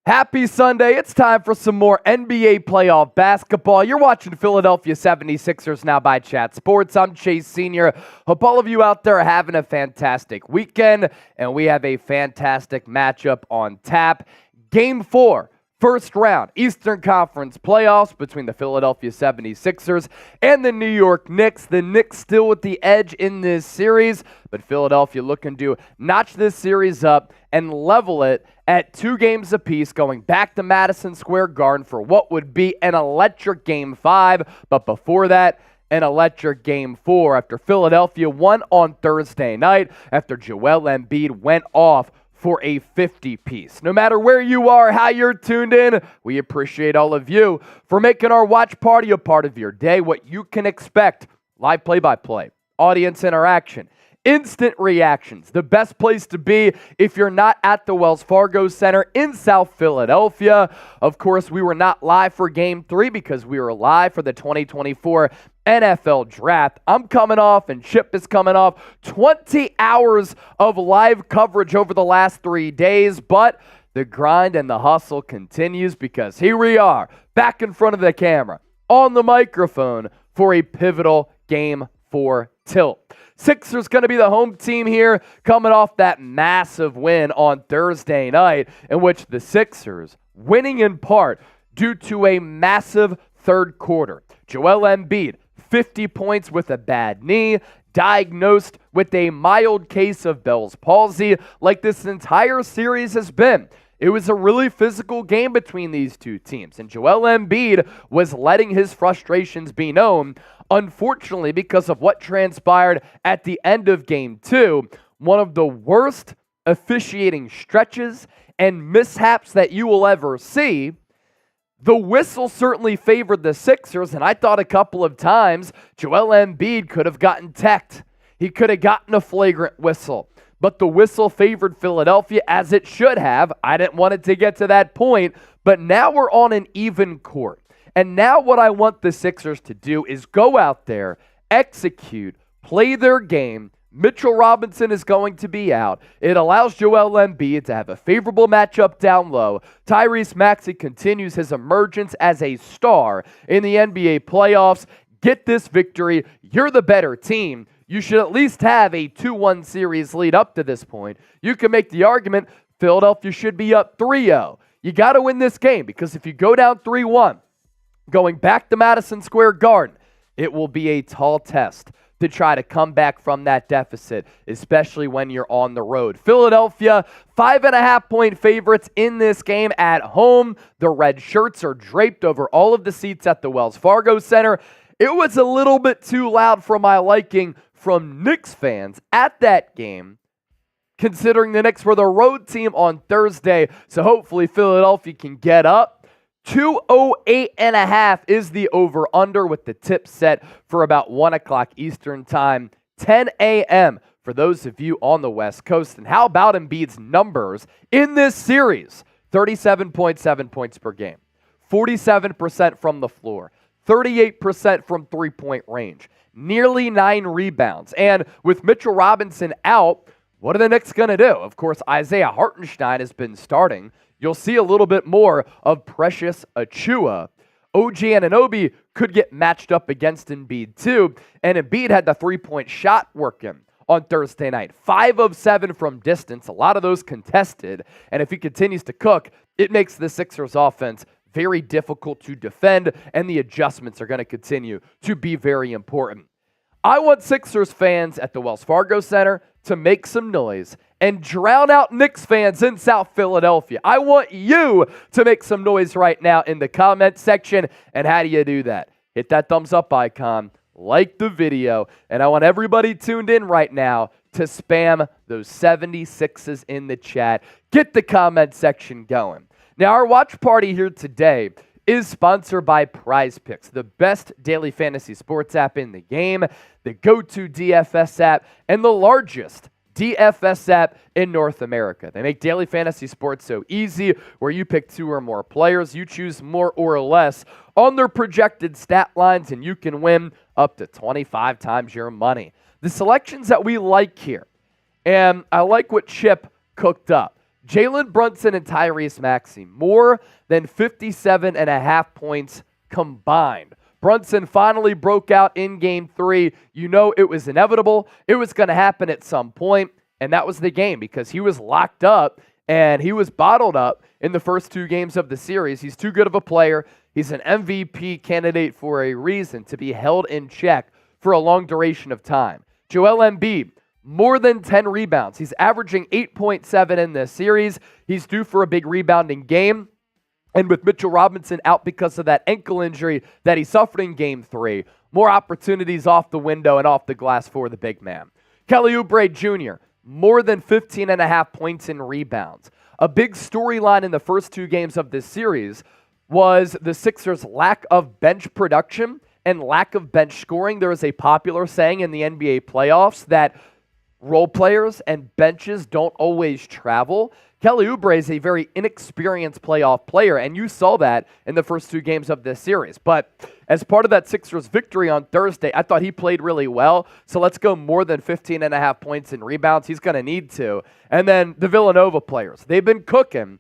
Happy Sunday. It's time for some more NBA playoff basketball. You're watching Philadelphia 76ers now by Chat Sports. I'm Chase Sr. Hope all of you out there are having a fantastic weekend, and we have a fantastic matchup on tap. Game 4. First round, Eastern Conference playoffs between the Philadelphia 76ers and the New York Knicks. The Knicks still with the edge in this series, but Philadelphia looking to notch this series up and level it at 2 games apiece, going back to Madison Square Garden for what would be an electric Game 5. But before that, an electric Game 4 after Philadelphia won on Thursday night after Joel Embiid went off for a 50-piece. No matter where you are, how you're tuned in, we appreciate all of you for making our watch party a part of your day. What you can expect: live play-by-play, audience interaction, instant reactions. The best place to be if you're not at the Wells Fargo Center in South Philadelphia. Of course, we were not live for Game 3 because we were live for the 2024 NFL Draft. I'm coming off, and Chip is coming off 20 hours of live coverage over the last 3 days, but the grind and the hustle continues because here we are, back in front of the camera, on the microphone for a pivotal Game 4 tilt. Sixers going to be the home team here, coming off that massive win on Thursday night, in which the Sixers winning in part due to a massive third quarter. Joel Embiid, 50 points with a bad knee, diagnosed with a mild case of Bell's palsy, like this entire series has been. It was a really physical game between these two teams, and Joel Embiid was letting his frustrations be known. Unfortunately, because of what transpired at the end of Game 2, one of the worst officiating stretches and mishaps that you will ever see. The whistle certainly favored the Sixers, and I thought a couple of times Joel Embiid could have gotten teched. He could have gotten a flagrant whistle, but the whistle favored Philadelphia, as it should have. I didn't want it to get to that point, but now we're on an even court. And now what I want the Sixers to do is go out there, execute, play their game. Mitchell Robinson is going to be out. It allows Joel Embiid to have a favorable matchup down low. Tyrese Maxey continues his emergence as a star in the NBA playoffs. Get this victory. You're the better team. You should at least have a 2-1 series lead up to this point. You can make the argument Philadelphia should be up 3-0. You got to win this game, because if you go down 3-1, going back to Madison Square Garden, it will be a tall test to try to come back from that deficit, especially when you're on the road. Philadelphia, 5.5-point favorites in this game at home. The red shirts are draped over all of the seats at the Wells Fargo Center. It was a little bit too loud for my liking from Knicks fans at that game, considering the Knicks were the road team on Thursday. So hopefully Philadelphia can get up. 208.5 is the over-under, with the tip set for about 1 o'clock Eastern time, 10 a.m. for those of you on the West Coast. And how about Embiid's numbers in this series? 37.7 points per game, 47% from the floor, 38% from three-point range, nearly 9 rebounds. And with Mitchell Robinson out, what are the Knicks going to do? Of course, Isaiah Hartenstein has been starting. You'll see a little bit more of Precious Achiuwa. OG Anunoby could get matched up against Embiid too, and Embiid had the three-point shot working on Thursday night. 5 of 7 from distance, a lot of those contested, and if he continues to cook, it makes the Sixers offense very difficult to defend, and the adjustments are going to continue to be very important. I want Sixers fans at the Wells Fargo Center to make some noise and drown out Knicks fans in South Philadelphia. I want you to make some noise right now in the comment section. And how do you do that? Hit that thumbs up icon, like the video, and I want everybody tuned in right now to spam those 76s in the chat. Get the comment section going. Now, our watch party here today is sponsored by PrizePicks, the best daily fantasy sports app in the game, the go-to DFS app, and the largest DFS app in North America. They make daily fantasy sports so easy, where you pick 2 or more players, you choose more or less on their projected stat lines, and you can win up to 25 times your money. The selections that we like here, and I like what Chip cooked up. Jalen Brunson and Tyrese Maxey, more than 57.5 points combined. Brunson finally broke out in Game 3. You know it was inevitable. It was going to happen at some point, and that was the game because he was locked up and he was bottled up in the first 2 games of the series. He's too good of a player. He's an MVP candidate for a reason, to be held in check for a long duration of time. Joel Embiid, more than 10 rebounds. He's averaging 8.7 in this series. He's due for a big rebounding game. And with Mitchell Robinson out because of that ankle injury that he suffered in Game 3, more opportunities off the window and off the glass for the big man. Kelly Oubre Jr., more than 15.5 points in rebounds. A big storyline in the first 2 games of this series was the Sixers' lack of bench production and lack of bench scoring. There is a popular saying in the NBA playoffs that role players and benches don't always travel. Kelly Oubre is a very inexperienced playoff player, and you saw that in the first 2 games of this series. But as part of that Sixers victory on Thursday, I thought he played really well. So let's go more than 15.5 points in rebounds. He's going to need to. And then the Villanova players, they've been cooking.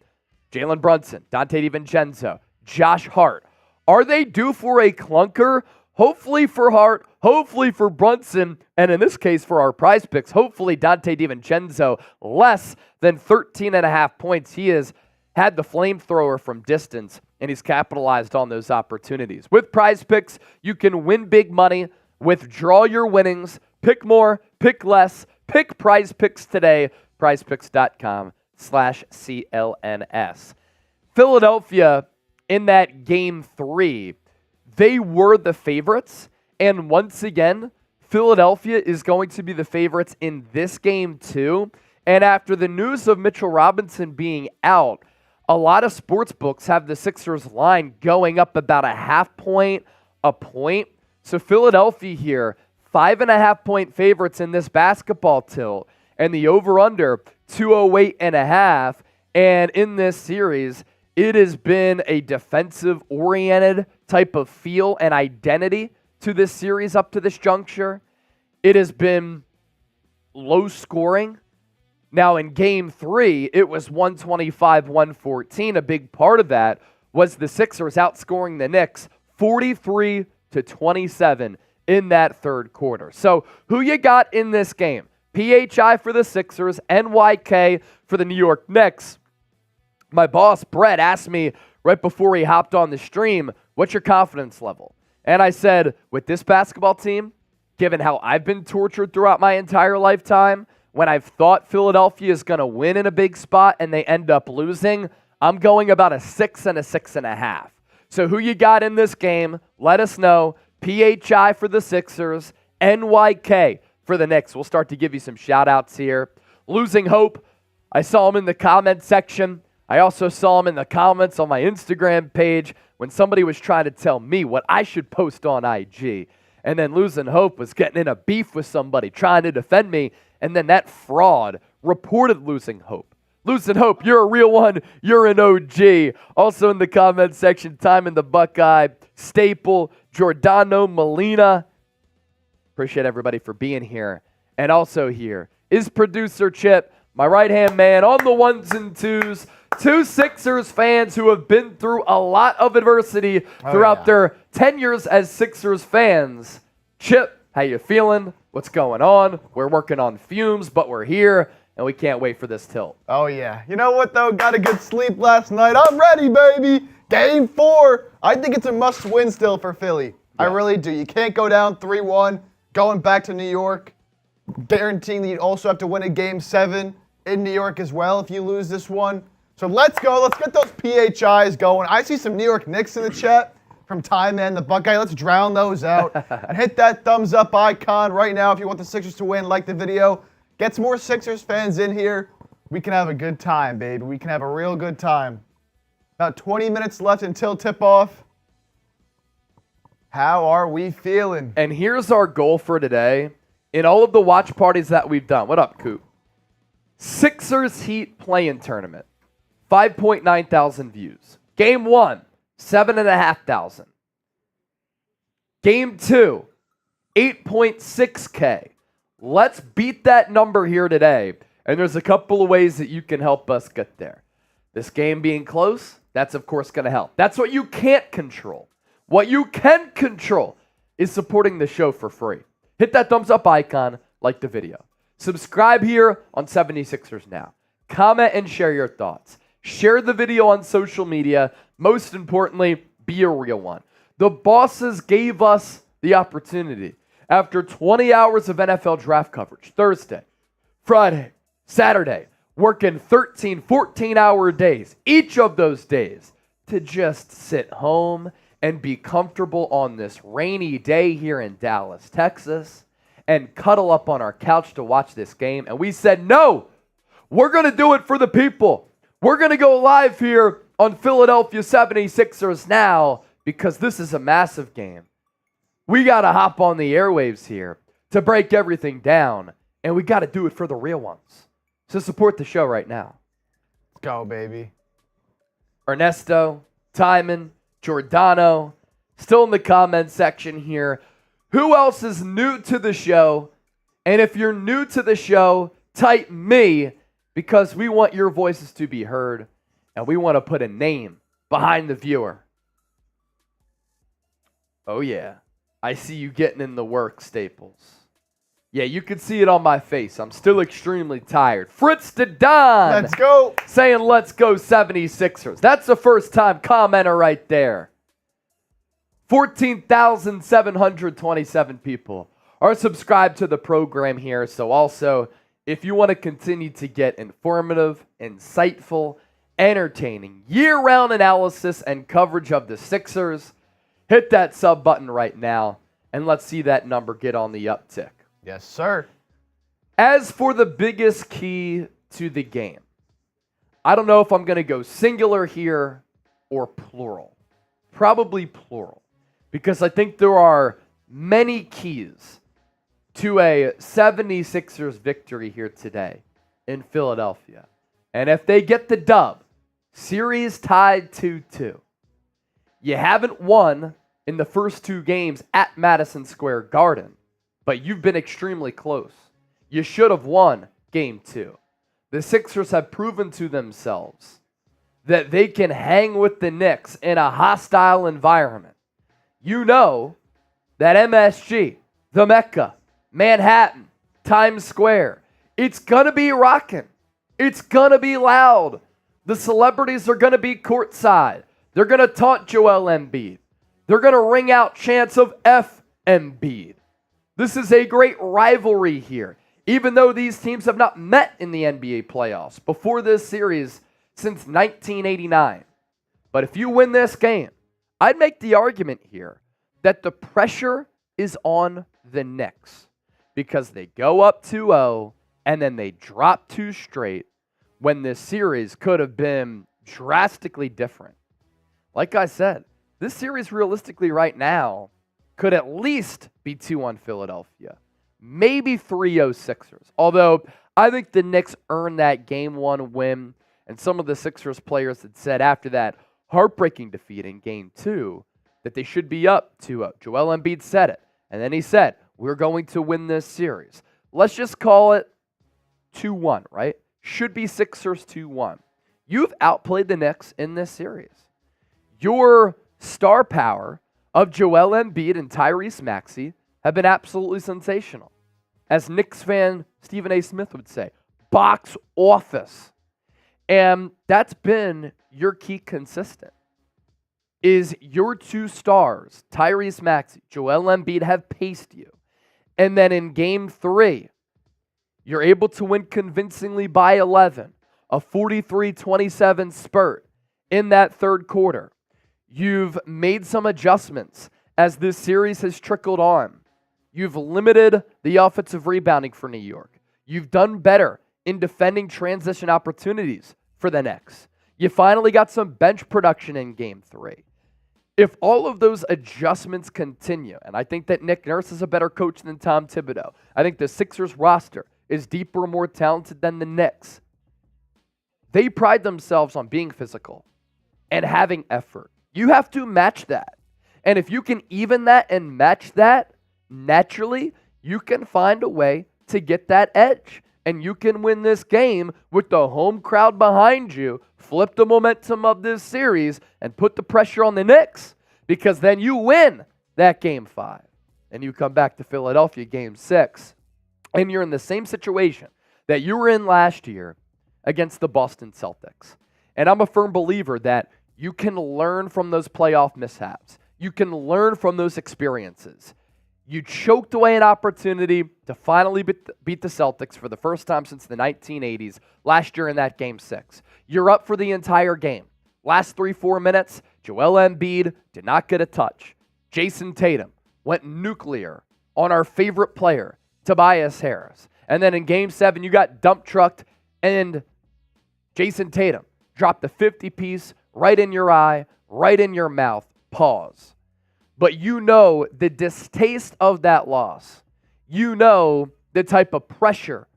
Jalen Brunson, Donte DiVincenzo, Josh Hart. Are they due for a clunker? Hopefully for Hart, hopefully for Brunson, and in this case for our prize picks, hopefully Donte DiVincenzo, less than 13.5 points. He has had the flamethrower from distance, and he's capitalized on those opportunities. With prize picks, you can win big money, withdraw your winnings, pick more, pick less, pick prize picks today, prizepicks.com/CLNS. Philadelphia in that Game 3, they were the favorites, and once again, Philadelphia is going to be the favorites in this game too. And after the news of Mitchell Robinson being out, a lot of sports books have the Sixers line going up about a half point, a point. So Philadelphia here, 5.5 point favorites in this basketball tilt, and the over-under 208.5. And in this series, it has been a defensive-oriented type of feel and identity to this series up to this juncture. It has been low scoring. Now, in Game 3, it was 125-114. A big part of that was the Sixers outscoring the Knicks 43-27 in that third quarter. So, who you got in this game? PHI for the Sixers, NYK for the New York Knicks. My boss, Brett, asked me right before he hopped on the stream, what's your confidence level? And I said, with this basketball team, given how I've been tortured throughout my entire lifetime, when I've thought Philadelphia is going to win in a big spot and they end up losing, I'm going about a 6 and a 6.5. So who you got in this game? Let us know. PHI for the Sixers, NYK for the Knicks. We'll start to give you some shout-outs here. Losing hope. I saw him in the comment section. I also saw him in the comments on my Instagram page when somebody was trying to tell me what I should post on IG. And then Losing Hope was getting in a beef with somebody trying to defend me. And then that fraud reported Losing Hope. Losing Hope, you're a real one. You're an OG. Also in the comment section, Time in the Buckeye, Staple, Giordano Molina. Appreciate everybody for being here. And also here is producer Chip, my right-hand man on the ones and twos. Two Sixers fans who have been through a lot of adversity throughout their tenures as Sixers fans. Chip, how you feeling? What's going on? We're working on fumes, but we're here, and we can't wait for this tilt. Oh, yeah. You know what, though? Got a good sleep last night. I'm ready, baby. Game 4. I think it's a must-win still for Philly. Yeah. I really do. You can't go down 3-1, going back to New York, guaranteeing that you also have to win a Game 7 in New York as well if you lose this one. So let's go. Let's get those PHIs going. I see some New York Knicks in the chat from Time and the Buckeye. Let's drown those out. And hit that thumbs up icon right now if you want the Sixers to win. Like the video. Get some more Sixers fans in here. We can have a good time, baby. We can have a real good time. About 20 minutes left until tip-off. How are we feeling? And here's our goal for today. In all of the watch parties that we've done. What up, Coop? Sixers Heat play-in tournament. 5.9 thousand views. Game 1, 7,500. Game 2, 8.6K. Let's beat that number here today And there's a couple of ways that you can help us get there. This game being close, that's of course going to help. That's what you can't control. What you can control is supporting the show for free. Hit that thumbs up icon, like the video. Subscribe here on 76ers Now. Comment and share your thoughts. Share the video on social media. Most importantly, be a real one. The bosses gave us the opportunity after 20 hours of NFL draft coverage, Thursday, Friday, Saturday, working 13, 14-hour days, each of those days, to just sit home and be comfortable on this rainy day here in Dallas, Texas, and cuddle up on our couch to watch this game. And we said, no, we're going to do it for the people. We're going to go live here on Philadelphia 76ers Now because this is a massive game. We got to hop on the airwaves here to break everything down, and we got to do it for the real ones. So support the show right now. Let's go, baby. Ernesto, Timon, Giordano, still in the comment section here. Who else is new to the show? And if you're new to the show, type me because we want your voices to be heard and we want to put a name behind the viewer. Oh yeah, I see you getting in the work, Staples. Yeah, you can see it on my face. I'm still extremely tired. Fritz to Don. Let's go. Saying let's go 76ers. That's the first time commenter right there. 14,727 people are subscribed to the program here. So also, if you want to continue to get informative, insightful, entertaining, year-round analysis and coverage of the Sixers, hit that sub button right now, and let's see that number get on the uptick. Yes, sir. As for the biggest key to the game, I don't know if I'm going to go singular here or plural. Probably plural, because I think there are many keys to a 76ers victory here today in Philadelphia. And if they get the dub, series tied 2-2. You haven't won in the first two games at Madison Square Garden, but you've been extremely close. You should have won game 2. The Sixers have proven to themselves that they can hang with the Knicks in a hostile environment. You know that MSG, the Mecca, Manhattan, Times Square, it's going to be rocking. It's going to be loud. The celebrities are going to be courtside. They're going to taunt Joel Embiid. They're going to ring out chants of F Embiid. This is a great rivalry here, even though these teams have not met in the NBA playoffs before this series since 1989. But if you win this game, I'd make the argument here that the pressure is on the Knicks because they go up 2-0 and then they drop 2 straight when this series could have been drastically different. Like I said, this series realistically right now could at least be 2-1 Philadelphia. Maybe 3-0 Sixers. Although I think the Knicks earned that game 1 win, and some of the Sixers players had said after that heartbreaking defeat in game 2 that they should be up 2-0. Joel Embiid said it. And then he said, we're going to win this series. Let's just call it 2-1, right? Should be Sixers 2-1. You've outplayed the Knicks in this series. Your star power of Joel Embiid and Tyrese Maxey have been absolutely sensational. As Knicks fan Stephen A. Smith would say, box office. And that's been your key consistent. Is your 2 stars, Tyrese Maxey, Joel Embiid, have paced you. And then in game 3, you're able to win convincingly by 11, a 43-27 spurt in that third quarter. You've made some adjustments as this series has trickled on. You've limited the offensive rebounding for New York. You've done better in defending transition opportunities for the Knicks. You finally got some bench production in game 3. If all of those adjustments continue, and I think that Nick Nurse is a better coach than Tom Thibodeau. I think the Sixers roster is deeper and more talented than the Knicks. They pride themselves on being physical and having effort. You have to match that. And if you can even that and match that, naturally, you can find a way to get that edge and you can win this game with the home crowd behind you, flip the momentum of this series, and put the pressure on the Knicks, because then you win that Game 5. And you come back to Philadelphia Game 6, and you're in the same situation that you were in last year against the Boston Celtics. And I'm a firm believer that you can learn from those playoff mishaps. You can learn from those experiences. You choked away an opportunity to finally beat the Celtics for the first time since the 1980s last year in that Game 6. You're up for the entire game. Last 3-4 minutes, Joel Embiid did not get a touch. Jason Tatum went nuclear on our favorite player, Tobias Harris. And then in Game 7, you got dump trucked, and Jason Tatum dropped the 50-piece right in your eye, right in your mouth. Pause. But you know the distaste of that loss. You know the type of pressure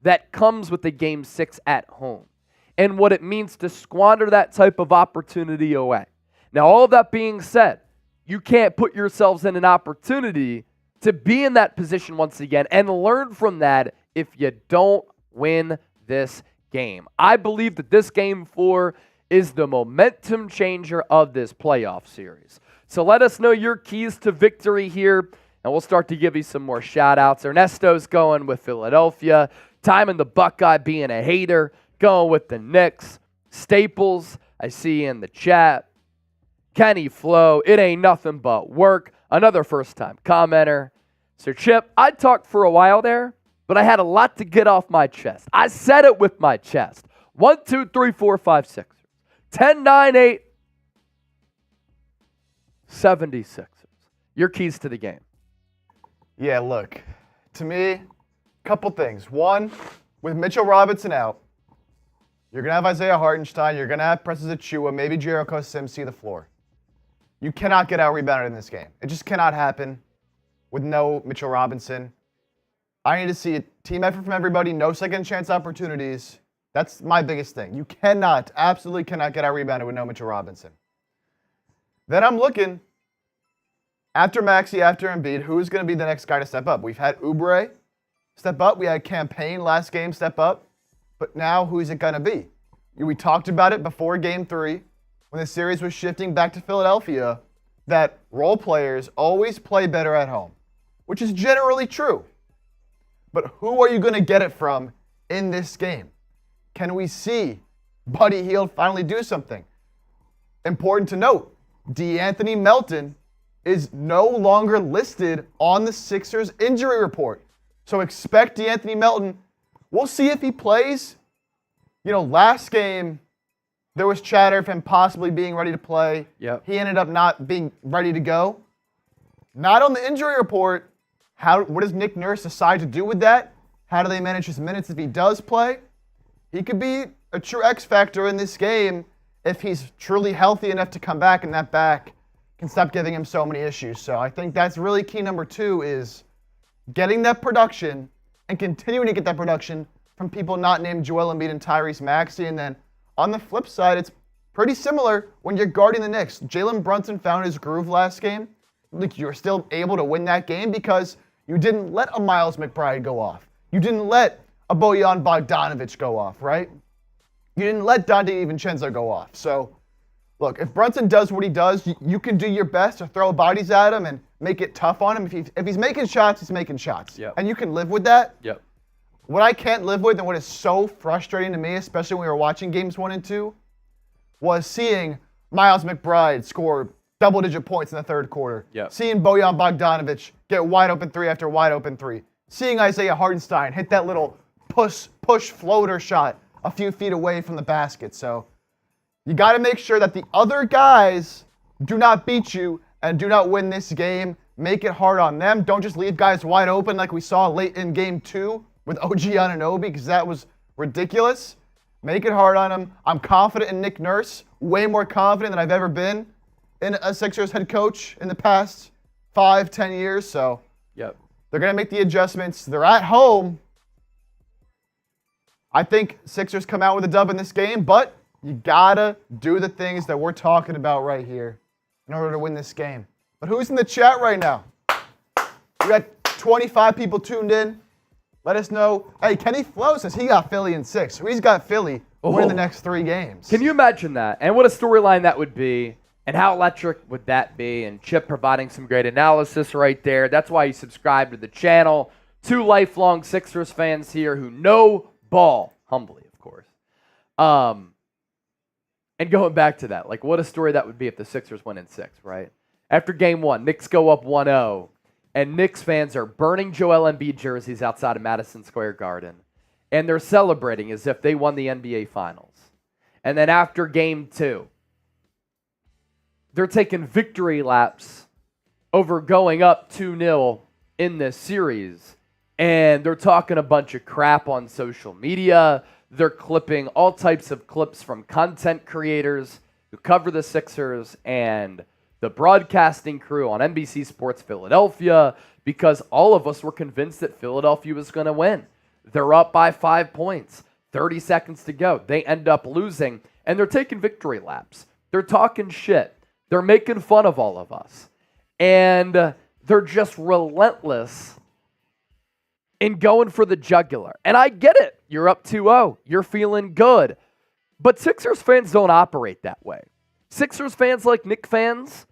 that comes with the Game 6 at home and what it means to squander that type of opportunity away. Now, all of that being said, you can't put yourselves in an opportunity to be in that position once again and learn from that if you don't win this game. I believe that this Game 4 is the momentum changer of this playoff series. So let us know your keys to victory here, and we'll start to give you some more shout-outs. Ernesto's going with Philadelphia. Timon the Buckeye being a hater, going with the Knicks. Staples, I see in the chat. Kenny Flo, it ain't nothing but work. Another first-time commenter. Sir Chip, I talked for a while there, but I had a lot to get off my chest. I said it with my chest. 1, 2, 3, 4, 5, 6. 10, 9, 8. 76ers. Your keys to the game. Yeah, look, to me, couple things. One, with Mitchell Robinson out, you're going to have Isaiah Hartenstein, you're going to have Precious Achiuwa, maybe Jericho Sims see the floor. You cannot get out-rebounded in this game. It just cannot happen with no Mitchell Robinson. I need to see a team effort from everybody, no second chance opportunities. That's my biggest thing. You cannot, absolutely cannot get out-rebounded with no Mitchell Robinson. Then I'm looking, after Maxey, after Embiid, who's going to be the next guy to step up? We've had Oubre step up. We had Campaign last game step up. But now, who's it going to be? We talked about it before Game 3, when the series was shifting back to Philadelphia, that role players always play better at home, which is generally true. But who are you going to get it from in this game? Can we see Buddy Hield finally do something? Important to note, DeAnthony Melton is no longer listed on the Sixers injury report. So expect DeAnthony Melton. We'll see if he plays. You know, last game, there was chatter of him possibly being ready to play. Yep. He ended up not being ready to go. Not on the injury report. What does Nick Nurse decide to do with that? How do they manage his minutes if he does play? He could be a true X factor in this game if he's truly healthy enough to come back, and that back can stop giving him so many issues. So I think that's really key number 2 is getting that production and continuing to get that production from people not named Joel Embiid and Tyrese Maxey. And then on the flip side, it's pretty similar when you're guarding the Knicks. Jalen Brunson found his groove last game. Like, you're still able to win that game because you didn't let a Miles McBride go off. You didn't let a Bojan Bogdanovic go off, right? You didn't let Donte DiVincenzo go off. So, look, if Brunson does what he does, you can do your best to throw bodies at him and make it tough on him. If he's making shots, he's making shots. Yep. And you can live with that. Yep. What I can't live with and what is so frustrating to me, especially when we were watching games 1 and 2, was seeing Miles McBride score double-digit points in the third quarter. Yep. Seeing Bojan Bogdanovic get wide open 3 after wide open 3. Seeing Isaiah Hartenstein hit that little push floater shot a few feet away from the basket. So you got to make sure that the other guys do not beat you and do not win this game. Make it hard on them. Don't just leave guys wide open like we saw late in Game 2 with OG Anunoby, because that was ridiculous. Make it hard on them. I'm confident in Nick Nurse, way more confident than I've ever been in a Sixers head coach in the past 5-10 years. So yep. They're going to make the adjustments. They're at home. I think Sixers come out with a dub in this game, but you got to do the things that we're talking about right here in order to win this game. But who's in the chat right now? We got 25 people tuned in. Let us know. Hey, Kenny Flo says he got Philly in 6. So he's got Philly win the next 3 games. Can you imagine that? And what a storyline that would be, and how electric would that be? And Chip providing some great analysis right there. That's why you subscribe to the channel. 2 lifelong Sixers fans here who know ball, humbly, of course. And going back to that, like what a story that would be if the Sixers win in 6, right? After game 1, Knicks go up 1-0, and Knicks fans are burning Joel Embiid jerseys outside of Madison Square Garden, and they're celebrating as if they won the NBA Finals. And then after game 2, they're taking victory laps over going up 2-0 in this series, and they're talking a bunch of crap on social media. They're clipping all types of clips from content creators who cover the Sixers and the broadcasting crew on NBC Sports Philadelphia, because all of us were convinced that Philadelphia was going to win. They're up by 5 points, 30 seconds to go. They end up losing, and they're taking victory laps. They're talking shit. They're making fun of all of us. And they're just relentless in going for the jugular. And I get it. You're up 2-0. You're feeling good. But Sixers fans don't operate that way. Sixers fans, like Knicks fans,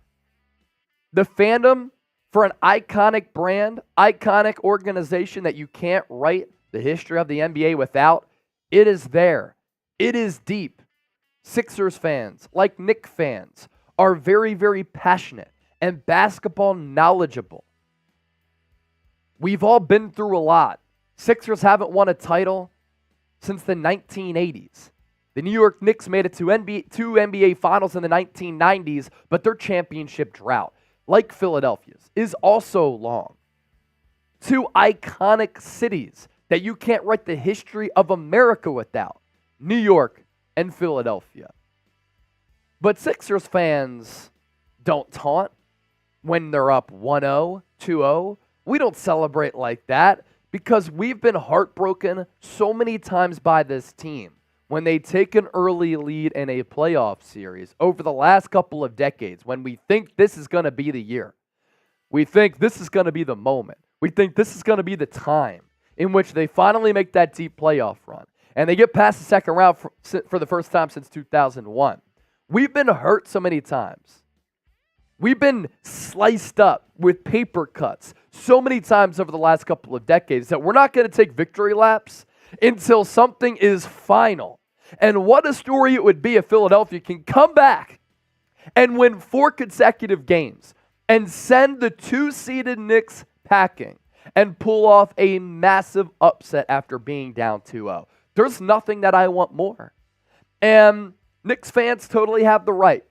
the fandom for an iconic brand, iconic organization that you can't write the history of the NBA without, it is there. It is deep. Sixers fans, like Knicks fans, are very, very passionate and basketball knowledgeable. We've all been through a lot. Sixers haven't won a title since the 1980s. The New York Knicks made it to two NBA Finals in the 1990s, but their championship drought, like Philadelphia's, is also long. 2 iconic cities that you can't write the history of America without, New York and Philadelphia. But Sixers fans don't taunt when they're up 1-0, 2-0. We don't celebrate like that because we've been heartbroken so many times by this team when they take an early lead in a playoff series over the last couple of decades, when we think this is going to be the year. We think this is going to be the moment. We think this is going to be the time in which they finally make that deep playoff run. And they get past the second round for the first time since 2001. We've been hurt so many times. We've been sliced up with paper cuts so many times over the last couple of decades that we're not going to take victory laps until something is final. And what a story it would be if Philadelphia can come back and win 4 consecutive games and send the 2-seeded Knicks packing and pull off a massive upset after being down 2-0. There's nothing that I want more. And Knicks fans totally have the right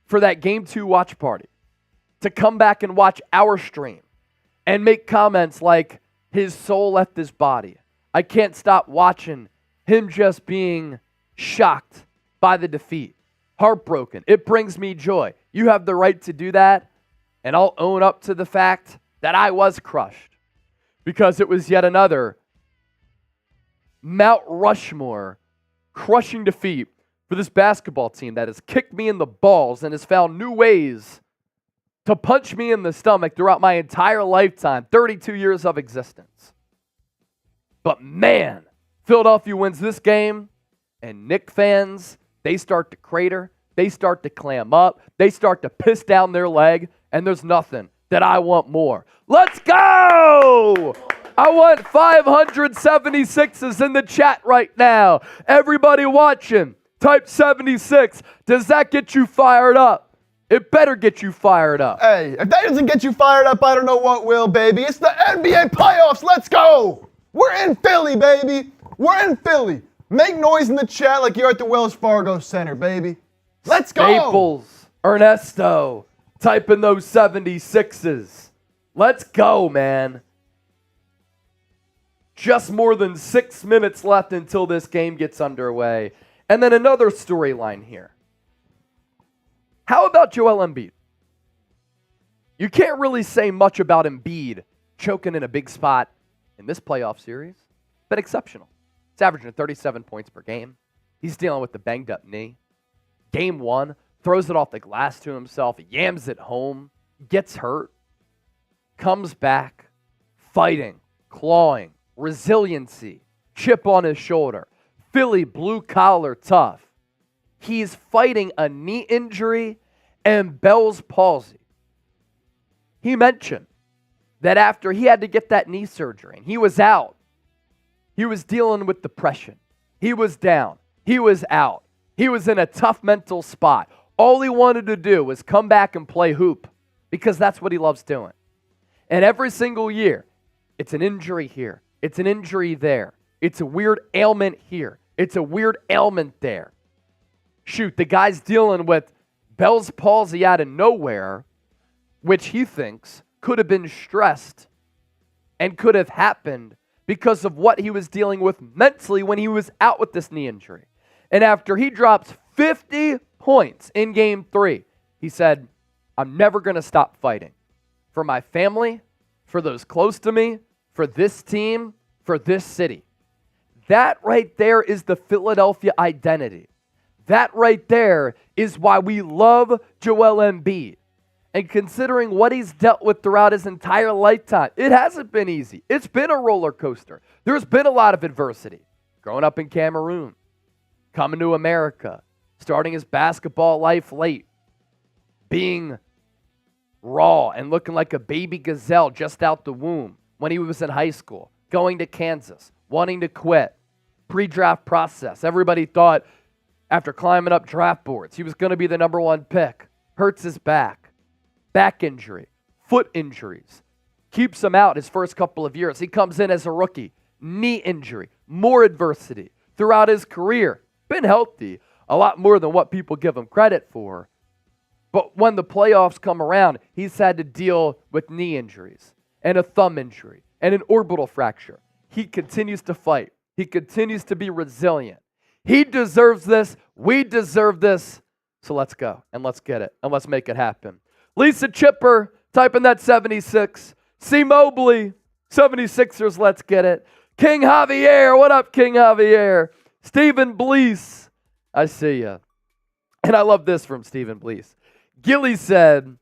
for that Game 2 watch party to come back and watch our stream and make comments like, his soul left his body. I can't stop watching him just being shocked by the defeat. Heartbroken. It brings me joy. You have the right to do that, and I'll own up to the fact that I was crushed because it was yet another Mount Rushmore crushing defeat for this basketball team that has kicked me in the balls and has found new ways to punch me in the stomach throughout my entire lifetime, 32 years of existence. But man, Philadelphia wins this game, and Knicks fans, they start to crater, they start to clam up, they start to piss down their leg, and there's nothing that I want more. Let's go! I want 576s in the chat right now. Everybody watching, type 76. Does that get you fired up? It better get you fired up. Hey, if that doesn't get you fired up, I don't know what will, baby. It's the NBA playoffs. Let's go. We're in Philly, baby. We're in Philly. Make noise in the chat like you're at the Wells Fargo Center, baby. Let's go. Staples, Ernesto, type in those 76s. Let's go, man. Just more than 6 minutes left until this game gets underway. And then another storyline here. How about Joel Embiid? You can't really say much about Embiid choking in a big spot in this playoff series, but exceptional. He's averaging 37 points per game. He's dealing with the banged up knee. Game 1, throws it off the glass to himself, yams it home, gets hurt, comes back, fighting clawing, resiliency, chip on his shoulder. Philly blue collar tough. He's fighting a knee injury and Bell's palsy. He mentioned that after he had to get that knee surgery and he was out, he was dealing with depression. He was down. He was out. He was in a tough mental spot. All he wanted to do was come back and play hoop because that's what he loves doing. And every single year, it's an injury here. It's an injury there. It's a weird ailment here. It's a weird ailment there. Shoot, the guy's dealing with Bell's palsy out of nowhere, which he thinks could have been stressed and could have happened because of what he was dealing with mentally when he was out with this knee injury. And after he drops 50 points in game 3, he said, I'm never going to stop fighting for my family, for those close to me, for this team, for this city. That right there is the Philadelphia identity. That right there is why we love Joel Embiid. And considering what he's dealt with throughout his entire lifetime, it hasn't been easy. It's been a roller coaster. There's been a lot of adversity. Growing up in Cameroon, coming to America, starting his basketball life late, being raw and looking like a baby gazelle just out the womb when he was in high school, going to Kansas, wanting to quit, pre-draft process. Everybody thought after climbing up draft boards, he was going to be the number 1 pick. Hurts his back injury, foot injuries, keeps him out his first couple of years. He comes in as a rookie, knee injury, more adversity throughout his career. Been healthy, a lot more than what people give him credit for. But when the playoffs come around, he's had to deal with knee injuries and a thumb injury and an orbital fracture. He continues to fight. He continues to be resilient. He deserves this. We deserve this. So let's go and let's get it and let's make it happen. Lisa Chipper, type in that 76. C. Mobley, 76ers, let's get it. King Javier, what up, King Javier? Stephen Blease, I see ya. And I love this from Stephen Blease. Gilly said,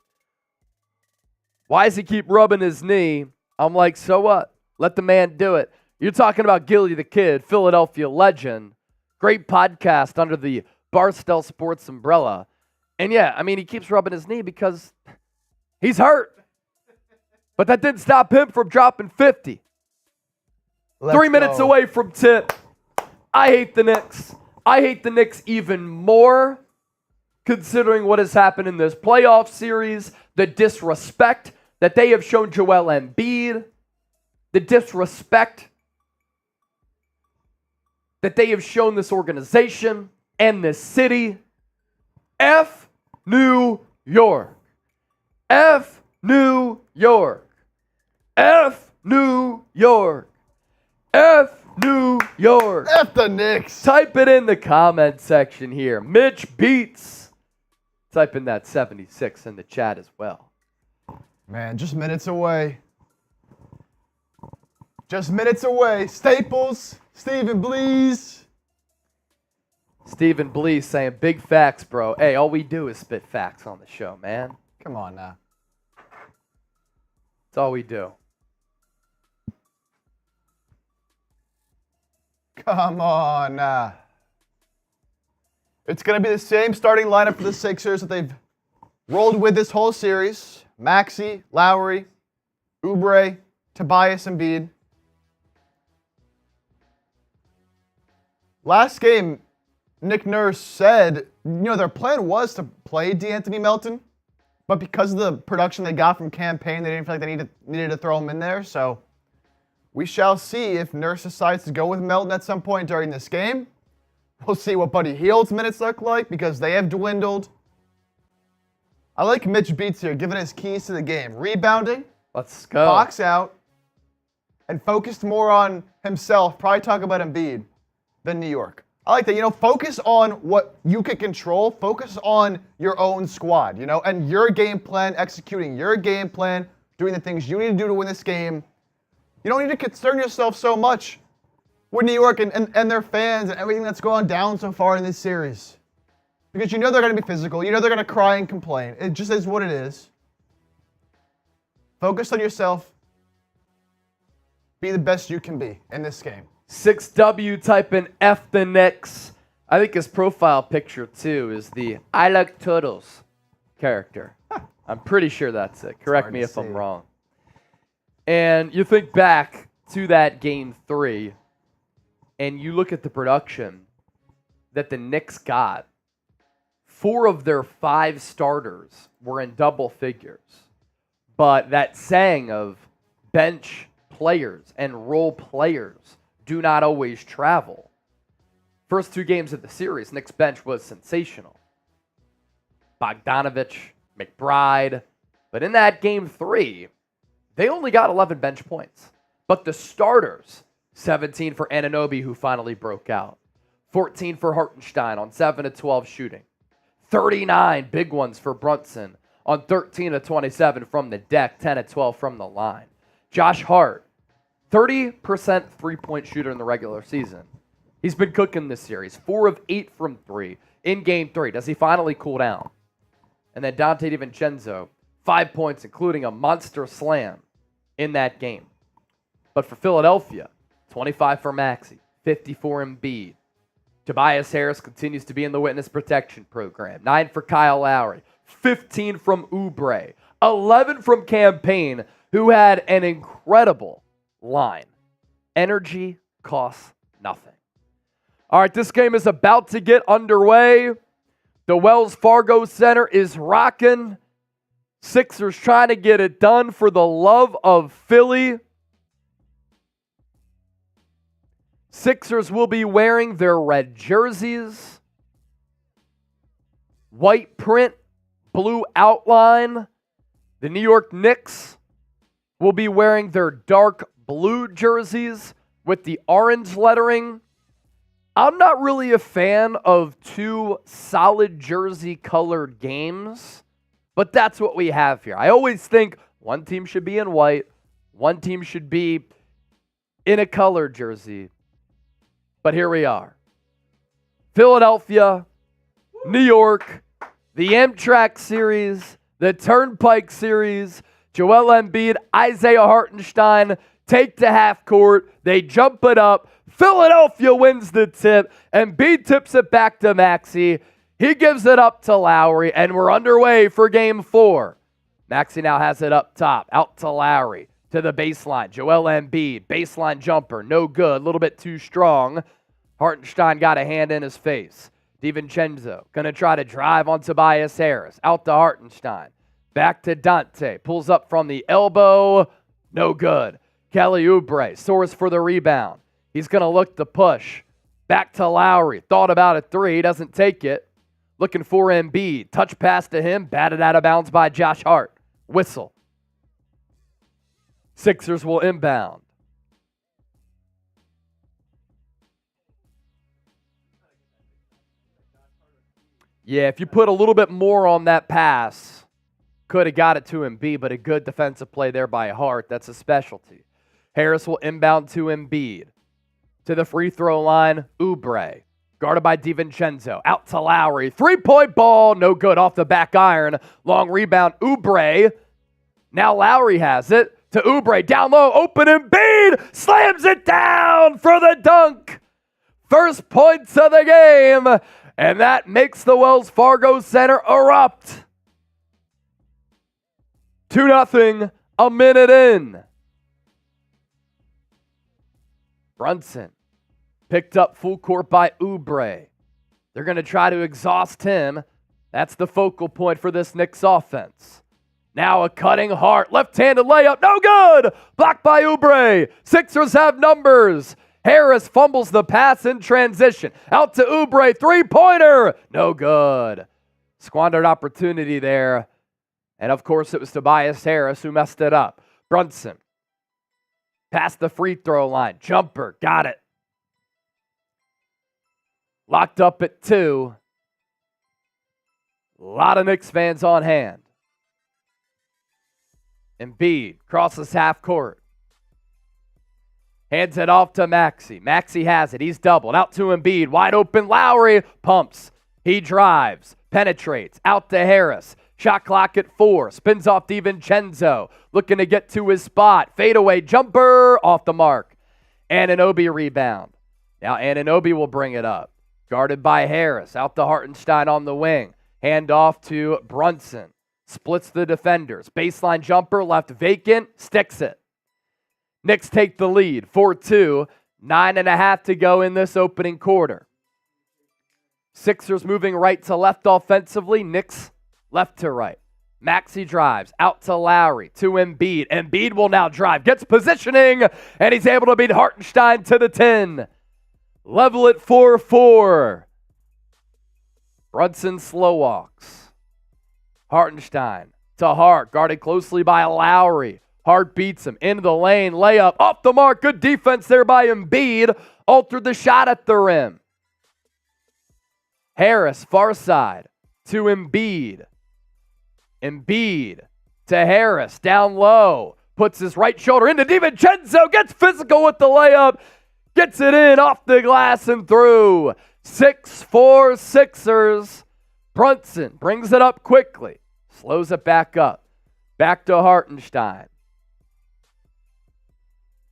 why does he keep rubbing his knee? I'm like, so what? Let the man do it. You're talking about Gilly the Kid, Philadelphia legend. Great podcast under the Barstool Sports umbrella. And yeah, I mean, he keeps rubbing his knee because he's hurt. But that didn't stop him from dropping 50. 3 minutes away from tip. I hate the Knicks. I hate the Knicks even more considering what has happened in this playoff series, the disrespect that they have shown Joel Embiid, the disrespect that they have shown this organization and this city. F New York. F New York. F New York. F New York. F the Knicks. Type it in the comment section here. Mitch Beats. Type in that 76 in the chat as well. Man, just minutes away. Just minutes away. Staples, Stephen Blease. Stephen Blease saying big facts, bro. Hey, all we do is spit facts on the show, man. Come on now. That's all we do. Come on now. It's going to be the same starting lineup for the Sixers that they've rolled with this whole series. Maxey, Lowry, Oubre, Tobias, Embiid. Last game, Nick Nurse said, their plan was to play DeAnthony Melton, but because of the production they got from campaign, they didn't feel like they needed to throw him in there. So we shall see if Nurse decides to go with Melton at some point during this game. We'll see what Buddy Hield's minutes look like because they have dwindled. I like Mitch Beats here, giving his keys to the game. Rebounding, let's go. Box out, and focused more on himself. Probably talk about Embiid than New York. I like that, focus on what you can control. Focus on your own squad, and your game plan, executing your game plan, doing the things you need to do to win this game. You don't need to concern yourself so much with New York and their fans and everything that's gone down so far in this series. Because they're going to be physical. They're going to cry and complain. It just is what it is. Focus on yourself. be the best you can be in this game. 6W typing F the Knicks. I think his profile picture, too, is the I like turtles character. I'm pretty sure that's it. Correct me if I'm wrong. And you think back to that Game 3, and you look at the production that the Knicks got. 4 of their 5 starters were in double figures. But that saying of bench players and role players do not always travel. First 2 games of the series, Knicks bench was sensational. Bogdanovich, McBride. But in that Game 3, they only got 11 bench points. But the starters, 17 for Anunoby, who finally broke out. 14 for Hartenstein on 7 of 12 shooting. 39 big ones for Brunson on 13 of 27 from the deck, 10 of 12 from the line. Josh Hart, 30% three-point shooter in the regular season. He's been cooking this series, 4 of 8 from 3 in Game 3. Does he finally cool down? And then Donte DiVincenzo, 5 points, including a monster slam in that game. But for Philadelphia, 25 for Maxey, 50 for Embiid. Tobias Harris continues to be in the witness protection program. 9 for Kyle Lowry, 15 from Oubre, 11 from Campaign, who had an incredible line. Energy costs nothing. All right, this game is about to get underway. The Wells Fargo Center is rocking. Sixers trying to get it done for the love of Philly. Sixers will be wearing their red jerseys. White print, blue outline. The New York Knicks will be wearing their dark blue jerseys with the orange lettering. I'm not really a fan of 2 solid jersey colored games, but that's what we have here. I always think one team should be in white, one team should be in a colored jersey. But here we are. Philadelphia, New York, the Amtrak series, the Turnpike series, Joel Embiid, Isaiah Hartenstein take to half court. They jump it up. Philadelphia wins the tip. Embiid tips it back to Maxey. He gives it up to Lowry, and we're underway for Game 4. Maxey now has it up top, out to Lowry, to the baseline. Joel Embiid, baseline jumper, no good, a little bit too strong. Hartenstein got a hand in his face. DiVincenzo going to try to drive on Tobias Harris, out to Hartenstein. Back to Donte, pulls up from the elbow, no good. Kelly Oubre soars for the rebound. He's going to look to push. Back to Lowry, thought about a 3, doesn't take it. Looking for Embiid, touch pass to him, batted out of bounds by Josh Hart. Whistle. Sixers will inbound. Yeah, if you put a little bit more on that pass, could have got it to Embiid, but a good defensive play there by Hart. That's a specialty. Harris will inbound to Embiid. To the free throw line, Oubre. Guarded by DiVincenzo. Out to Lowry. 3-point ball. No good off the back iron. Long rebound. Oubre. Now Lowry has it. To Oubre. Down low. Open Embiid. Slams it down for the dunk. First points of the game. And that makes the Wells Fargo Center erupt. 2-0. A minute in. Brunson. Picked up full court by Oubre. They're going to try to exhaust him. That's the focal point for this Knicks offense. Now a cutting Hart. Left-handed layup. No good. Blocked by Oubre. Sixers have numbers. Harris fumbles the pass in transition. Out to Oubre. 3-pointer. No good. Squandered opportunity there. And of course it was Tobias Harris who messed it up. Brunson. Past the free throw line. Jumper. Got it. Locked up at 2. A lot of Knicks fans on hand. Embiid crosses half court. Hands it off to Maxey. Maxey has it. He's doubled. Out to Embiid. Wide open. Lowry pumps. He drives. Penetrates. Out to Harris. Shot clock at 4. Spins off DiVincenzo. Looking to get to his spot. Fadeaway jumper off the mark. Anunoby rebound. Now Anunoby will bring it up. Guarded by Harris. Out to Hartenstein on the wing. Hand off to Brunson. Splits the defenders. Baseline jumper left vacant. Sticks it. Knicks take the lead. 4-2. 9.5 to go in this opening quarter. Sixers moving right to left offensively. Knicks left to right. Maxey drives out to Lowry, to Embiid. Embiid will now drive, gets positioning, and he's able to beat Hartenstein to the 10. Level at 4-4. Brunson slow walks. Hartenstein to Hart, guarded closely by Lowry. Hart beats him into the lane, layup off the mark. Good defense there by Embiid. Altered the shot at the rim. Harris, far side, to Embiid. Embiid to Harris, down low. Puts his right shoulder into DiVincenzo, gets physical with the layup. Gets it in off the glass and through. 6-4 Sixers. Brunson brings it up quickly. Slows it back up. Back to Hartenstein.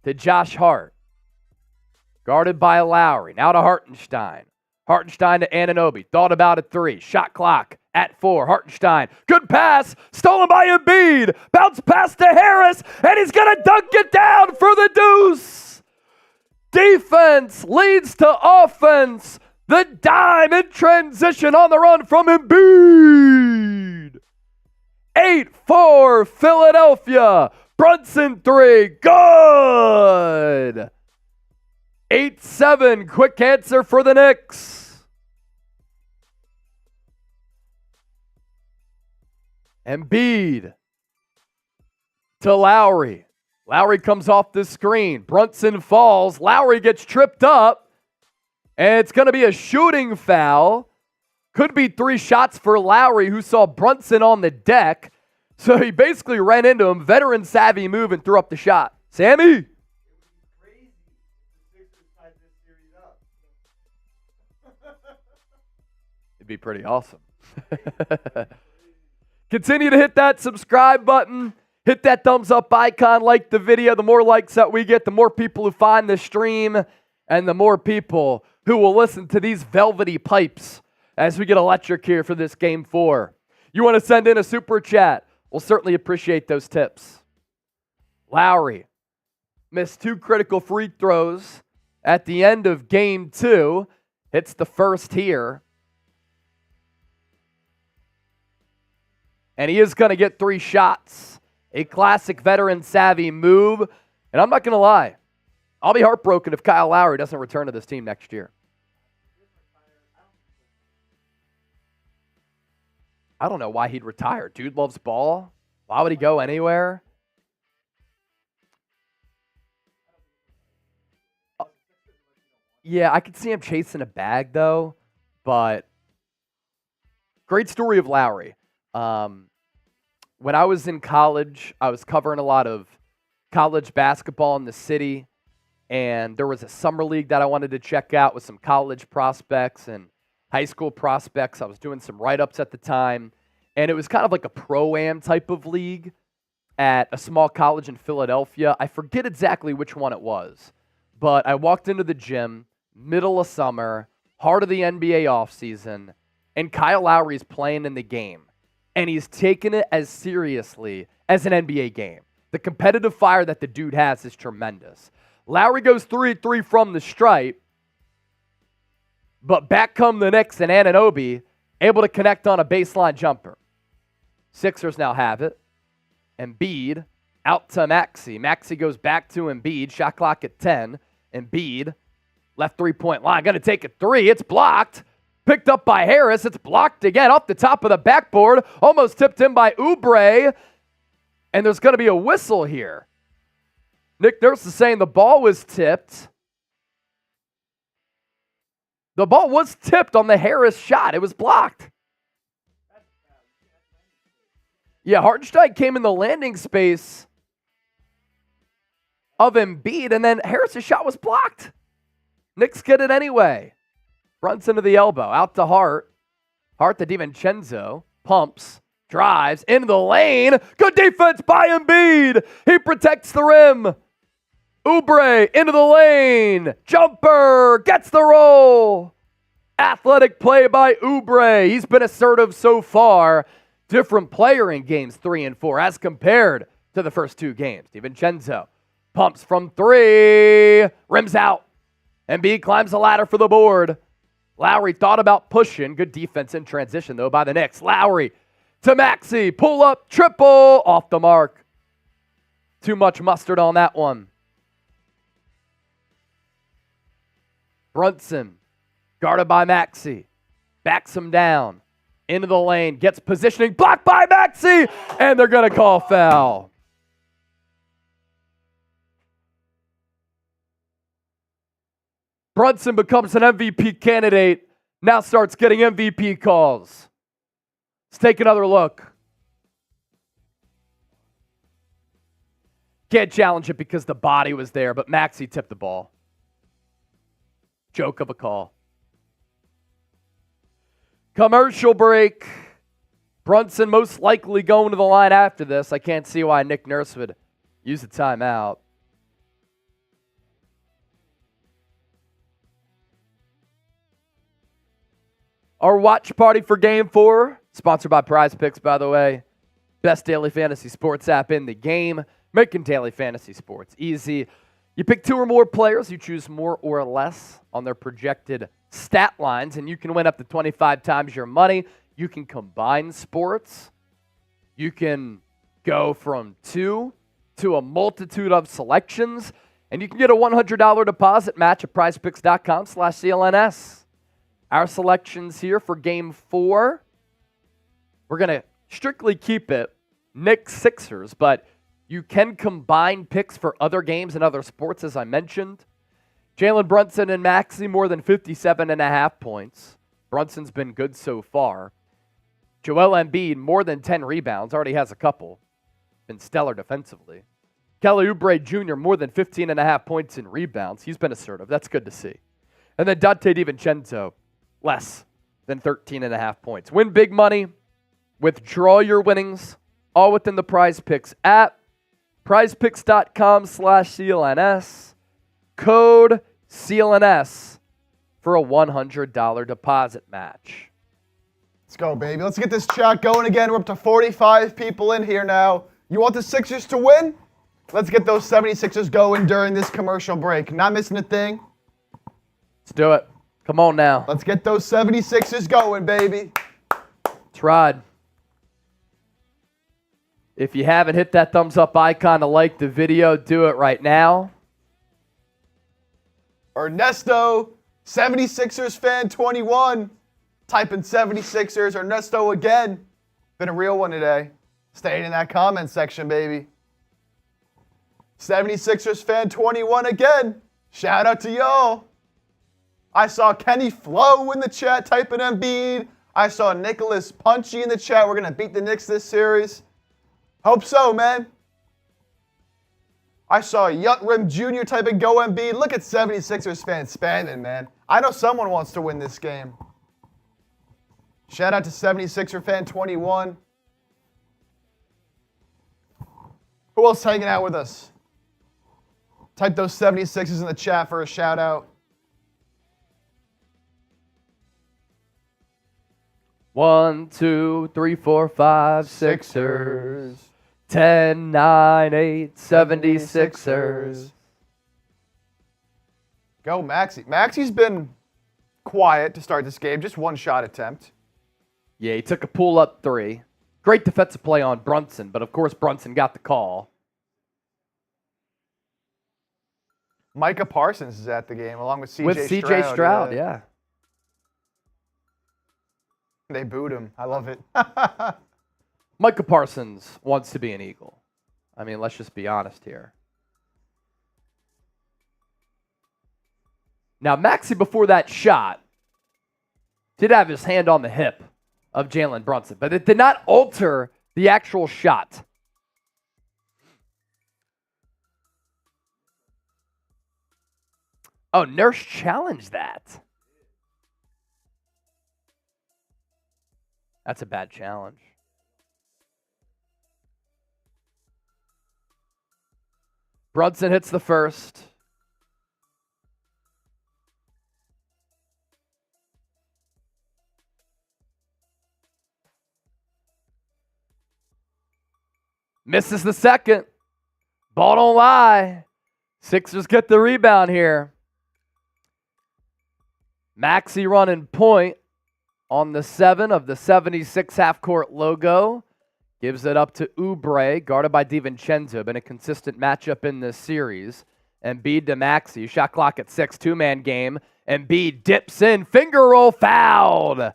To Josh Hart. Guarded by Lowry. Now to Hartenstein. Hartenstein to Anunoby. Thought about a 3. Shot clock at 4. Hartenstein. Good pass. Stolen by Embiid. Bounce pass to Harris. And he's going to dunk it down for the deuce. Defense leads to offense. The dime in transition on the run from Embiid. 8-4 Philadelphia. Brunson 3. Good. 8-7. Quick answer for the Knicks. Embiid to Lowry. Lowry comes off the screen. Brunson falls. Lowry gets tripped up. And it's going to be a shooting foul. Could be 3 shots for Lowry, who saw Brunson on the deck. So he basically ran into him. Veteran savvy move and threw up the shot. Sammy? It'd be pretty awesome. Continue to hit that subscribe button. Hit that thumbs up icon. Like the video. The more likes that we get, the more people who find the stream, and the more people who will listen to these velvety pipes as we get electric here for this Game 4. You want to send in a super chat? We'll certainly appreciate those tips. Lowry missed 2 critical free throws at the end of Game 2. Hits the first here. And he is going to get 3 shots. A classic veteran savvy move. And I'm not going to lie. I'll be heartbroken if Kyle Lowry doesn't return to this team next year. I don't know why he'd retire. Dude loves ball. Why would he go anywhere? Yeah, I could see him chasing a bag, though. But great story of Lowry. When I was in college, I was covering a lot of college basketball in the city. And there was a summer league that I wanted to check out with some college prospects and high school prospects. I was doing some write-ups at the time. And it was kind of like a pro-am type of league at a small college in Philadelphia. I forget exactly which one it was. But I walked into the gym, middle of summer, heart of the NBA offseason, and Kyle Lowry's playing in the game. And he's taking it as seriously as an NBA game. The competitive fire that the dude has is tremendous. Lowry goes 3-3 from the stripe, but back come the Knicks and Anunoby, able to connect on a baseline jumper. Sixers now have it. Embiid out to Maxey. Maxey goes back to Embiid. Shot clock at 10. Embiid, left 3-point line. Going to take a 3. It's blocked. Picked up by Harris. It's blocked again off the top of the backboard. Almost tipped in by Oubre. And there's going to be a whistle here. Nick Nurse is saying the ball was tipped. The ball was tipped on the Harris shot. It was blocked. Yeah, Hartenstein came in the landing space of Embiid, and then Harris' shot was blocked. Knicks get it anyway. Brunson to the elbow, out to Hart. Hart to DiVincenzo, pumps, drives into the lane. Good defense by Embiid. He protects the rim. Oubre into the lane. Jumper gets the roll. Athletic play by Oubre. He's been assertive so far. Different player in games 3 and 4 as compared to the first 2 games. DiVincenzo pumps from 3. Rims out. Embiid climbs the ladder for the board. Lowry thought about pushing. Good defense in transition, though, by the Knicks. Lowry to Maxey. Pull up, triple. Off the mark. Too much mustard on that one. Brunson, guarded by Maxey. Backs him down. Into the lane. Gets positioning. Blocked by Maxey. And they're going to call foul. Brunson becomes an MVP candidate, now starts getting MVP calls. Let's take another look. Can't challenge it because the body was there, but Maxey tipped the ball. Joke of a call. Commercial break. Brunson most likely going to the line after this. I can't see why Nick Nurse would use a timeout. Our watch party for Game 4, sponsored by PrizePicks, by the way. Best daily fantasy sports app in the game, making daily fantasy sports easy. You pick 2 or more players, you choose more or less on their projected stat lines, and you can win up to 25 times your money. You can combine sports. You can go from 2 to a multitude of selections, and you can get a $100 deposit match at prizepicks.com/CLNS. Our selections here for Game 4, we're going to strictly keep it Knicks Sixers, but you can combine picks for other games and other sports, as I mentioned. Jalen Brunson and Maxey more than 57.5 points. Brunson's been good so far. Joel Embiid more than 10 rebounds, already has a couple. Been stellar defensively. Kelly Oubre Jr. more than 15.5 points in rebounds. He's been assertive. That's good to see. And then Donte DiVincenzo, less than 13.5 points. Win big money. Withdraw your winnings. All within the PrizePicks app. PrizePicks.com/CLNS. Code CLNS for a $100 deposit match. Let's go, baby. Let's get this chat going again. We're up to 45 people in here now. You want the Sixers to win? Let's get those 76ers going during this commercial break. Not missing a thing. Let's do it. Come on now. Let's get those 76ers going, baby. It's Rod. If you haven't hit that thumbs up icon to like the video, do it right now. Ernesto, 76ers fan 21. Type in 76ers. Ernesto again. Been a real one today. Staying in that comment section, baby. 76ers fan 21 again. Shout out to y'all. I saw Kenny Flo in the chat typing Embiid. I saw Nicholas Punchy in the chat. We're going to beat the Knicks this series. Hope so, man. I saw Yutrim Jr. typing Go Embiid. Look at 76ers fans spamming, man. I know someone wants to win this game. Shout out to 76er fan 21. Who else hanging out with us? Type those 76ers in the chat for a shout out. 1, 2, 3, 4, 5, Sixers. 10, 9, 8, 76ers. Go Maxey. Maxey's been quiet to start this game. Just one shot attempt. Yeah, he took a pull-up 3. Great defensive play on Brunson, but of course Brunson got the call. Micah Parsons is at the game along with C.J. With C.J. Stroud, yeah. They booed him. I love it. Micah Parsons wants to be an Eagle. I mean, let's just be honest here. Now, Maxey, before that shot, did have his hand on the hip of Jalen Brunson, but it did not alter the actual shot. Oh, Nurse challenged that. That's a bad challenge. Brunson hits the first. Misses the second. Ball don't lie. Sixers get the rebound here. Maxey running point on the 7 of the 76 half-court logo. Gives it up to Oubre, guarded by DiVincenzo. Been a consistent matchup in this series. Embiid to Maxey. Shot clock at 6. Two-man game. Embiid dips in. Finger roll fouled.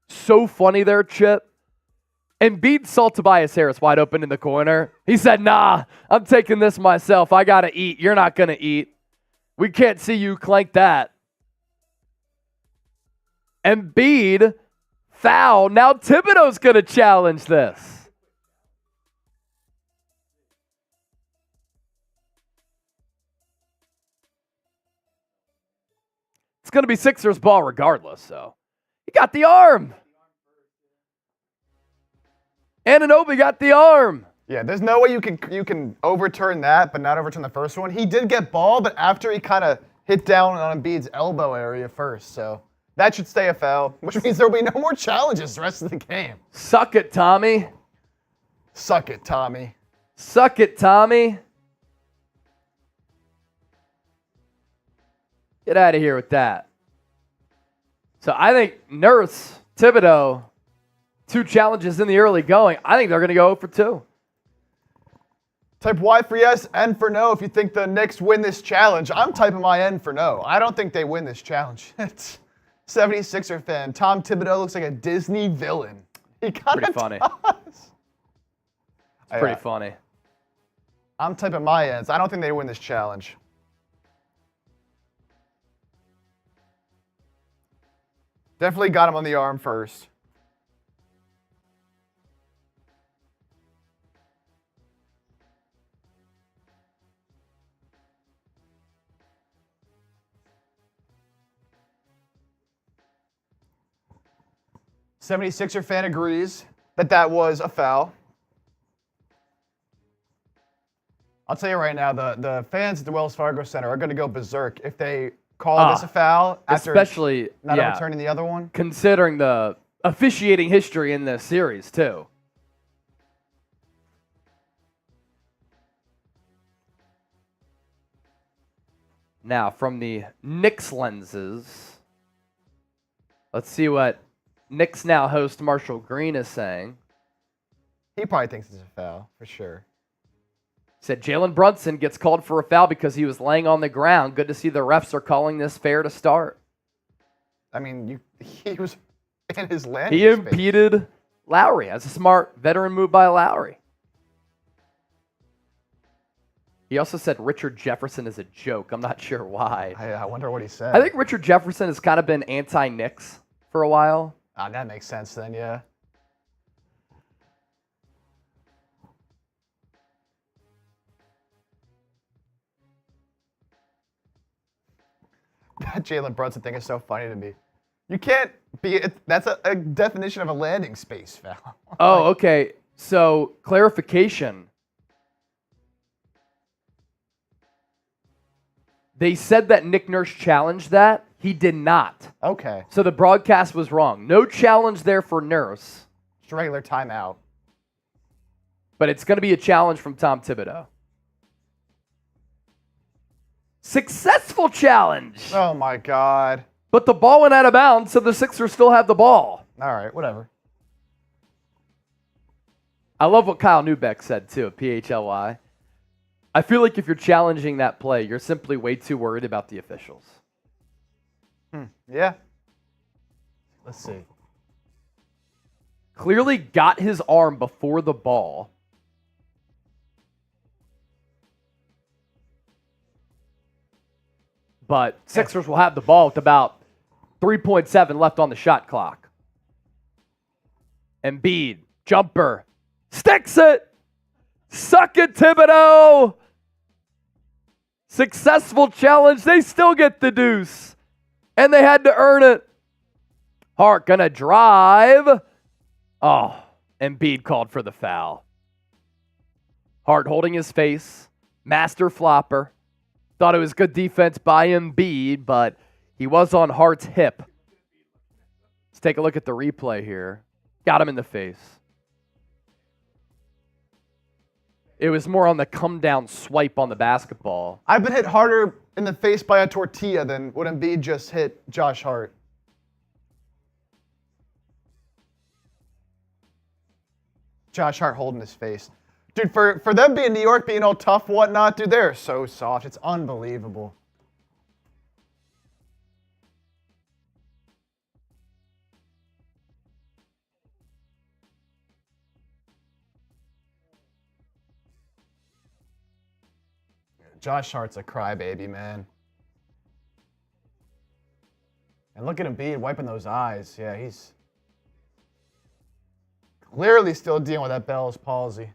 So funny there, Chip. Embiid saw Tobias Harris wide open in the corner. He said, nah, I'm taking this myself. I got to eat. You're not going to eat. We can't see you clank that. Embiid foul. Now Thibodeau's going to challenge this. It's going to be Sixers ball regardless, so. He got the arm. Anunoby got the arm. Yeah, there's no way you can overturn that, but not overturn the first one. He did get ball, but after he kind of hit down on Embiid's elbow area first, so that should stay a foul, which means there will be no more challenges the rest of the game. Suck it, Tommy. Suck it, Tommy. Suck it, Tommy. Get out of here with that. So I think Nurse, Thibodeau, 2 challenges in the early going. I think they're going to go for 2. Type Y for yes, N for no if you think the Knicks win this challenge. I'm typing my N for no. I don't think they win this challenge. It's 76er fan. Tom Thibodeau looks like a Disney villain. He kind Pretty of funny. does. It's pretty funny. I'm typing my N's. I don't think they win this challenge. Definitely got him on the arm first. '76er fan agrees that was a foul. I'll tell you right now, the fans at the Wells Fargo Center are going to go berserk if they call this a foul after especially not overturning the other one. Considering the officiating history in this series, too. Now, from the Knicks lenses, let's see what Knicks now host Marshall Green is saying. He probably thinks it's a foul, for sure. Said Jalen Brunson gets called for a foul because he was laying on the ground. Good to see the refs are calling this fair to start. I mean, he was in his landing He impeded Lowry. That's a smart veteran move by Lowry. He also said Richard Jefferson is a joke. I'm not sure why. I wonder what he said. I think Richard Jefferson has kind of been anti-Knicks for a while. That makes sense then, yeah. That Jalen Brunson thing is so funny to me. You can't be, that's a definition of a landing space foul. Oh, okay. So, clarification. They said that Nick Nurse challenged that. He did not. Okay. So the broadcast was wrong. No challenge there for Nurse. Just a regular timeout. But it's going to be a challenge from Tom Thibodeau. Successful challenge. Oh, my God. But the ball went out of bounds, so the Sixers still have the ball. All right, whatever. I love what Kyle Neubeck said, too, at PHLY. I feel like if you're challenging that play, you're simply way too worried about the officials. Yeah. Let's see. Clearly got his arm before the ball. But Sixers will have the ball with about 3.7 left on the shot clock. Embiid, jumper, sticks it. Suck it, Thibodeau. Successful challenge. They still get the deuce. And they had to earn it. Hart gonna drive. Oh, Embiid called for the foul. Hart holding his face. Master flopper. Thought it was good defense by Embiid, but he was on Hart's hip. Let's take a look at the replay here. Got him in the face. It was more on the come-down swipe on the basketball. I've been hit harder in the face by a tortilla than what Embiid just hit Josh Hart. Josh Hart holding his face. Dude, for them being New York, being all tough and whatnot, dude, they're so soft. It's unbelievable. Josh Hart's a crybaby, man. And look at Embiid wiping those eyes. Yeah, he's clearly still dealing with that Bell's palsy.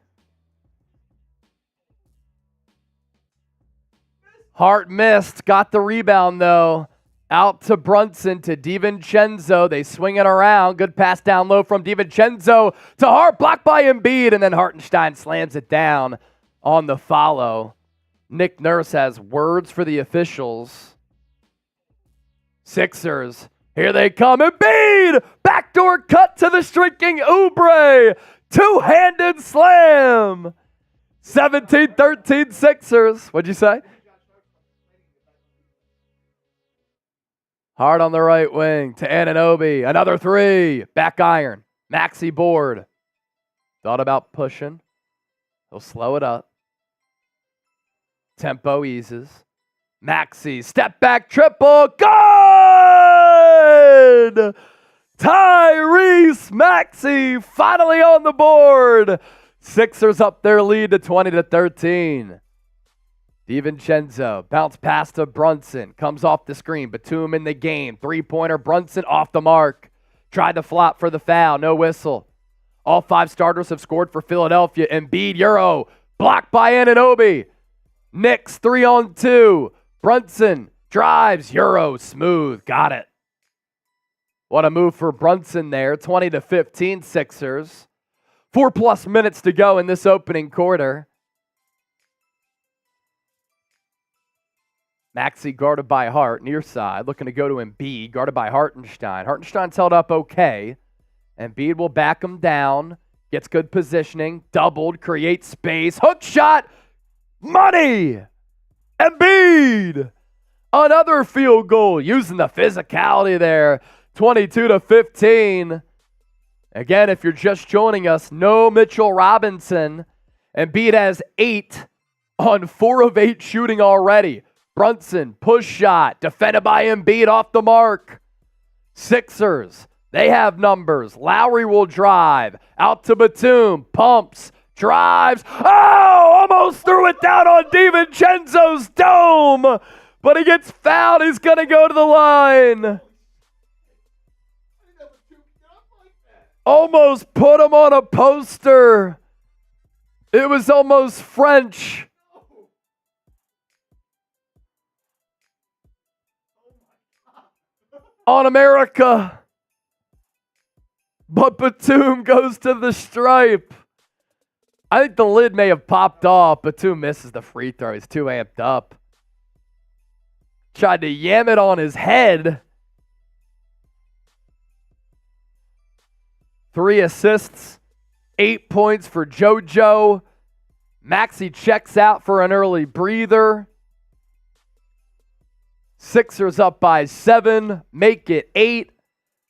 Hart missed, got the rebound though. Out to Brunson, to DiVincenzo. They swing it around. Good pass down low from DiVincenzo to Hart, blocked by Embiid, and then Hartenstein slams it down on the follow. Nick Nurse has words for the officials. Sixers, here they come. Embiid, backdoor cut to the streaking Oubre. Two-handed slam. 17-13 Sixers. What'd you say? Hart on the right wing to Anunoby. Another three. Back iron. Maxey board. Thought about pushing. He'll slow it up. Tempo eases. Maxey, step back triple. Good! Tyrese Maxey finally on the board. Sixers up their lead to 20-13. DiVincenzo, bounce pass to Brunson. Comes off the screen. Batum in the game. Three-pointer. Brunson off the mark. Tried to flop for the foul. No whistle. All five starters have scored for Philadelphia. Embiid, Euro. Blocked by Anunoby. Knicks 3-on-2. Brunson drives. Euro. Smooth. Got it. What a move for Brunson there. 20-15 Sixers. 4+ minutes to go in this opening quarter. Maxey guarded by Hart, near side, looking to go to Embiid, guarded by Hartenstein. Hartenstein's held up okay. Embiid will back him down, gets good positioning, doubled, creates space, hook shot, money! Embiid! Another field goal, using the physicality there, 22-15. Again, if you're just joining us, no Mitchell Robinson. Embiid has 8 on 4 of 8 shooting already. Brunson, push shot, defended by Embiid off the mark. Sixers, they have numbers. Lowry will drive. Out to Batum, pumps, drives. Oh, almost threw it down on DiVincenzo's dome. But he gets fouled. He's going to go to the line. Almost put him on a poster. It was almost French. On America. But Batum goes to the stripe. I think the lid may have popped off. Batum misses the free throw. He's too amped up. Tried to yam it on his head. 3 assists. 8 points for JoJo. Maxey checks out for an early breather. Sixers up by 7, make it 8.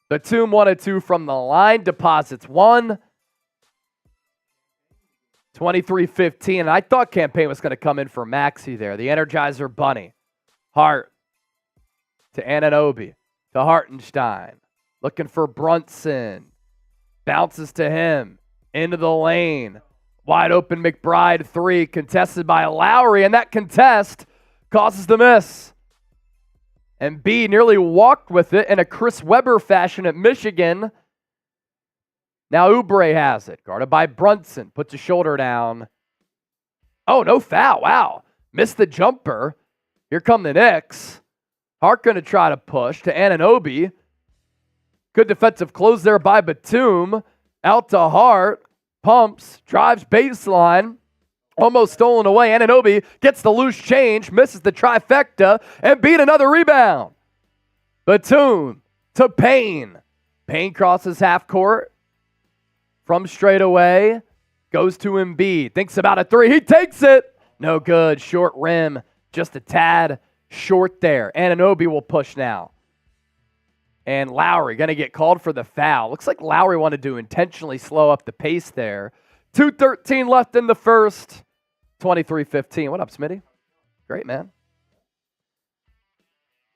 Batum 1 of 2 from the line, deposits 1. 23-15, and I thought campaign was going to come in for Maxey there. The Energizer Bunny. Hart to Anunoby to Hartenstein. Looking for Brunson. Bounces to him. Into the lane. Wide open McBride 3, contested by Lowry, and that contest causes the miss. Embiid nearly walked with it in a Chris Webber fashion at Michigan. Now Oubre has it. Guarded by Brunson. Puts his shoulder down. Oh, no foul. Wow. Missed the jumper. Here come the Knicks. Hart going to try to push to Anunoby. Good defensive close there by Batum. Out to Hart. Pumps. Drives baseline. Almost stolen away. Anunoby gets the loose change, misses the trifecta, and beat another rebound. Batum to Payne. Payne crosses half court from straight away. Goes to Embiid. Thinks about a three. He takes it. No good. Short rim. Just a tad short there. Anunoby will push now. And Lowry going to get called for the foul. Looks like Lowry wanted to intentionally slow up the pace there. 2:13 left in the first. 23-15. What up, Smitty? Great, man.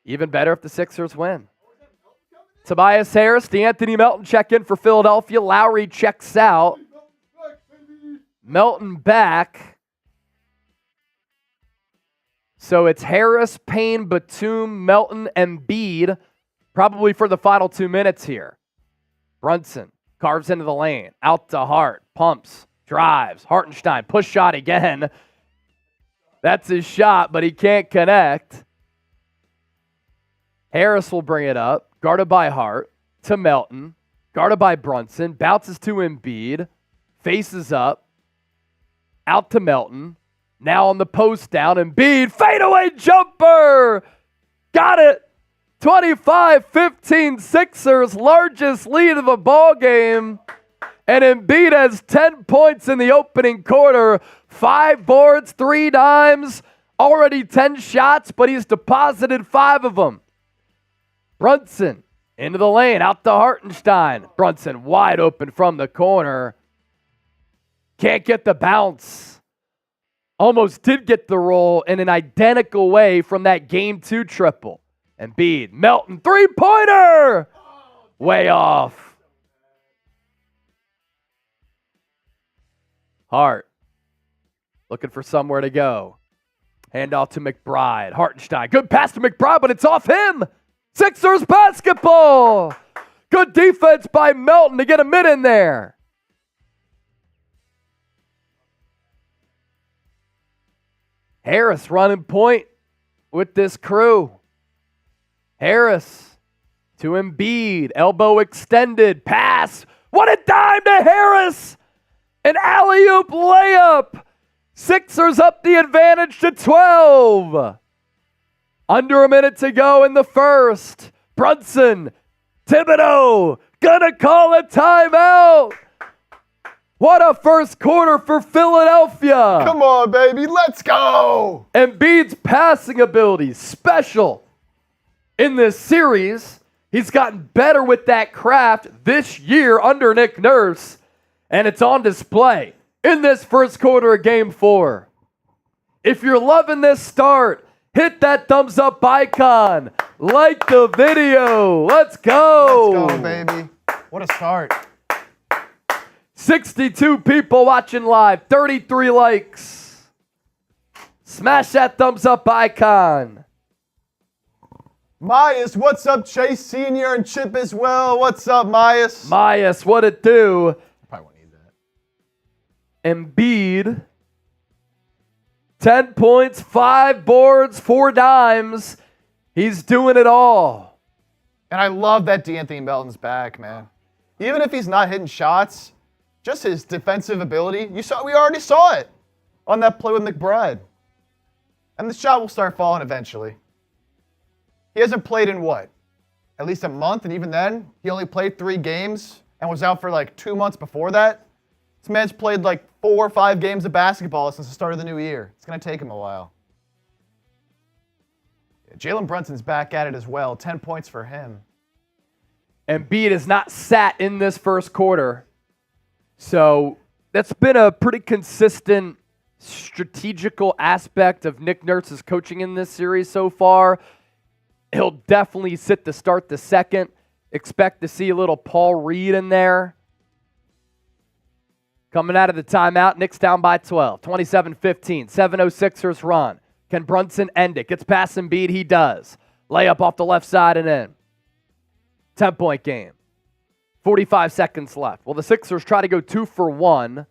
Even better if the Sixers win. Tobias Harris, DeAnthony Melton check in for Philadelphia. Lowry checks out. Melton back. So it's Harris, Payne, Batum, Melton, Embiid, probably for the final 2 minutes here. Brunson carves into the lane. Out to Hart. Pumps. Drives. Hartenstein. Push shot again. That's his shot, but he can't connect. Harris will bring it up. Guarded by Hart. To Melton. Guarded by Brunson. Bounces to Embiid. Faces up. Out to Melton. Now on the post down. Embiid. Fadeaway jumper. Got it. 25-15 Sixers. Largest lead of the ball game. And Embiid has 10 points in the opening quarter. 5 boards, 3 dimes. Already 10 shots, but he's deposited 5 of them. Brunson into the lane. Out to Hartenstein. Brunson wide open from the corner. Can't get the bounce. Almost did get the roll in an identical way from that Game 2 triple. Embiid, Melton, three-pointer! Way off. Hart, looking for somewhere to go. Handoff to McBride. Hartenstein, good pass to McBride, but it's off him. Sixers basketball. Good defense by Melton to get a mid in there. Harris running point with this crew. Harris to Embiid. Elbow extended. Pass. What a dime to Harris. An alley-oop layup. Sixers up the advantage to 12. Under a minute to go in the first. Brunson. Thibodeau. Gonna call a timeout. What a first quarter for Philadelphia. Come on, baby. Let's go. Embiid's passing ability, special in this series. He's gotten better with that craft this year under Nick Nurse, and it's on display in this first quarter of Game 4. If you're loving this start, hit that thumbs up icon. Like the video. Let's go. Let's go, baby. What a start. 62 people watching live, 33 likes. Smash that thumbs up icon. Myas, what's up? Chase Sr. and Chip as well. What's up, Myas? Myas, what it do? Probably won't need that. Embiid, 10 points, 5 boards, 4 dimes. He's doing it all. And I love that DeAnthony Melton's back, man. Even if he's not hitting shots, just his defensive ability. We already saw it on that play with McBride. And the shot will start falling eventually. He hasn't played in what? At least a month, and even then, he only played 3 games and was out for like 2 months before that. This man's played like 4 or 5 games of basketball since the start of the new year. It's going to take him a while. Yeah, Jalen Brunson's back at it as well. 10 points for him. Embiid has not sat in this first quarter. So that's been a pretty consistent strategical aspect of Nick Nurse's coaching in this series so far. He'll definitely sit to start the second. Expect to see a little Paul Reed in there. Coming out of the timeout, Knicks down by 12. 27-15, 7-0 Sixers run. Can Brunson end it? Gets past Embiid, he does. Layup off the left side and in. 10-point game. 45 seconds left. Well, the Sixers try to go 2 for 1.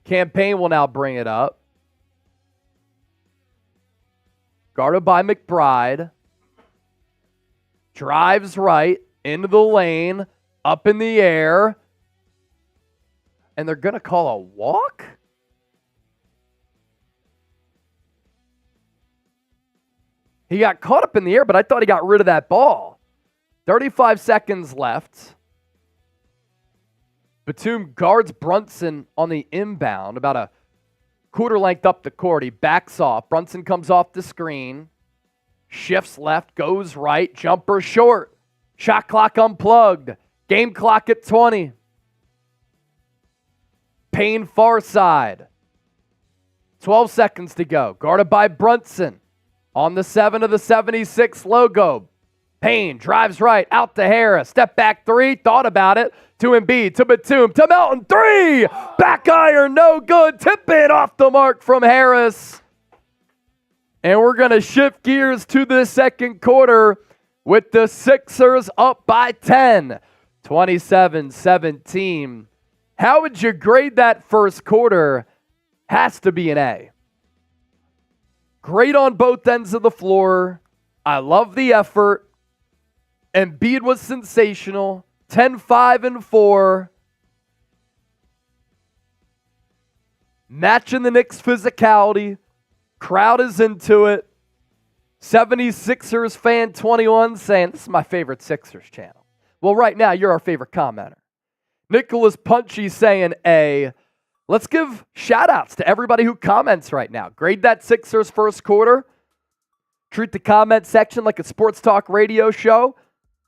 Campaign will now bring it up. Guarded by McBride. Drives right into the lane. Up in the air. And they're going to call a walk? He got caught up in the air, but I thought he got rid of that ball. 35 seconds left. Batum guards Brunson on the inbound, about a quarter length up the court. He backs off. Brunson comes off the screen, shifts left, goes right, jumper short. Shot clock unplugged. Game clock at 20. Payne far side. 12 seconds to go. Guarded by Brunson. On the 7 of the 76 logo. Payne drives right, out to Harris. Step back three, thought about it. To Embiid, to Batum, to Melton. Three! Back iron, no good. Tip it off the mark from Harris. And we're going to shift gears to the second quarter with the Sixers up by 10. 27-17. How would you grade that first quarter? Has to be an A. Great on both ends of the floor. I love the effort. Embiid was sensational. 10-5-4. Matching the Knicks' physicality. Crowd is into it. 76ers fan 21 saying, this is my favorite Sixers channel. Well, right now, you're our favorite commenter. Nicholas Punchy saying A. Let's give shout-outs to everybody who comments right now. Grade that Sixers first quarter. Treat the comment section like a sports talk radio show.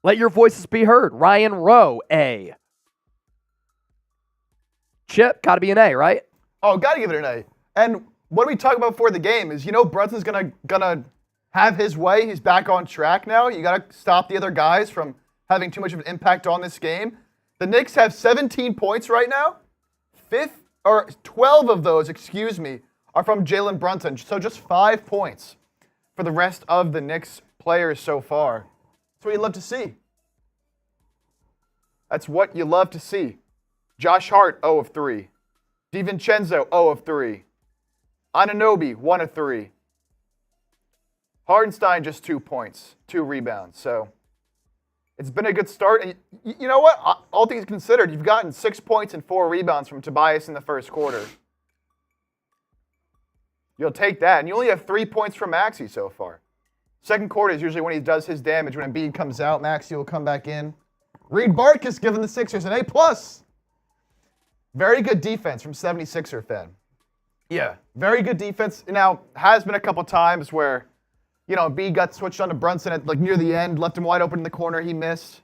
Let your voices be heard. Ryan Rowe, A. Chip, got to be an A, right? Oh, got to give it an A. And what we talked about before the game is, Brunson's gonna have his way. He's back on track now. You got to stop the other guys from having too much of an impact on this game. The Knicks have 17 points right now. 12 of those, are from Jalen Brunson. So just 5 points for the rest of the Knicks players so far. That's what you love to see. That's what you love to see. Josh Hart, 0 of 3. DiVincenzo, 0 of 3. Anunoby, 1 of 3. Hartenstein, just 2 points, 2 rebounds. So it's been a good start. And you know what? All things considered, you've gotten 6 points and 4 rebounds from Tobias in the first quarter. You'll take that. And you only have 3 points from Maxey so far. Second quarter is usually when he does his damage. When Embiid comes out, Maxey will come back in. Reed Barkus giving the Sixers an A+. Very good defense from 76er fan. Yeah, very good defense. Now, has been a couple times where, Embiid got switched on to Brunson at near the end, left him wide open in the corner, he missed.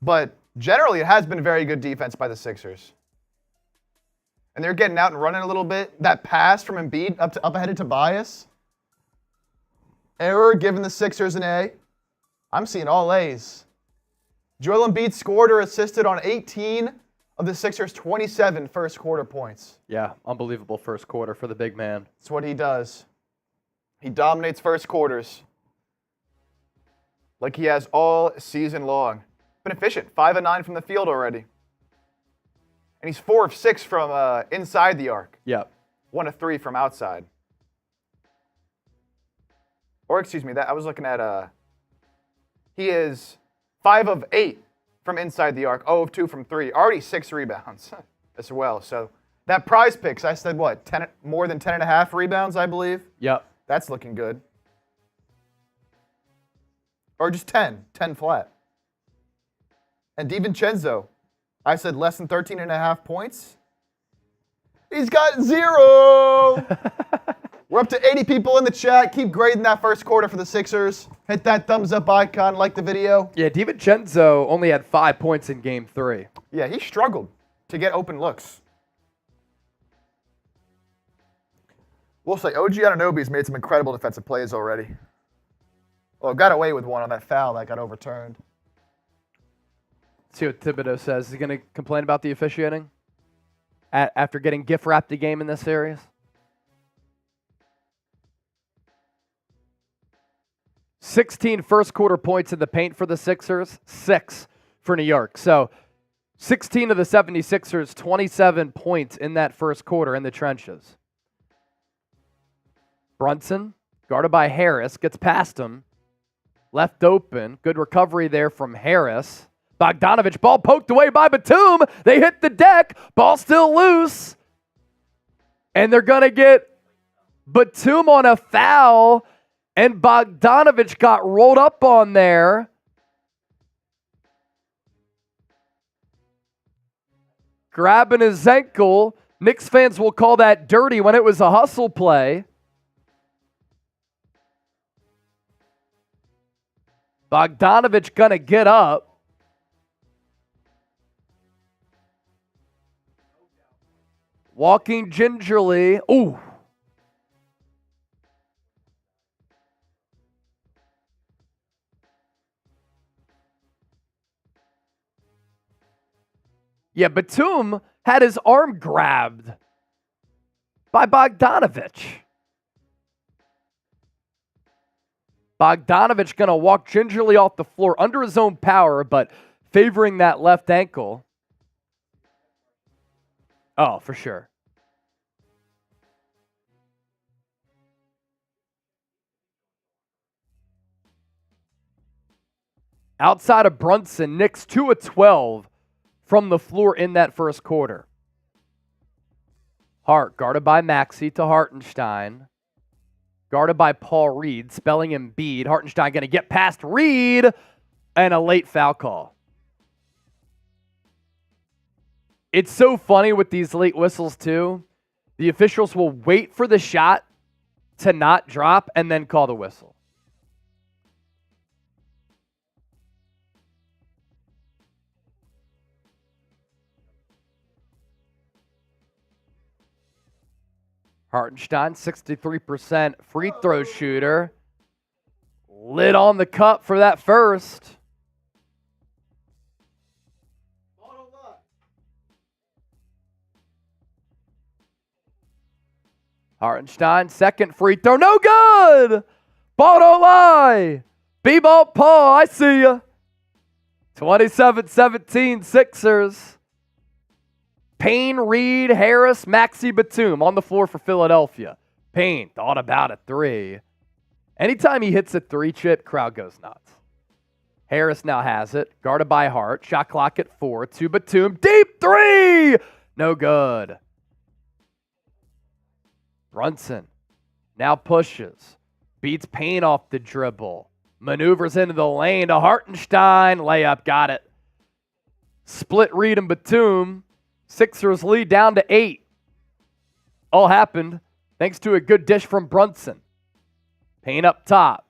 But generally, it has been very good defense by the Sixers. And they're getting out and running a little bit. That pass from Embiid up ahead of Tobias. Error giving the Sixers an A. I'm seeing all A's. Joel Embiid scored or assisted on 18 of the Sixers' 27 first quarter points. Yeah, unbelievable first quarter for the big man. That's what he does. He dominates first quarters like he has all season long. Been efficient, 5 of 9 from the field already. And he's 4 of 6 from inside the arc. Yep. 1 of 3 from outside. Or I was looking at, he is 5 of 8 from inside the arc, 0 of 2 from 3. Already 6 rebounds as well. So that PrizePicks, I said what, more than 10.5 rebounds, I believe? Yep. That's looking good. Or just 10 flat. And DiVincenzo, I said less than 13.5 points. He's got 0. We're up to 80 people in the chat. Keep grading that first quarter for the Sixers. Hit that thumbs up icon, like the video. Yeah, DiVincenzo only had 5 points in Game 3. Yeah, he struggled to get open looks. We'll say OG Anunoby's made some incredible defensive plays already. Well, got away with one on that foul that got overturned. See what Thibodeau says. Is he going to complain about the officiating after getting gift-wrapped a game in this series? 16 first quarter points in the paint for the Sixers, 6 for New York. So 16 of the 76ers, 27 points in that first quarter in the trenches. Brunson, guarded by Harris, gets past him. Left open. Good recovery there from Harris. Bogdanovich, ball poked away by Batum. They hit the deck. Ball still loose. And they're going to get Batum on a foul. And Bogdanovich got rolled up on there. Grabbing his ankle. Knicks fans will call that dirty when it was a hustle play. Bogdanovich gonna get up. Walking gingerly. Ooh. Yeah, Batum had his arm grabbed by Bogdanovich. Bogdanovich going to walk gingerly off the floor under his own power, but favoring that left ankle. Oh, for sure. Outside of Brunson, Knicks 2 of 12 from the floor in that first quarter. Hart guarded by Maxey to Hartenstein. Guarded by Paul Reed, spelling Embiid. Hartenstein going to get past Reed, and a late foul call. It's so funny with these late whistles too. The officials will wait for the shot to not drop and then call the whistle. Hartenstein, 63% free throw shooter. Lit on the cup for that first. Hartenstein, second free throw. No good! Ball don't lie. B-ball Paul, I see ya. 27-17 Sixers. Payne, Reed, Harris, Maxey, Batum on the floor for Philadelphia. Payne thought about a three. Anytime he hits a three chip, crowd goes nuts. Harris now has it. Guarded by Hart. Shot clock at 4. To Batum. Deep three! No good. Brunson now pushes. Beats Payne off the dribble. Maneuvers into the lane to Hartenstein. Layup, got it. Split Reed and Batum. Sixers lead down to 8. All happened thanks to a good dish from Brunson. Payne up top.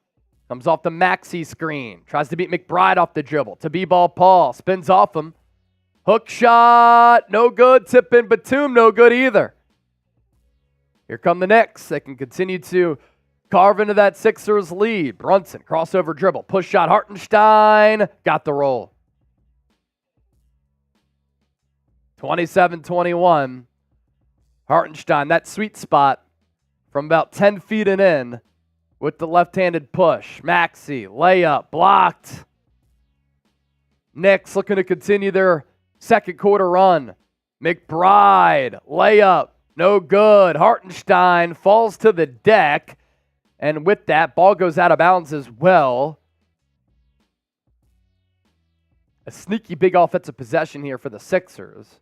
Comes off the Maxey screen. Tries to beat McBride off the dribble. To B-ball Paul. Spins off him. Hook shot. No good. Tip in Batum. No good either. Here come the Knicks. They can continue to carve into that Sixers lead. Brunson. Crossover dribble. Push shot. Hartenstein. Got the roll. 27-21. Hartenstein, that sweet spot from about 10 feet and in with the left-handed push. Maxey, layup, blocked. Knicks looking to continue their second quarter run. McBride, layup, no good. Hartenstein falls to the deck, and with that, ball goes out of bounds as well. A sneaky big offensive possession here for the Sixers.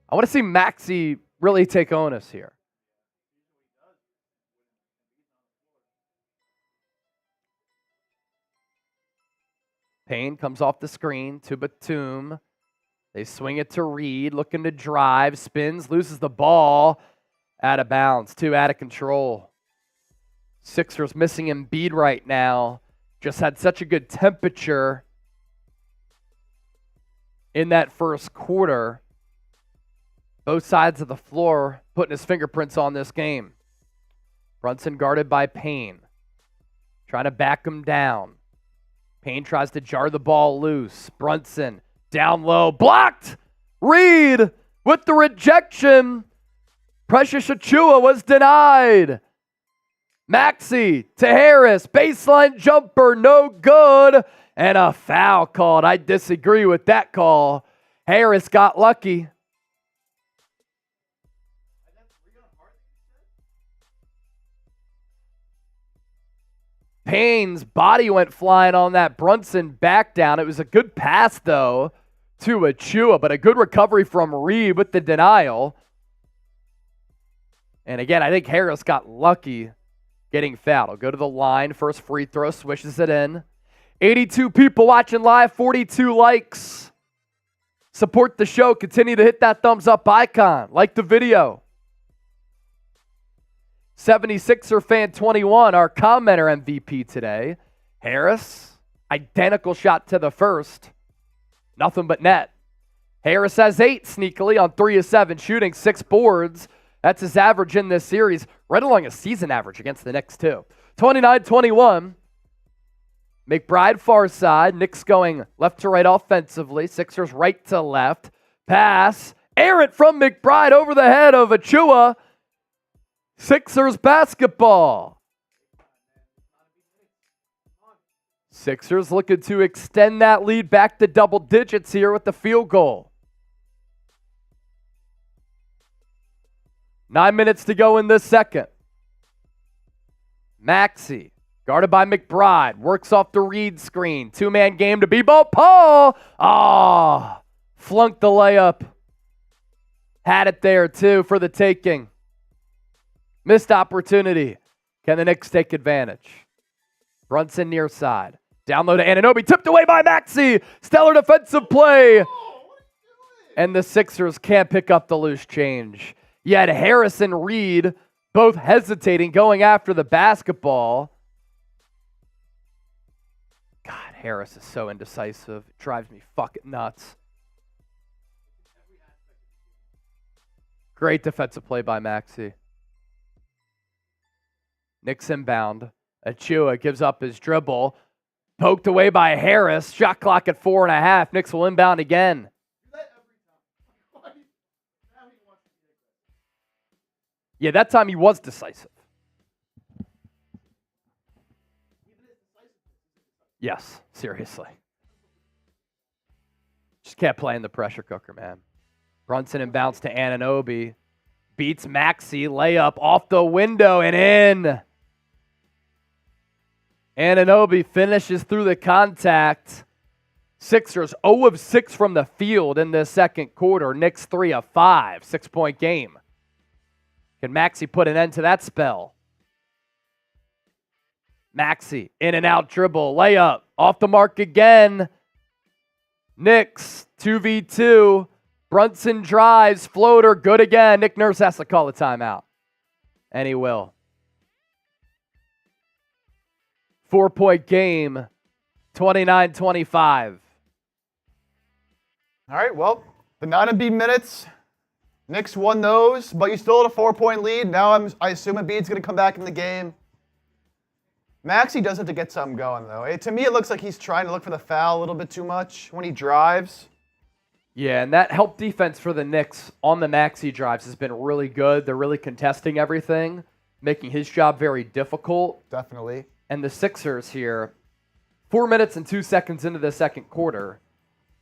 I want to see Maxey really take onus here. Payne comes off the screen to Batum. They swing it to Reed, looking to drive, spins, loses the ball. Out of bounds, too out of control. Sixers missing Embiid right now. Just had such a good temperature in that first quarter. Both sides of the floor putting his fingerprints on this game. Brunson guarded by Payne. Trying to back him down. Payne tries to jar the ball loose. Brunson down low. Blocked! Reed with the rejection. Precious Achiuwa was denied. Maxey to Harris. Baseline jumper. No good. And a foul called. I disagree with that call. Harris got lucky. Payne's body went flying on that Brunson back down. It was a good pass, though, to Achiuwa, but a good recovery from Reed with the denial. And again, I think Harris got lucky getting fouled. He'll go to the line. First free throw, swishes it in. 82 people watching live, 42 likes. Support the show. Continue to hit that thumbs up icon. Like the video. 76er fan 21, our commenter MVP today. Harris, identical shot to the first. Nothing but net. Harris has 8 sneakily on 3 of 7, shooting 6 boards. That's his average in this series, right along a season average against the Knicks too. 29-21. McBride far side. Knicks going left to right offensively. Sixers right to left. Pass. Errant from McBride over the head of Achua. Sixers basketball. Sixers looking to extend that lead back to double digits here with the field goal. 9 minutes to go in this second. Maxey, guarded by McBride, works off the read screen. Two-man game to Bebo Paul. Flunked the layup. Had it there, too, for the taking. Missed opportunity. Can the Knicks take advantage? Brunson near side. Down low to Anunoby. Tipped away by Maxey. Stellar defensive play. And the Sixers can't pick up the loose change. You had Harris and Reed both hesitating, going after the basketball. God, Harris is so indecisive. It drives me fucking nuts. Great defensive play by Maxey. Knicks inbound. Achua gives up his dribble. Poked away by Harris. Shot clock at 4.5. Knicks will inbound again. Yeah, that time he was decisive. Yes, seriously. Just kept playing the pressure cooker, man. Brunson inbounds to Anunoby. Beats Maxey. Layup off the window and in. Anunoby finishes through the contact. Sixers 0 of 6 from the field in this second quarter. Knicks 3 of 5. 6-point game. Can Maxey put an end to that spell? Maxey, in and out dribble, layup, off the mark again. Knicks, 2v2. Brunson drives, floater, good again. Nick Nurse has to call a timeout. And he will. 4-point game, 29-25. All right, well, the non-Embiid minutes, Knicks won those, but you still had a 4-point lead. Now I assume Embiid's going to come back in the game. Maxey does have to get something going, though. To me, it looks like he's trying to look for the foul a little bit too much when he drives. Yeah, and that help defense for the Knicks on the Maxey drives has been really good. They're really contesting everything, making his job very difficult. Definitely. And the Sixers here, 4 minutes and 2 seconds into the second quarter,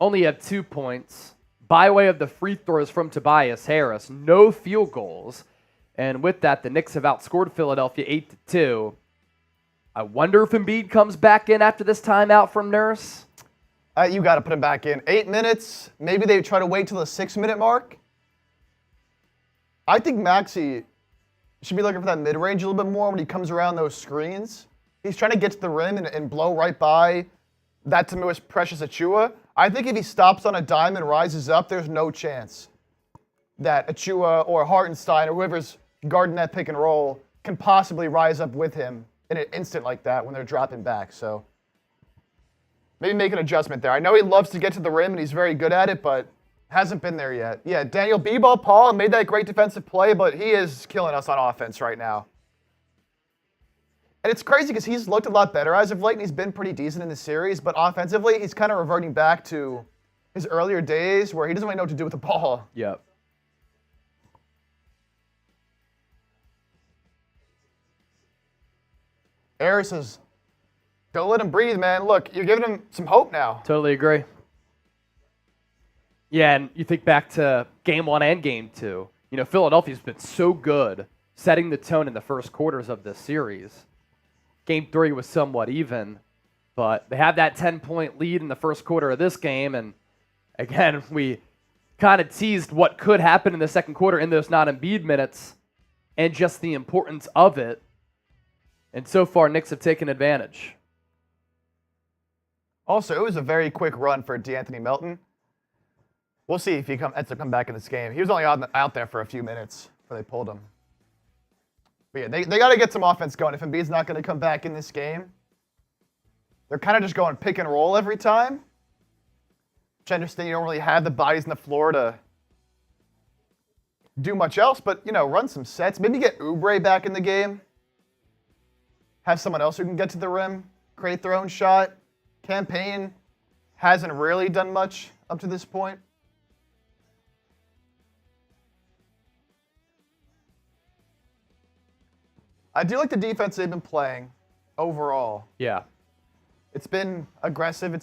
only have 2 points by way of the free throws from Tobias Harris. No field goals. And with that, the Knicks have outscored Philadelphia 8-2. I wonder if Embiid comes back in after this timeout from Nurse. You got to put him back in. 8 minutes. Maybe they try to wait till the 6-minute mark. I think Maxey should be looking for that mid-range a little bit more when he comes around those screens. He's trying to get to the rim and blow right by that to me was Precious Achua. I think if he stops on a dime and rises up, there's no chance that Achua or Hartenstein or whoever's guarding that pick and roll can possibly rise up with him in an instant like that when they're dropping back. So maybe make an adjustment there. I know he loves to get to the rim and he's very good at it, but hasn't been there yet. Yeah, Daniel Bebo Paul made that great defensive play, but he is killing us on offense right now. And it's crazy because he's looked a lot better as of late, and he's been pretty decent in the series. But offensively, he's kind of reverting back to his earlier days where he doesn't really know what to do with the ball. Yep. Harris says, don't let him breathe, man. Look, you're giving him some hope now. Totally agree. Yeah, and you think back to Game 1 and Game 2. You know, Philadelphia's been so good setting the tone in the first quarters of this series. Game 3 was somewhat even, but they have that 10-point lead in the first quarter of this game, and again, we kind of teased what could happen in the second quarter in those non-Embiid minutes and just the importance of it. And so far, Knicks have taken advantage. Also, it was a very quick run for DeAnthony Melton. We'll see if he ends up coming back in this game. He was only out there for a few minutes before they pulled him. But yeah, they got to get some offense going. If Embiid's not going to come back in this game, they're kind of just going pick and roll every time. Which I understand you don't really have the bodies on the floor to do much else, but, run some sets. Maybe get Oubre back in the game. Have someone else who can get to the rim, create their own shot. Campaign hasn't really done much up to this point. I do like the defense they've been playing overall. Yeah. It's been aggressive.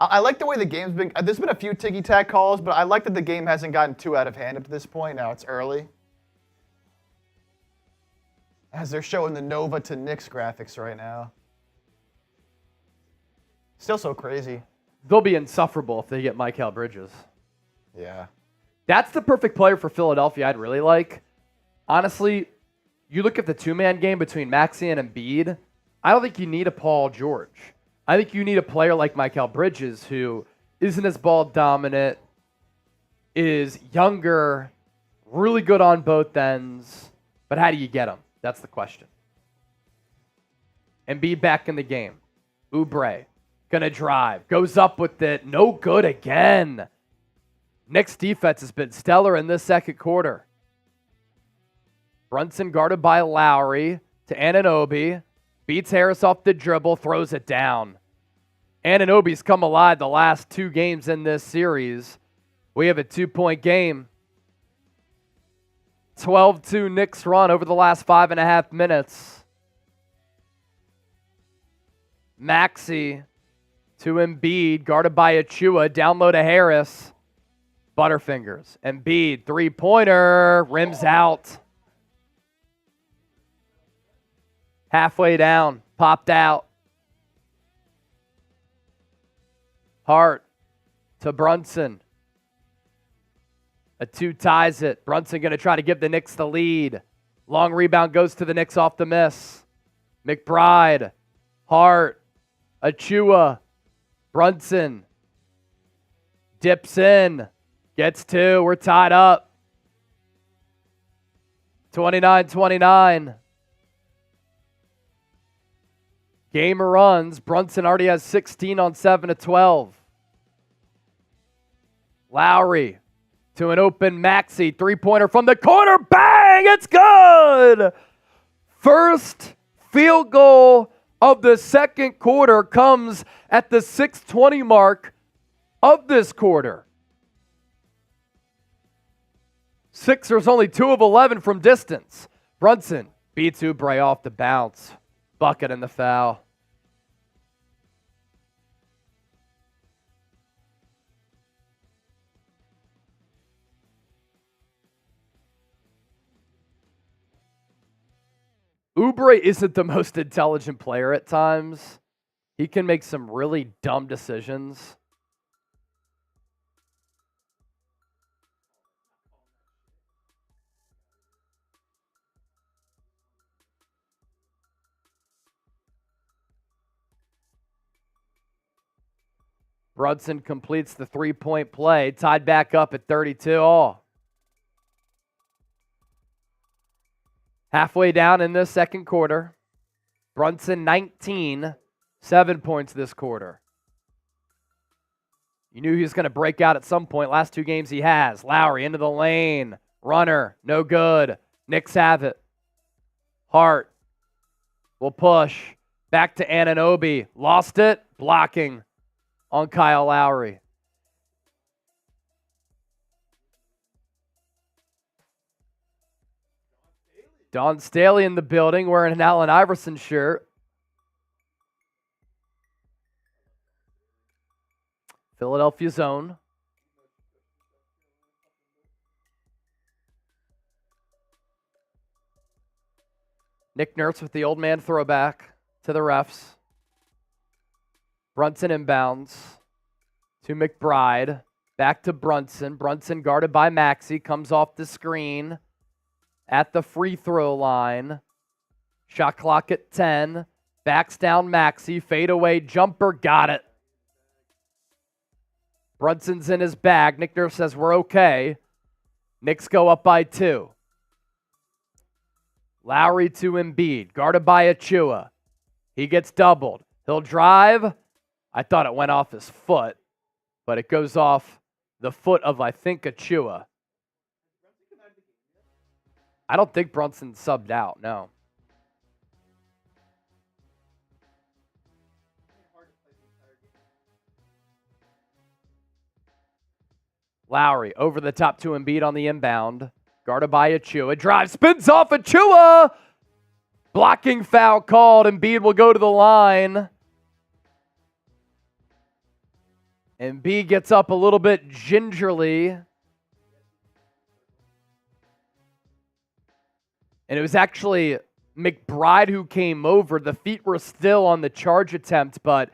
I like the way the game's been. There's been a few ticky-tack calls, but I like that the game hasn't gotten too out of hand up to this point. Now it's early. As they're showing the Nova to Knicks graphics right now. Still so crazy. They'll be insufferable if they get Mikal Bridges. Yeah. That's the perfect player for Philadelphia I'd really like. Honestly, you look at the two-man game between Maxey and Embiid, I don't think you need a Paul George. I think you need a player like Mikal Bridges who isn't as ball dominant, is younger, really good on both ends. But how do you get him? That's the question. Embiid back in the game. Oubre gonna drive. Goes up with it. No good again. Knicks defense has been stellar in this second quarter. Brunson guarded by Lowry to Anunoby. Beats Harris off the dribble, throws it down. Anunoby's come alive the last two games in this series. We have a 2-point game. 12-2 Knicks run over the last 5.5 minutes. Maxey to Embiid, guarded by Achua, down low to Harris. Butterfingers. Embiid, three-pointer, rims out. Halfway down, popped out. Hart to Brunson. A two ties it. Brunson going to try to give the Knicks the lead. Long rebound goes to the Knicks off the miss. McBride, Hart, Achua, Brunson. Dips in. Gets two. We're tied up. 29-29. Game runs. Brunson already has 16 on 7 of 12. Lowry to an open Maxey. Three-pointer from the corner. Bang! It's good! First field goal of the second quarter comes at the 6:20 mark of this quarter. Sixers only 2 of 11 from distance. Brunson beats Oubre off the bounce. Bucket and the foul. Oubre isn't the most intelligent player at times. He can make some really dumb decisions. Brunson completes the three-point play, tied back up at 32 all. Halfway down in this second quarter. Brunson 19, 7 points this quarter. You knew he was going to break out at some point. Last two games he has. Lowry into the lane. Runner, no good. Knicks have it. Hart will push. Back to Anunoby. Lost it. Blocking on Kyle Lowry. Don Staley in the building wearing an Allen Iverson shirt. Philadelphia zone. Nick Nurse with the old man throwback to the refs. Brunson inbounds to McBride. Back to Brunson. Brunson guarded by Maxey. Comes off the screen at the free throw line. Shot clock at 10. Backs down Maxey. Fadeaway jumper. Got it. Brunson's in his bag. Nick Nurse says we're okay. Knicks go up by 2. Lowry to Embiid. Guarded by Achua. He gets doubled. He'll drive. I thought it went off his foot, but it goes off the foot of, I think, Achua. I don't think Brunson subbed out, no. Lowry over the top to Embiid on the inbound. Guarded by Achua. Drive, spins off Achua. Blocking foul called. Embiid will go to the line. Embiid gets up a little bit gingerly. And it was actually McBride who came over. The feet were still on the charge attempt, but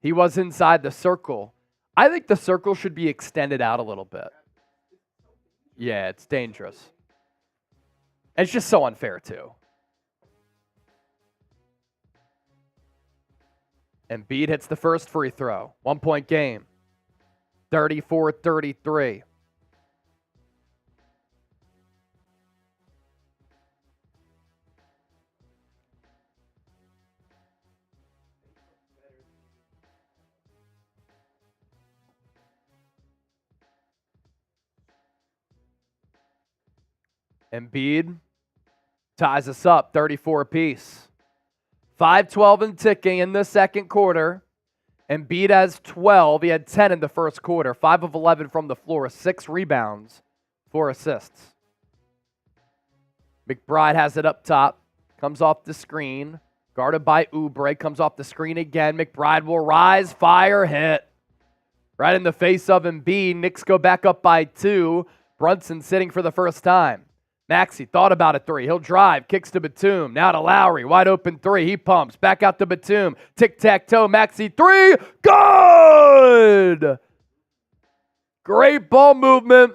he was inside the circle. I think the circle should be extended out a little bit. Yeah, it's dangerous. It's just so unfair, too. Embiid hits the first free throw. 1-point game. 34-33. Embiid ties us up, 34 apiece. 5-12 and ticking in the second quarter. Embiid has 12. He had 10 in the first quarter. 5 of 11 from the floor. 6 rebounds, 4 assists. McBride has it up top. Comes off the screen. Guarded by Oubre. Comes off the screen again. McBride will rise. Fire. Hit. Right in the face of Embiid. Knicks go back up by 2. Brunson sitting for the first time. Maxey thought about a 3. He'll drive, kicks to Batum. Now to Lowry, wide open 3. He pumps, back out to Batum. Tic-tac-toe, Maxey 3. Good! Great ball movement.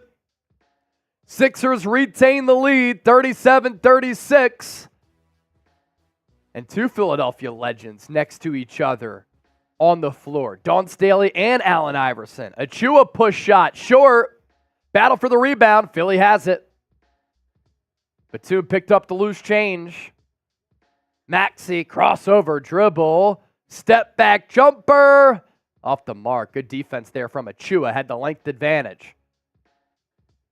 Sixers retain the lead, 37-36. And 2 Philadelphia legends next to each other on the floor. Dawn Staley and Allen Iverson. Achua push shot, short. Battle for the rebound. Philly has it. Batum picked up the loose change. Maxey, crossover, dribble, step back jumper. Off the mark. Good defense there from Achua. Had the length advantage.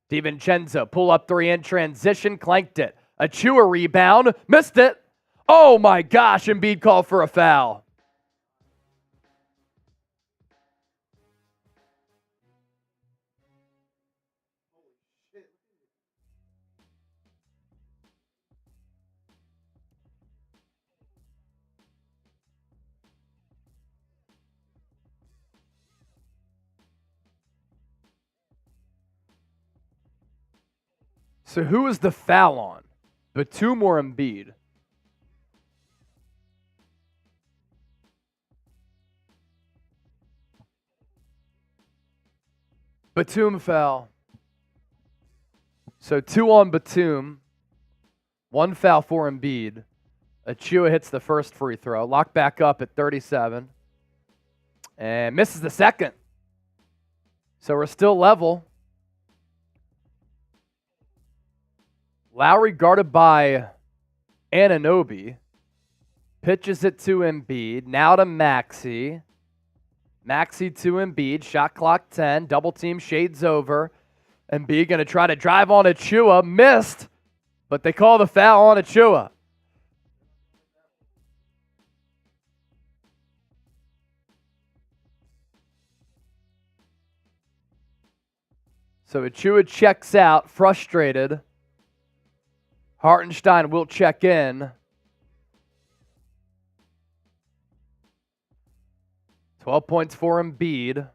DiVincenzo, pull up 3 in transition, clanked it. Achua rebound, missed it. Oh my gosh, Embiid called for a foul. So who is the foul on? Batum or Embiid? Batum foul. So 2 on Batum. 1 foul for Embiid. Achua hits the first free throw. Locked back up at 37. And misses the second. So we're still level. Lowry guarded by Anunoby. Pitches it to Embiid. Now to Maxey. Maxey to Embiid. Shot clock 10. Double team shades over. Embiid going to try to drive on Achua. Missed. But they call the foul on Achua. So Achua checks out, frustrated. Hartenstein will check in. 12 points for Embiid.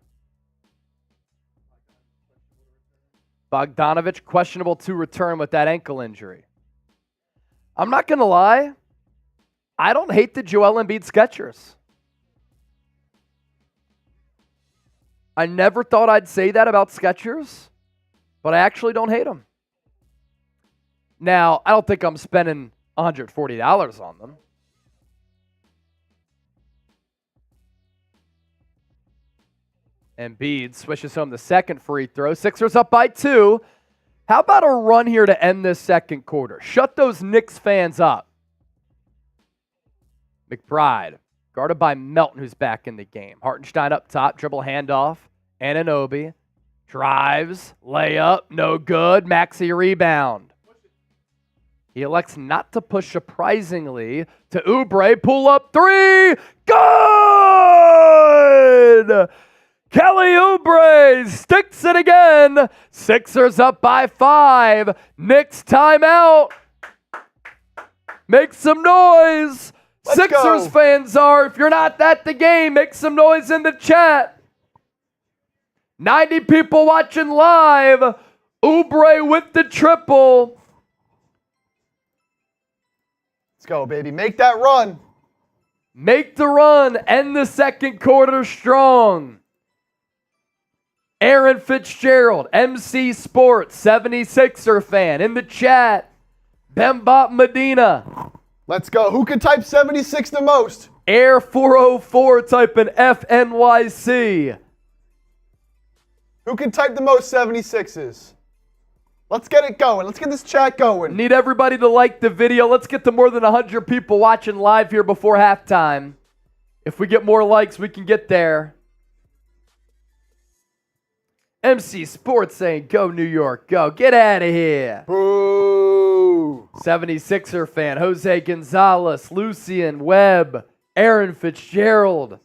Bogdanović questionable to return with that ankle injury. I'm not going to lie. I don't hate the Joel Embiid Skechers. I never thought I'd say that about Skechers, but I actually don't hate them. Now, I don't think I'm spending $140 on them. Embiid swishes home the second free throw. Sixers up by 2. How about a run here to end this second quarter? Shut those Knicks fans up. McBride, guarded by Melton, who's back in the game. Hartenstein up top, dribble handoff. Anunoby drives, layup, no good. Maxey rebound. He elects not to push, surprisingly, to Oubre. Pull up 3. Good! Kelly Oubre sticks it again. Sixers up by 5. Knicks timeout. Make some noise. Sixers fans are. If you're not at the game, make some noise in the chat. 90 people watching live. Oubre with the triple. Let's go, baby. Make that run. Make the run. End the second quarter strong. Aaron Fitzgerald, MC Sports, 76er fan, in the chat. Bembop Medina. Let's go. Who can type 76 the most? Air 404 typing FNYC. Who can type the most 76s? Let's get it going. Let's get this chat going. Need everybody to like the video. Let's get to more than 100 people watching live here before halftime. If we get more likes, we can get there. MC Sports saying, go New York, go. Get out of here. Boo. 76er fan, Jose Gonzalez, Lucian Webb, Aaron Fitzgerald.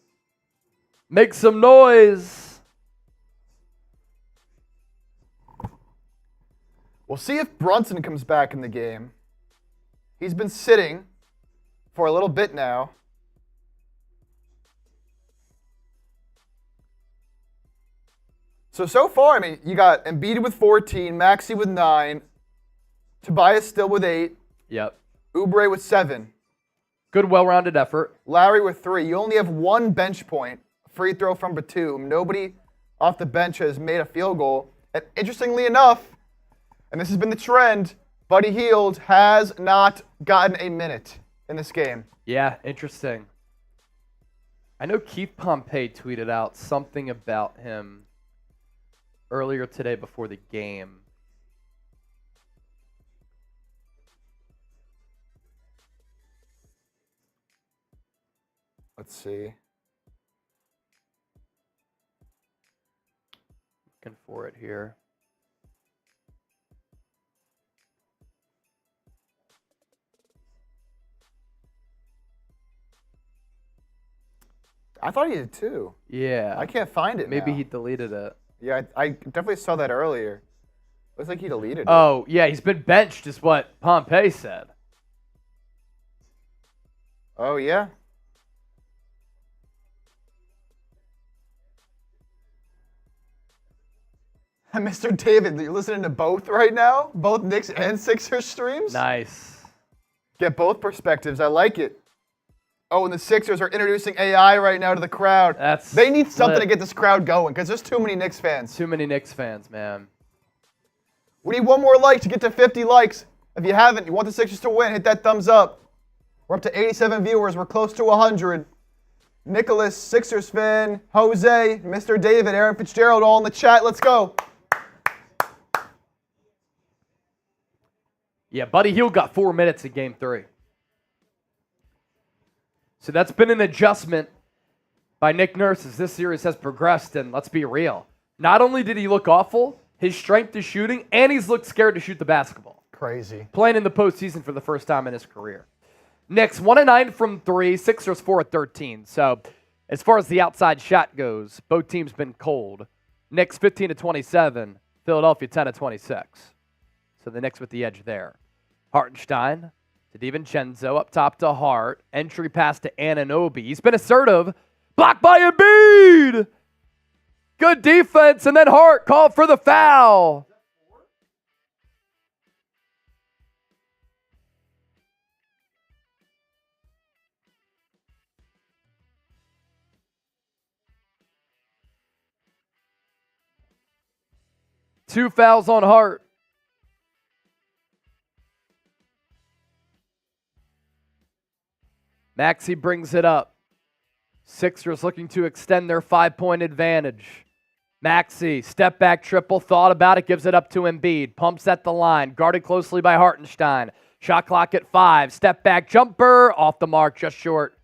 Make some noise. We'll see if Brunson comes back in the game. He's been sitting for a little bit now. So far, I mean, you got Embiid with 14, Maxey with 9, Tobias still with 8. Yep. Oubre with 7. Good, well-rounded effort. Lowry with 3. You only have 1 bench point, free throw from Batum. Nobody off the bench has made a field goal. And interestingly enough, and this has been the trend, Buddy Hield has not gotten a minute in this game. Yeah, interesting. I know Keith Pompey tweeted out something about him earlier today before the game. Let's see. Looking for it here. I thought he did too. Yeah. I can't find it Maybe now. he deleted it. Yeah, I definitely saw that earlier. Looks like he deleted it. Oh, yeah, he's been benched is what Pompey said. Oh, yeah? Mr. David, you're listening to both right now? Both Knicks and Sixers streams? Nice. Get both perspectives. I like it. Oh, and the Sixers are introducing AI right now to the crowd. They need something to get this crowd going because there's too many Knicks fans. Too many Knicks fans, man. We need one more like to get to 50 likes. If you haven't, you want the Sixers to win, hit that thumbs up. We're up to 87 viewers. We're close to 100. Nicholas, Sixers fan, Jose, Mr. David, Aaron Fitzgerald, all in the chat. Let's go. Yeah, Buddy Hield got 4 minutes in Game 3. So that's been an adjustment by Nick Nurse as this series has progressed, and let's be real. Not only did he look awful, his strength is shooting, and he's looked scared to shoot the basketball. Crazy. Playing in the postseason for the first time in his career. Knicks 1-9 from 3, Sixers 4-13. So as far as the outside shot goes, both teams been cold. Knicks 15-27, Philadelphia 10-26. So the Knicks with the edge there. Hartenstein to DiVincenzo, up top to Hart. Entry pass to Anunoby. He's been assertive. Blocked by Embiid. Good defense, and then Hart called for the foul. Two fouls on Hart. Maxey brings it up. Sixers looking to extend their 5-point advantage. Maxey, step back triple, thought about it, gives it up to Embiid. Pumps at the line, guarded closely by Hartenstein. Shot clock at 5. Step back jumper, off the mark, just short.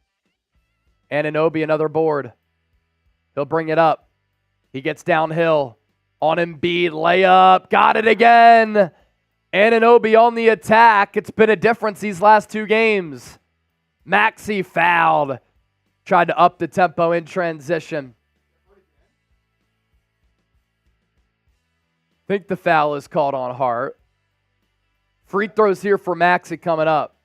Anunoby, another board. He'll bring it up. He gets downhill. On Embiid, layup, got it again. Anunoby on the attack. It's been a difference these last 2 games. Maxey fouled. Tried to up the tempo in transition. Think the foul is called on Hart. Free throws here for Maxey coming up.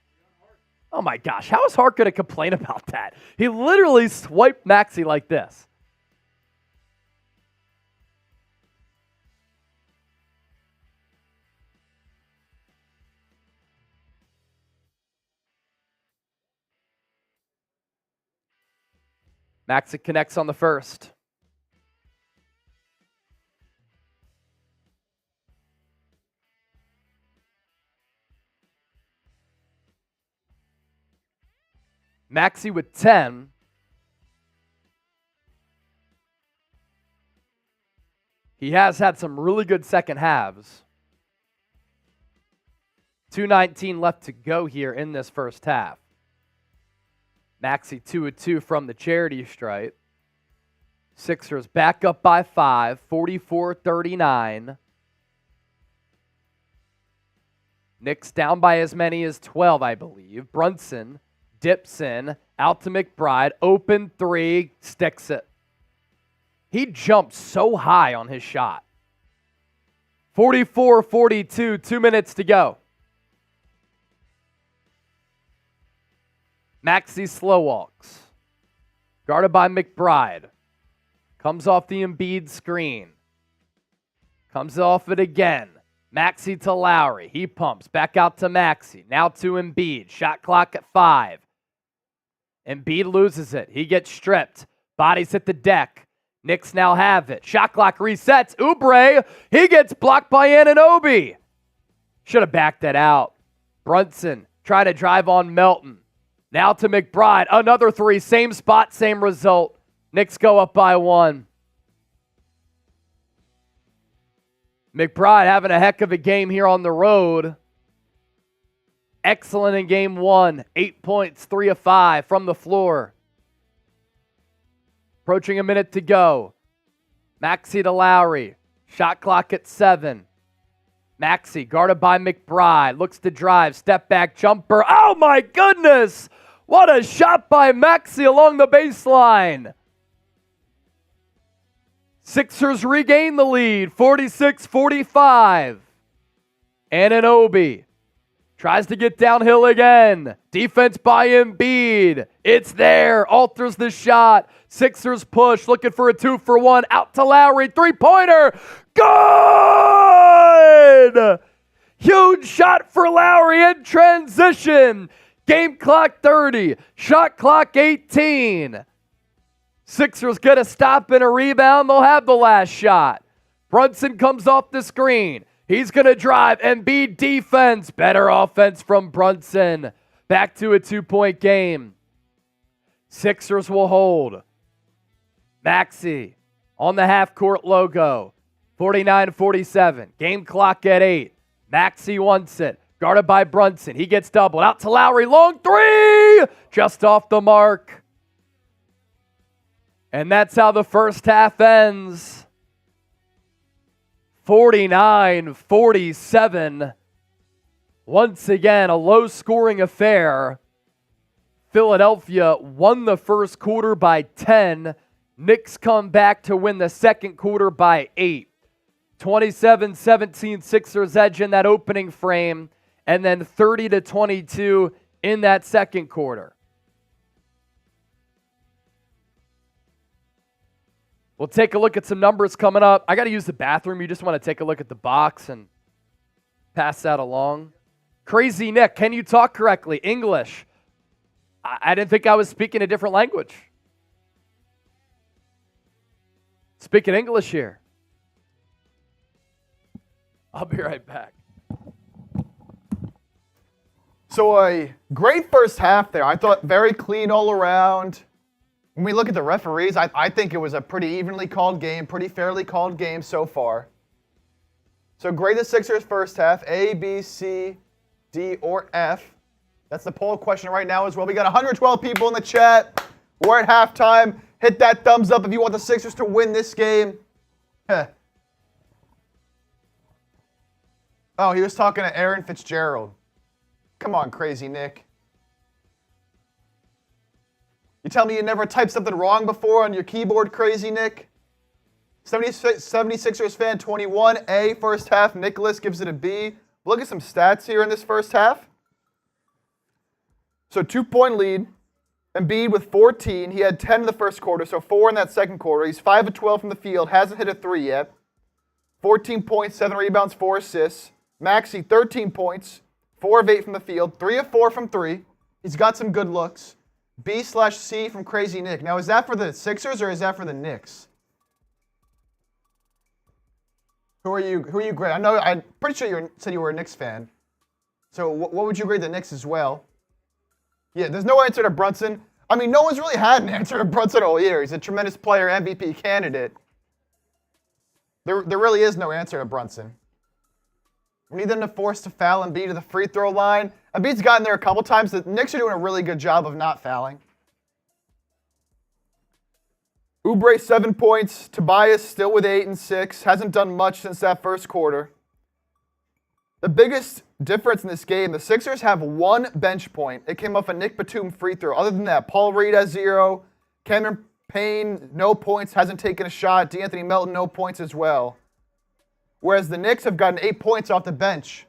Oh my gosh, how is Hart going to complain about that? He literally swiped Maxey like this. Maxey connects on the first. Maxey with 10. He has had some really good second halves. 2:19 left to go here in this first half. Maxey 2 of 2 from the charity stripe. Sixers back up by 5, 44-39. Knicks down by as many as 12, I believe. Brunson dips in, out to McBride, open 3, sticks it. He jumped so high on his shot. 44-42, 2 minutes to go. Maxey slow walks. Guarded by McBride. Comes off the Embiid screen. Comes off it again. Maxey to Lowry. He pumps. Back out to Maxey. Now to Embiid. Shot clock at 5. Embiid loses it. He gets stripped. Bodies hit the deck. Knicks now have it. Shot clock resets. Oubre. He gets blocked by Anunoby. Should have backed that out. Brunson trying to drive on Melton. Now to McBride. Another 3. Same spot, same result. Knicks go up by 1. McBride having a heck of a game here on the road. Excellent in game 1. 8 points, 3 of 5 from the floor. Approaching a minute to go. Maxey to Lowry. Shot clock at 7. Maxey guarded by McBride. Looks to drive. Step back jumper. Oh my goodness! What a shot by Maxey along the baseline. Sixers regain the lead. 46-45. Anunoby tries to get downhill again. Defense by Embiid. It's there. Alters the shot. Sixers push. Looking for a 2-for-1. Out to Lowry. 3-pointer. Good! Huge shot for Lowry in transition. Game clock 30. Shot clock 18. Sixers get a stop and a rebound. They'll have the last shot. Brunson comes off the screen. He's going to drive. Embiid defense. Better offense from Brunson. Back to a 2-point game. Sixers will hold. Maxey on the half-court logo. 49-47. Game clock at 8. Maxey wants it. Guarded by Brunson. He gets doubled. Out to Lowry. Long 3! Just off the mark. And that's how the first half ends. 49-47. Once again, a low-scoring affair. Philadelphia won the first quarter by 10. Knicks come back to win the second quarter by 8. 27-17 Sixers edge in that opening frame, and then 30-22 in that second quarter. We'll take a look at some numbers coming up. I got to use the bathroom. You just want to take a look at the box and pass that along. Crazy Nick, can you talk correctly? English. I didn't think I was speaking a different language. Speaking English here. I'll be right back. So a great first half there. I thought very clean all around. When we look at the referees, I think it was a pretty evenly called game, pretty fairly called game so far. So grade the Sixers first half, A, B, C, D, or F. That's the poll question right now as well. We got 112 people in the chat. We're at halftime. Hit that thumbs up if you want the Sixers to win this game. Oh, he was talking to Aaron Fitzgerald. Come on, crazy Nick. You tell me you never typed something wrong before on your keyboard, crazy Nick? 76ers fan 21, A, first half. Nicholas gives it a B. Look at some stats here in this first half. So 2-point lead. Embiid with 14. He had 10 in the first quarter, so 4 in that second quarter. He's 5 of 12 from the field. Hasn't hit a 3 yet. 14 points, 7 rebounds, 4 assists. Maxey, 13 points, 4 of 8 from the field. 3 of 4 from 3. He's got some good looks. B/C from Crazy Nick. Now, is that for the Sixers or is that for the Knicks? Who are you grading? I'm pretty sure you said you were a Knicks fan. So what would you grade the Knicks as well? Yeah, there's no answer to Brunson. I mean, no one's really had an answer to Brunson all year. He's a tremendous player, MVP candidate. There really is no answer to Brunson. We need them to force to foul Embiid to the free throw line. Embiid's gotten there a couple times. The Knicks are doing a really good job of not fouling. Oubre, 7 points. Tobias still with 8 and 6. Hasn't done much since that first quarter. The biggest difference in this game, the Sixers have 1 bench point. It came off a Nick Batum free throw. Other than that, Paul Reed has 0. Cameron Payne, no points, hasn't taken a shot. D'Anthony Melton, no points as well. Whereas the Knicks have gotten 8 points off the bench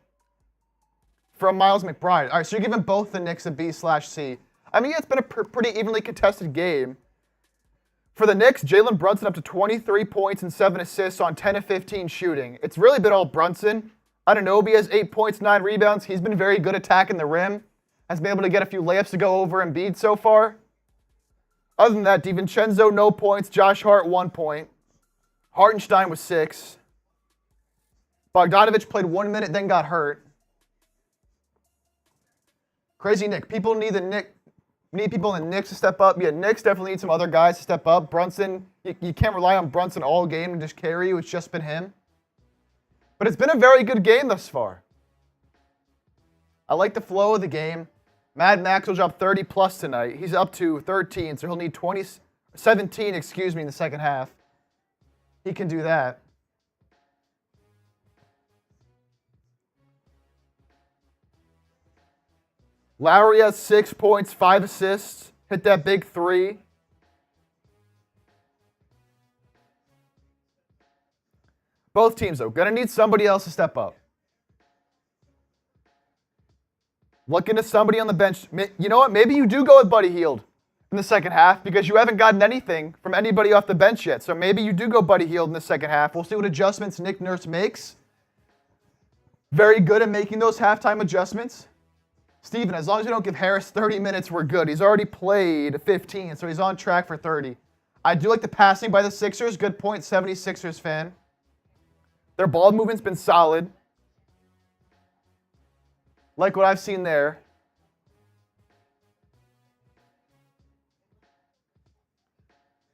from Miles McBride. All right, so you're giving both the Knicks a B/C. I mean, it's been a pretty evenly contested game. For the Knicks, Jalen Brunson up to 23 points and 7 assists on 10 of 15 shooting. It's really been all Brunson. Anunoby has 8 points, 9 rebounds. He's been very good attacking the rim. Has been able to get a few layups to go over Embiid so far. Other than that, DiVincenzo, no points. Josh Hart, 1 point. Hartenstein was 6. Bogdanovich played 1 minute, then got hurt. Crazy Nick. People need people in the Knicks to step up. Yeah, Knicks definitely need some other guys to step up. Brunson, you can't rely on Brunson all game and just carry you. It's just been him. But it's been a very good game thus far. I like the flow of the game. Mad Max will drop 30 plus tonight. He's up to 13, so he'll need 17 in the second half. He can do that. Lowry has 6 points, 5 assists. Hit that big 3. Both teams, though, going to need somebody else to step up. Looking to somebody on the bench. You know what? Maybe you do go with Buddy Hield in the second half because you haven't gotten anything from anybody off the bench yet. So maybe you do go Buddy Hield in the second half. We'll see what adjustments Nick Nurse makes. Very good at making those halftime adjustments. Steven, as long as you don't give Harris 30 minutes, we're good. He's already played 15, so he's on track for 30. I do like the passing by the Sixers. Good point, 76ers fan. Their ball movement's been solid. Like what I've seen there.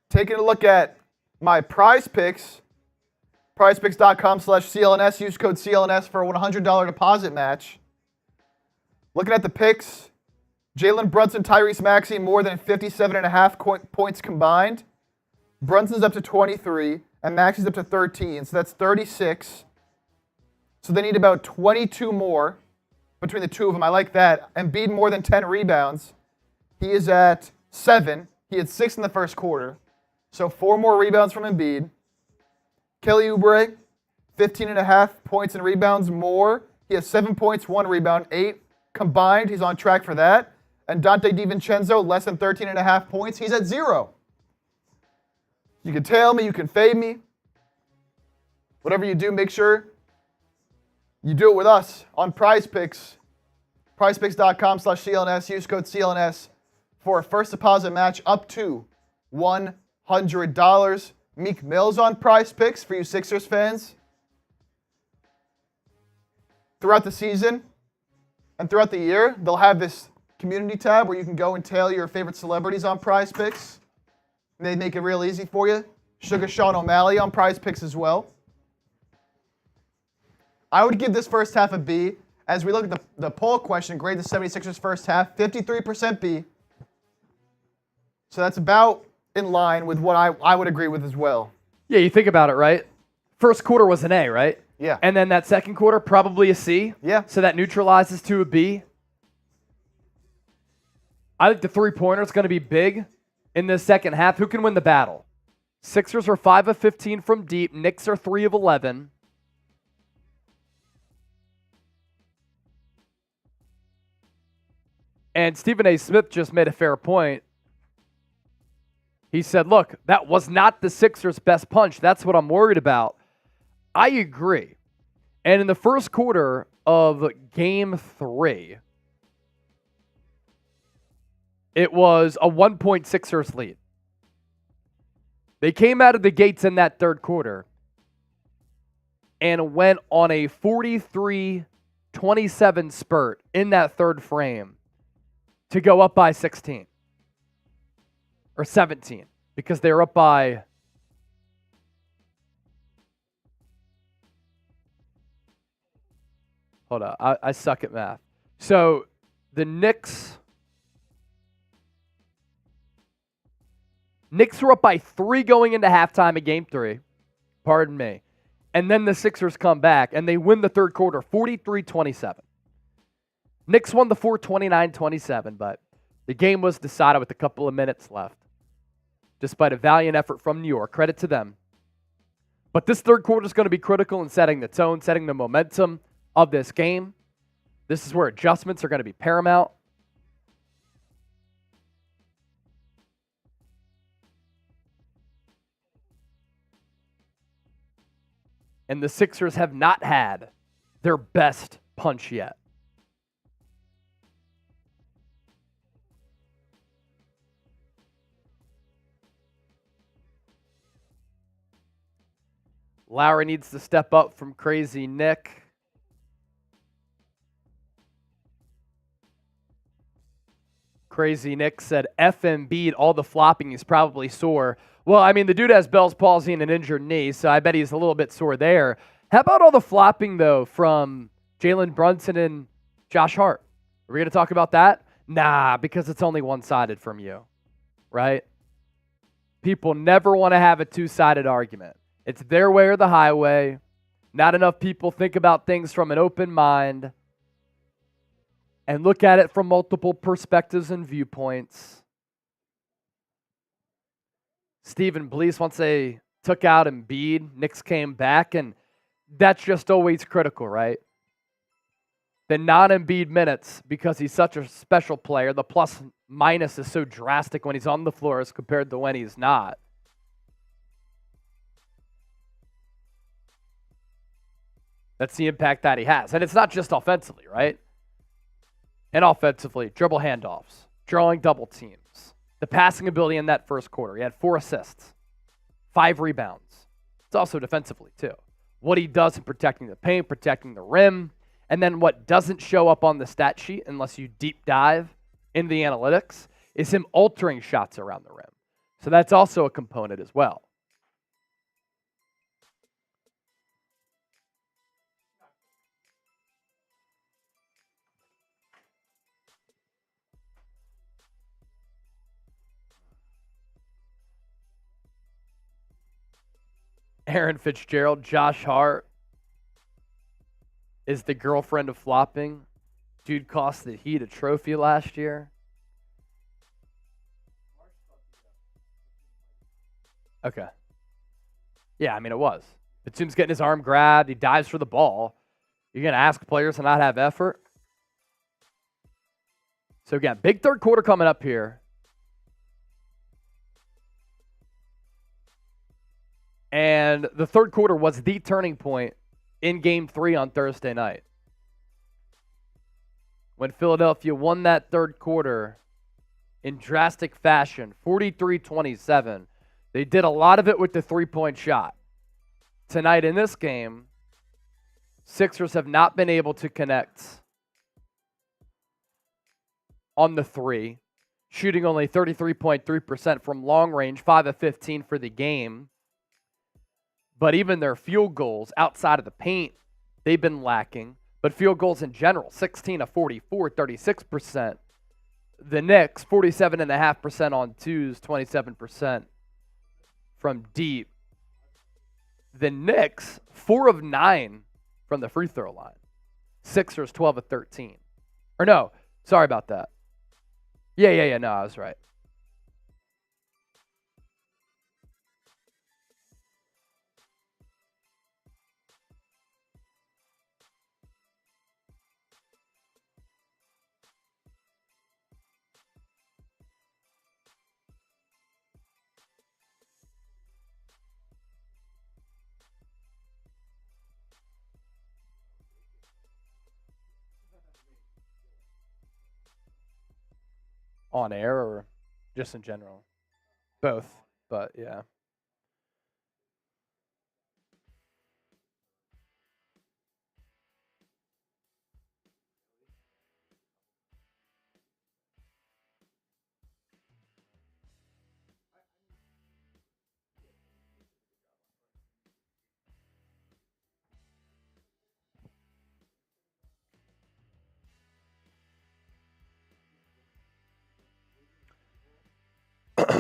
Taking a look at my prize picks. PrizePicks.com/CLNS. Use code CLNS for a $100 deposit match. Looking at the picks, Jalen Brunson, Tyrese Maxey, more than 57.5 points combined. Brunson's up to 23, and Maxey's up to 13, so that's 36. So they need about 22 more between the two of them. I like that. Embiid more than 10 rebounds. He is at 7. He had 6 in the first quarter. So 4 more rebounds from Embiid. Kelly Oubre, 15.5 points and rebounds more. He has 7 points, 1 rebound, 8 combined. He's on track for that. And Donte DiVincenzo, less than 13.5 points. He's at 0. You can tail me, you can fade me. Whatever you do, make sure you do it with us on PrizePicks. PrizePicks.com/CLNS. Use code CLNS for a first deposit match up to $100. Meek Mill's on PrizePicks for you Sixers fans. Throughout the season, And throughout the year, they'll have this community tab where you can go and tail your favorite celebrities on PrizePicks. And they make it real easy for you. Sugar Sean O'Malley on PrizePicks as well. I would give this first half a B. As we look at the poll question, grade the 76ers first half, 53% B. So that's about in line with what I would agree with as well. Yeah, you think about it, right? First quarter was an A, right? Yeah. And then that second quarter, probably a C. Yeah. So that neutralizes to a B. I think the three-pointer is going to be big in this second half. Who can win the battle? Sixers are 5 of 15 from deep. Knicks are 3 of 11. And Stephen A. Smith just made a fair point. He said, look, that was not the Sixers' best punch. That's what I'm worried about. I agree. And in the first quarter of Game 3, it was a 1-point Sixers lead. They came out of the gates in that third quarter and went on a 43-27 spurt in that third frame to go up by 16 or 17 because they were up by hold on, I suck at math. So the Knicks were up by 3 going into halftime in Game 3. Pardon me. And then the Sixers come back, and they win the third quarter, 43-27. Knicks won the 29-27, but the game was decided with a couple of minutes left, despite a valiant effort from New York. Credit to them. But this third quarter is going to be critical in setting the tone, setting the momentum of this game. This is where adjustments are going to be paramount. And the Sixers have not had their best punch yet. Lowry needs to step up from Crazy Nick. Crazy Nick said, F Embiid, all the flopping, he's probably sore. Well, I mean, the dude has Bell's palsy and an injured knee, so I bet he's a little bit sore there. How about all the flopping, though, from Jalen Brunson and Josh Hart? Are we going to talk about that? Nah, because it's only one-sided from you, right? People never want to have a two-sided argument. It's their way or the highway. Not enough people think about things from an open mind and look at it from multiple perspectives and viewpoints. Stephen Blease, once they took out Embiid, Knicks came back, and that's just always critical, right? The non-Embiid minutes, because he's such a special player, the plus-minus is so drastic when he's on the floor as compared to when he's not. That's the impact that he has. And it's not just offensively, right? And offensively, dribble handoffs, drawing double teams. The passing ability in that first quarter. He had 4 assists, 5 rebounds. It's also defensively, too. What he does in protecting the paint, protecting the rim, and then what doesn't show up on the stat sheet unless you deep dive into the analytics is him altering shots around the rim. So that's also a component as well. Aaron Fitzgerald, Josh Hart is the girlfriend of flopping. Dude cost the Heat a trophy last year. Okay. Yeah, I mean, it was. Batum's getting his arm grabbed. He dives for the ball. You're going to ask players to not have effort? So, again, big third quarter coming up here. And the third quarter was the turning point in Game 3 on Thursday night. When Philadelphia won that third quarter in drastic fashion, 43-27. They did a lot of it with the three-point shot. Tonight in this game, Sixers have not been able to connect on the three, shooting only 33.3% from long range, 5 of 15 for the game. But even their field goals outside of the paint, they've been lacking. But field goals in general, 16 of 44, 36%. The Knicks, 47.5% on twos, 27% from deep. The Knicks, 4 of 9 from the free throw line. Sixers, 12 of 13. Or no, sorry about that. Yeah, no, I was right. On air or just in general? Both, but yeah.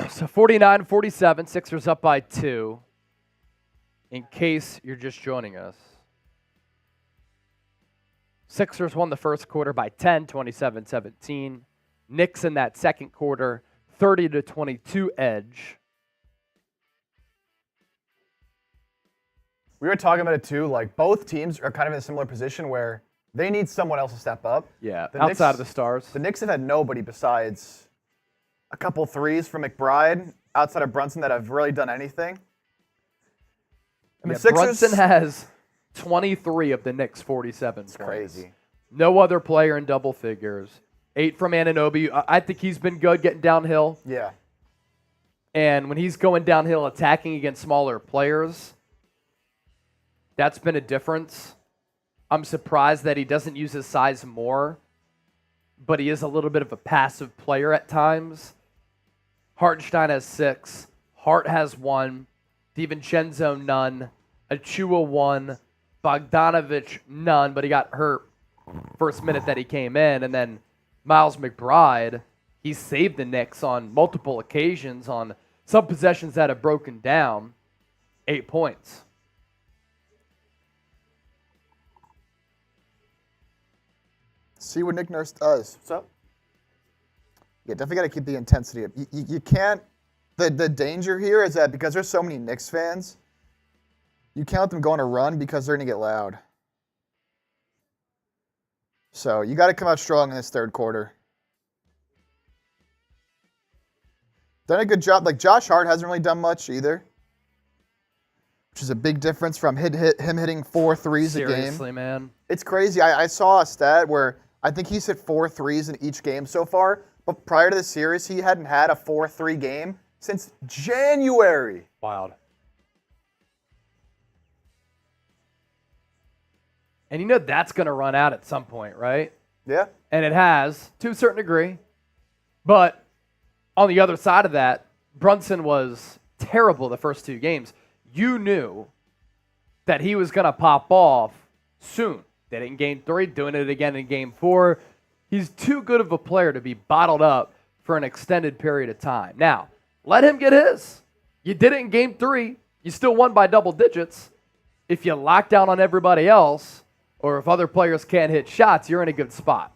So 49-47, Sixers up by 2. In case you're just joining us. Sixers won the first quarter by 10, 27-17. Knicks in that second quarter, 30-22 edge. We were talking about it too. Like, both teams are kind of in a similar position where they need someone else to step up. Yeah, outside of the stars. The Knicks have had nobody besides a couple threes from McBride outside of Brunson that have really done anything. And the Sixers, Brunson has 23 of the Knicks' 47 points. Crazy. No other player in double figures. 8 from Anunoby. I think he's been good getting downhill. Yeah. And when he's going downhill attacking against smaller players, that's been a difference. I'm surprised that he doesn't use his size more, but he is a little bit of a passive player at times. Hartenstein has 6. Hart has 1. DiVincenzo, none. Achua, 1. Bogdanovich, none, but he got hurt first minute that he came in. And then Miles McBride, he saved the Knicks on multiple occasions on some possessions that have broken down. 8 points. See what Nick Nurse does. What's up? Yeah, definitely got to keep the intensity up. You can't. The danger here is that because there's so many Knicks fans, you can't let them go on a run because they're going to get loud. So you got to come out strong in this third quarter. Done a good job. Like, Josh Hart hasn't really done much either, which is a big difference from him hitting 4 threes a game. Seriously, man. It's crazy. I saw a stat where I think he's hit 4 threes in each game so far, but prior to the series, he hadn't had a 4-3 game since January. Wild. And you know that's going to run out at some point, right? Yeah. And it has, to a certain degree. But on the other side of that, Brunson was terrible the first 2 games. You knew that he was going to pop off soon. Did it in game 3, doing it again in game 4. He's too good of a player to be bottled up for an extended period of time. Now, let him get his. You did it in game 3. You still won by double digits. If you lock down on everybody else, or if other players can't hit shots, you're in a good spot.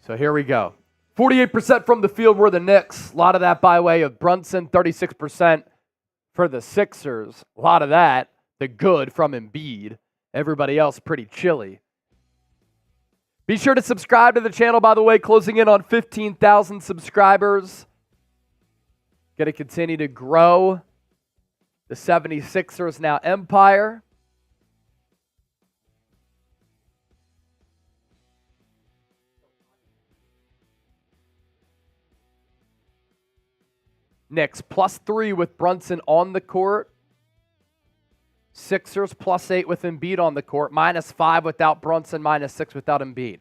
So here we go. 48% from the field were the Knicks. A lot of that by way of Brunson, 36% for the Sixers. A lot of that, the good from Embiid. Everybody else pretty chilly. Be sure to subscribe to the channel, by the way, closing in on 15,000 subscribers. Going to continue to grow the 76ers now empire. Knicks +3 with Brunson on the court. Sixers +8 with Embiid on the court, -5 without Brunson, -6 without Embiid.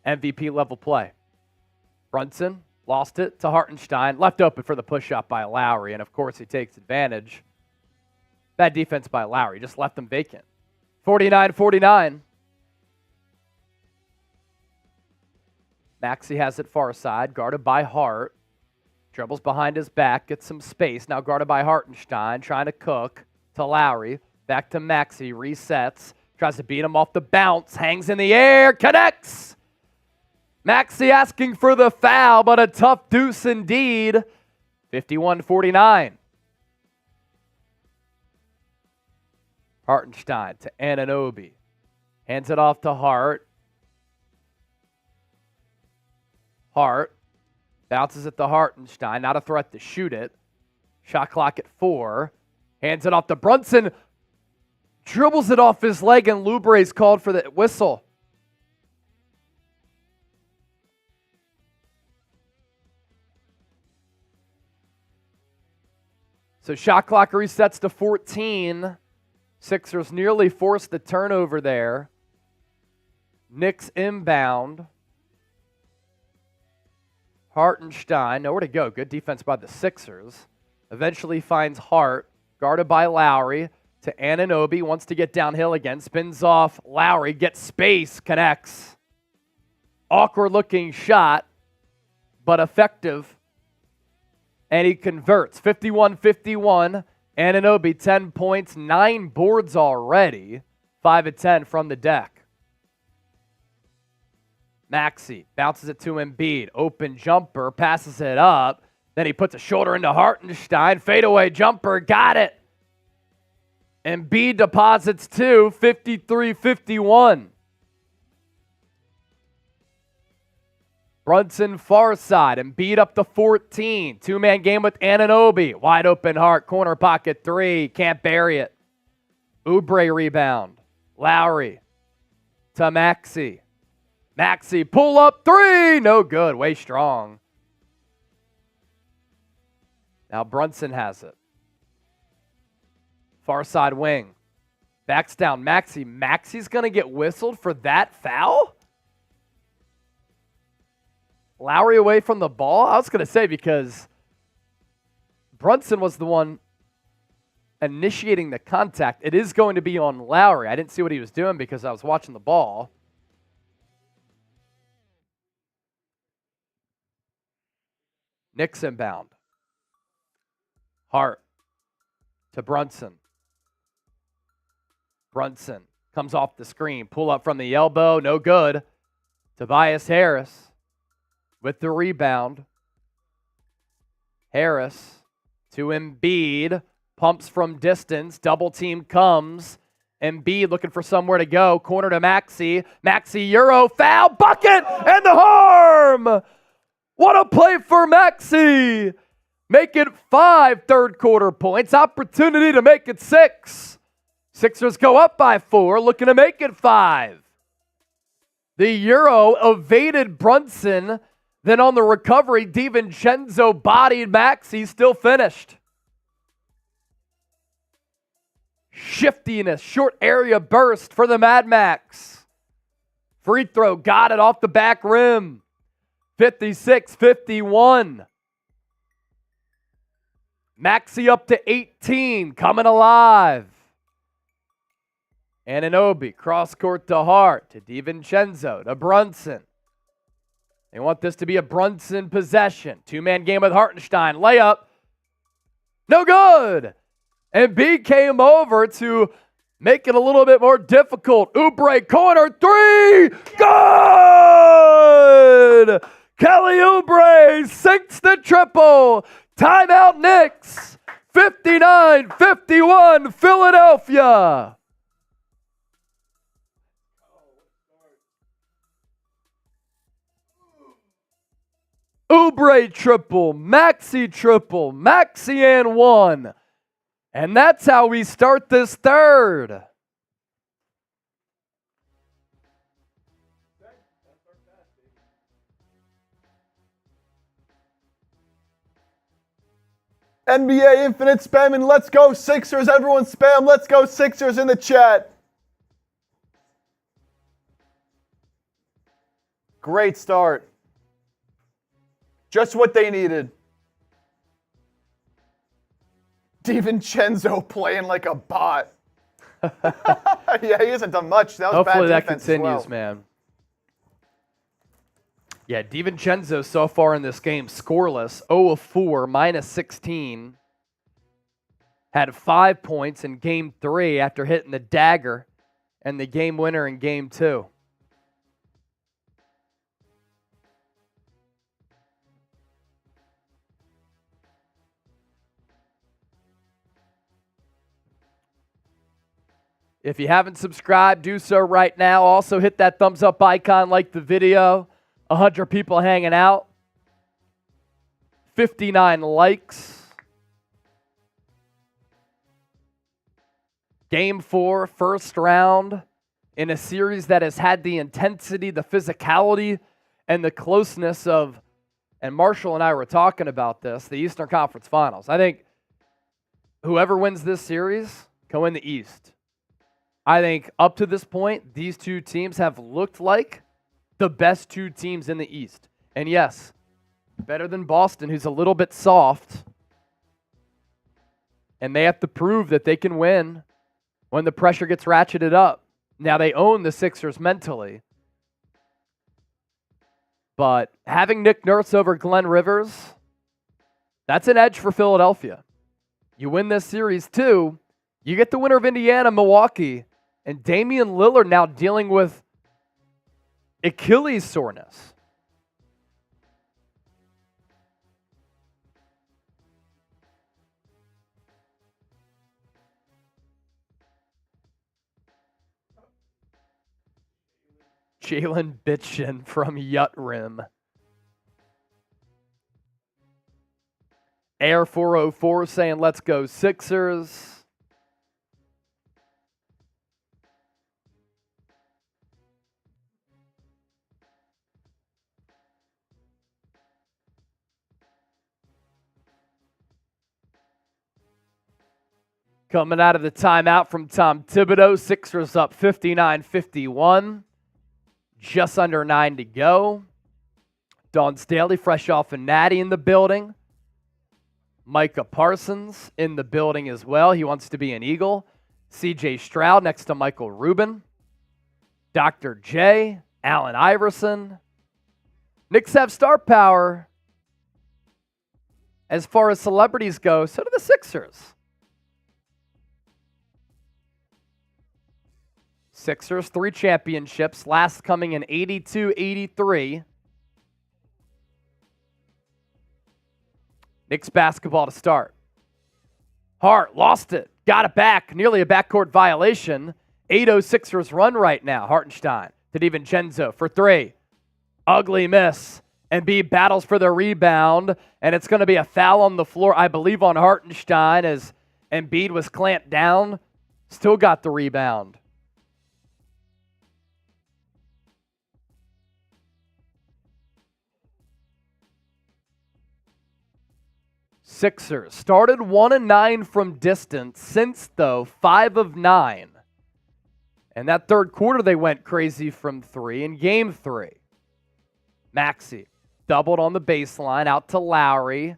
MVP level play. Brunson lost it to Hartenstein, left open for the push-up by Lowry, and of course he takes advantage. Bad defense by Lowry, just left them vacant. 49-49. Maxey has it far side, guarded by Hart. Dribbles behind his back, gets some space. Now guarded by Hartenstein, trying to cook to Lowry. Back to Maxey, resets. Tries to beat him off the bounce, hangs in the air, connects! Maxey asking for the foul, but a tough deuce indeed. 51-49. Hartenstein to Anunoby. Hands it off to Hart. Hart bounces it to Hartenstein. Not a threat to shoot it. Shot clock at 4. Hands it off to Brunson. Dribbles it off his leg, and Loubre's called for the whistle. So shot clock resets to 14. Sixers nearly forced the turnover there. Knicks inbound. Hartenstein, nowhere to go. Good defense by the Sixers. Eventually finds Hart, guarded by Lowry, to Anunoby. Wants to get downhill again. Spins off Lowry, gets space, connects. Awkward looking shot, but effective. And he converts. 51-51. Anunoby, 10 points, 9 boards already. 5 of 10 from the deck. Maxey bounces it to Embiid. Open jumper, passes it up. Then he puts a shoulder into Hartenstein. Fadeaway jumper, got it. Embiid deposits 2, 53-51. Brunson far side. Embiid up to 14. Two-man game with Anunoby. Wide open Hart. Corner pocket 3. Can't bury it. Oubre rebound. Lowry to Maxey. Maxey pull up 3. No good. Way strong. Now Brunson has it. Far side wing. Backs down Maxey. Maxey's going to get whistled for that foul? Lowry away from the ball? I was going to say because Brunson was the one initiating the contact. It is going to be on Lowry. I didn't see what he was doing because I was watching the ball. Knicks inbound. Hart to Brunson. Brunson comes off the screen. Pull up from the elbow. No good. Tobias Harris with the rebound. Harris to Embiid. Pumps from distance. Double team comes. Embiid looking for somewhere to go. Corner to Maxey. Maxey Euro foul. Bucket and the harm. What a play for Maxey. Make it 5 third quarter points. Opportunity to make it 6. Sixers go up by 4, looking to make it 5. The Euro evaded Brunson. Then on the recovery, DiVincenzo bodied Maxey, still finished. Shiftiness, short area burst for the Mad Max. Free throw, got it off the back rim. 56-51. Maxey up to 18, coming alive. Anunoby, cross court to Hart, to DiVincenzo, to Brunson. They want this to be a Brunson possession. Two-man game with Hartenstein. Layup. No good. Embiid came over to make it a little bit more difficult. Oubre, corner 3. Good! Kelly Oubre sinks the triple. Timeout Knicks. 59-51 Philadelphia. Oubre triple, Maxey triple, Maxey and 1. And that's how we start this third. NBA Infinite spamming. Let's go Sixers. Everyone spam. Let's go Sixers in the chat. Great start. Just what they needed. DiVincenzo playing like a bot. Yeah, he hasn't done much. That was Hopefully bad that continues, man. Yeah, DiVincenzo so far in this game, scoreless, 0 of 4, minus 16. Had 5 points in Game 3 after hitting the dagger and the game winner in Game 2. If you haven't subscribed, do so right now. Also hit that thumbs up icon, like the video. 100 people hanging out. 59 likes. Game 4, first round in a series that has had the intensity, the physicality, and the closeness of, and Marshall and I were talking about this, the Eastern Conference Finals. I think whoever wins this series can win the East. I think up to this point, these two teams have looked like the best two teams in the East. And yes, better than Boston, who's a little bit soft. And they have to prove that they can win when the pressure gets ratcheted up. Now, they own the Sixers mentally. But having Nick Nurse over Glenn Rivers, that's an edge for Philadelphia. You win this series, too. You get the winner of Indiana, Milwaukee. And Damian Lillard now dealing with Achilles soreness. Jalen Bitchin from Yut Rim. Air 404 saying, let's go Sixers. Coming out of the timeout from Tom Thibodeau, Sixers up 59-51. Just under 9 to go. Dawn Staley fresh off a natty in the building. Micah Parsons in the building as well. He wants to be an Eagle. CJ Stroud next to Michael Rubin. Dr. J, Allen Iverson. Knicks have star power. As far as celebrities go, so do the Sixers. Sixers, 3 championships, last coming in 82-83. Knicks basketball to start. Hart lost it, got it back, nearly a backcourt violation. 8-0 Sixers run right now. Hartenstein to DiVincenzo for 3. Ugly miss. Embiid battles for the rebound, and it's going to be a foul on the floor, I believe, on Hartenstein as Embiid was clamped down. Still got the rebound. Sixers started 1-9 from distance, since though 5 of 9. And that third quarter they went crazy from 3 in Game 3. Maxey doubled on the baseline out to Lowry.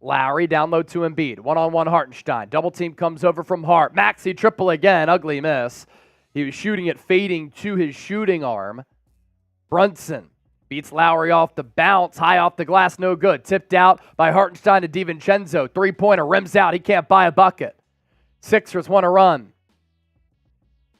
Lowry down low to Embiid. One-on-one Hartenstein. Double team comes over from Hart. Maxey triple again. Ugly miss. He was shooting it fading to his shooting arm. Brunson beats Lowry off the bounce, high off the glass, no good. Tipped out by Hartenstein to DiVincenzo. 3-pointer, rims out. He can't buy a bucket. Sixers want to run.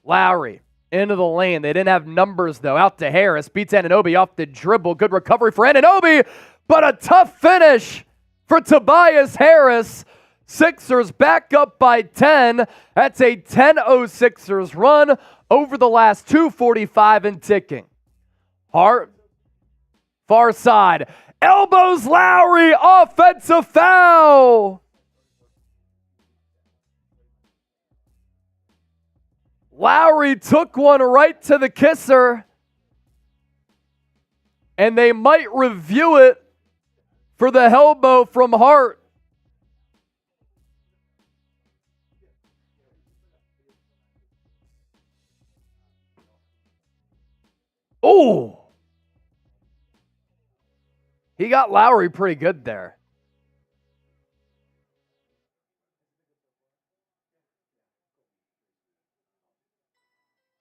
Lowry into the lane. They didn't have numbers, though. Out to Harris. Beats Anunoby off the dribble. Good recovery for Anunoby, but a tough finish for Tobias Harris. Sixers back up by 10. That's a 10-0 Sixers run over the last 2:45 and ticking. Hart, far side, elbows Lowry, offensive foul. Lowry took one right to the kisser, and they might review it for the elbow from Hart. Oh! He got Lowry pretty good there.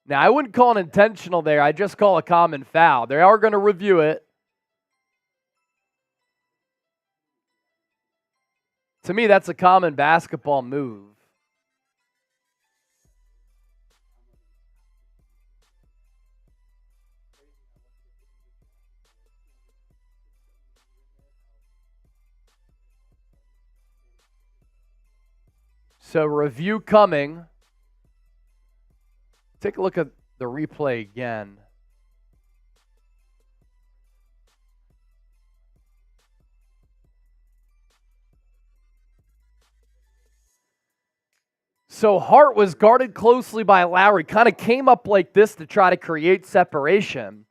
Now, I wouldn't call it intentional there. I just call a common foul. They are going to review it. To me, that's a common basketball move. So, review coming. Take a look at the replay again. So Hart was guarded closely by Lowry, kind of came up like this to try to create separation.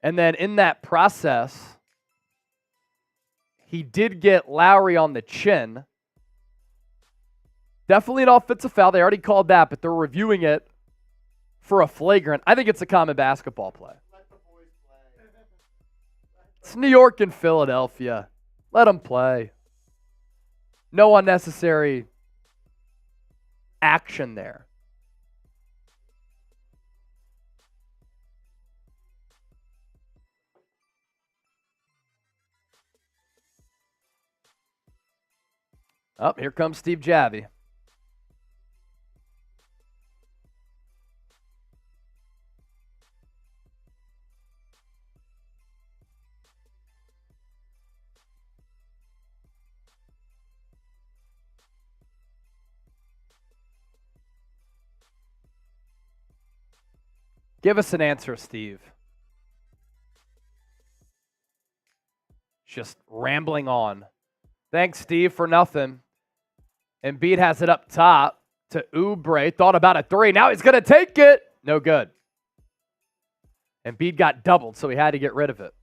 And then in that process, he did get Lowry on the chin. Definitely an offensive foul. They already called that, but they're reviewing it for a flagrant. I think it's a common basketball play. It's New York and Philadelphia. Let them play. No unnecessary action there. Oh, here comes Steve Javy. Give us an answer, Steve. Just rambling on. Thanks, Steve, for nothing. Embiid has it up top to Oubre. Thought about a three. Now he's going to take it. No good. Embiid got doubled, so he had to get rid of it.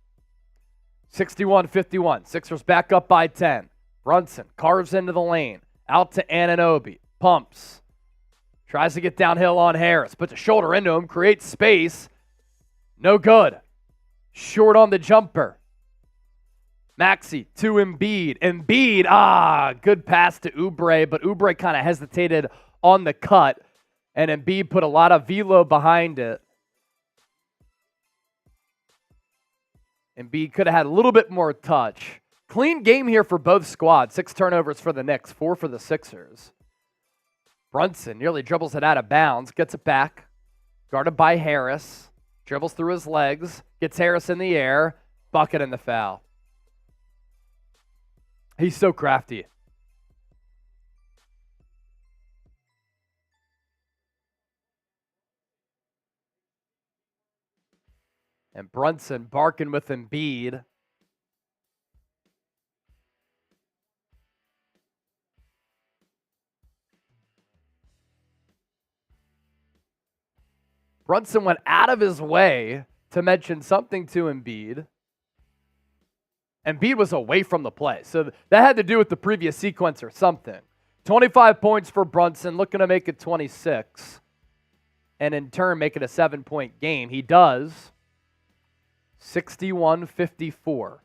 61-51. Sixers back up by 10. Brunson carves into the lane. Out to Anunoby. Pumps. Tries to get downhill on Harris. Puts a shoulder into him. Creates space. No good. Short on the jumper. Maxey to Embiid. Embiid, good pass to Oubre, but Oubre kind of hesitated on the cut, and Embiid put a lot of velo behind it. Embiid could have had a little bit more touch. Clean game here for both squads. 6 turnovers for the Knicks, 4 for the Sixers. Brunson nearly dribbles it out of bounds, gets it back. Guarded by Harris. Dribbles through his legs, gets Harris in the air, bucket in the foul. He's so crafty. And Brunson barking with Embiid. Brunson went out of his way to mention something to Embiid. Embiid was away from the play. So that had to do with the previous sequence or something. 25 points for Brunson, looking to make it 26. And in turn, make it a 7-point game. He does. 61-54. I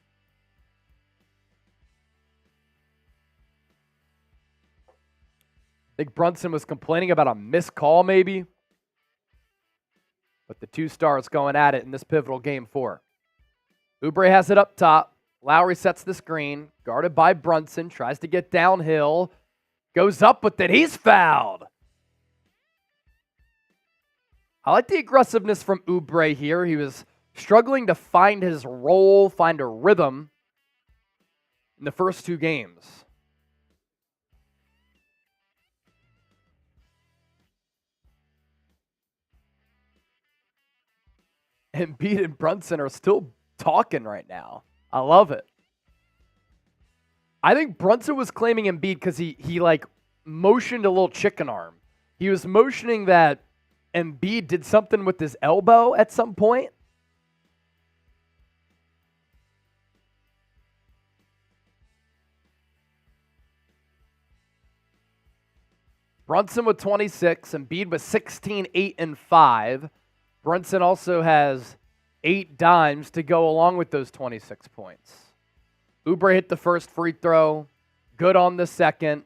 think Brunson was complaining about a missed call maybe. But the two stars going at it in this pivotal game 4. Oubre has it up top. Lowry sets the screen. Guarded by Brunson. Tries to get downhill. Goes up with it. He's fouled. I like the aggressiveness from Oubre here. He was struggling to find his role, find a rhythm in the first 2 games. Embiid and Brunson are still talking right now. I love it. I think Brunson was claiming Embiid because he like motioned a little chicken arm. He was motioning that Embiid did something with his elbow at some point. Brunson with 26, Embiid with 16, 8, and 5. Brunson also has 8 dimes to go along with those 26 points. Oubre hit the first free throw. Good on the second.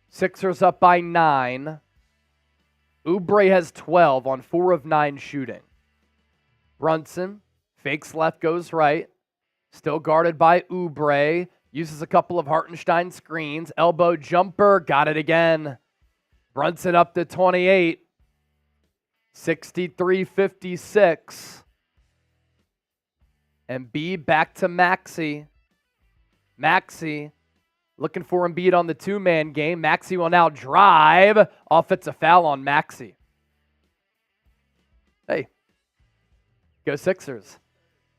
Sixers up by 9. Oubre has 12 on 4 of 9 shooting. Brunson fakes left, goes right. Still guarded by Oubre. Uses a couple of Hartenstein screens. Elbow jumper. Got it again. Brunson up to 28. 63-56. Embiid back to Maxey. Maxey looking for Embiid on the two-man game. Maxey will now drive. Offensive foul on Maxey. Hey, go Sixers.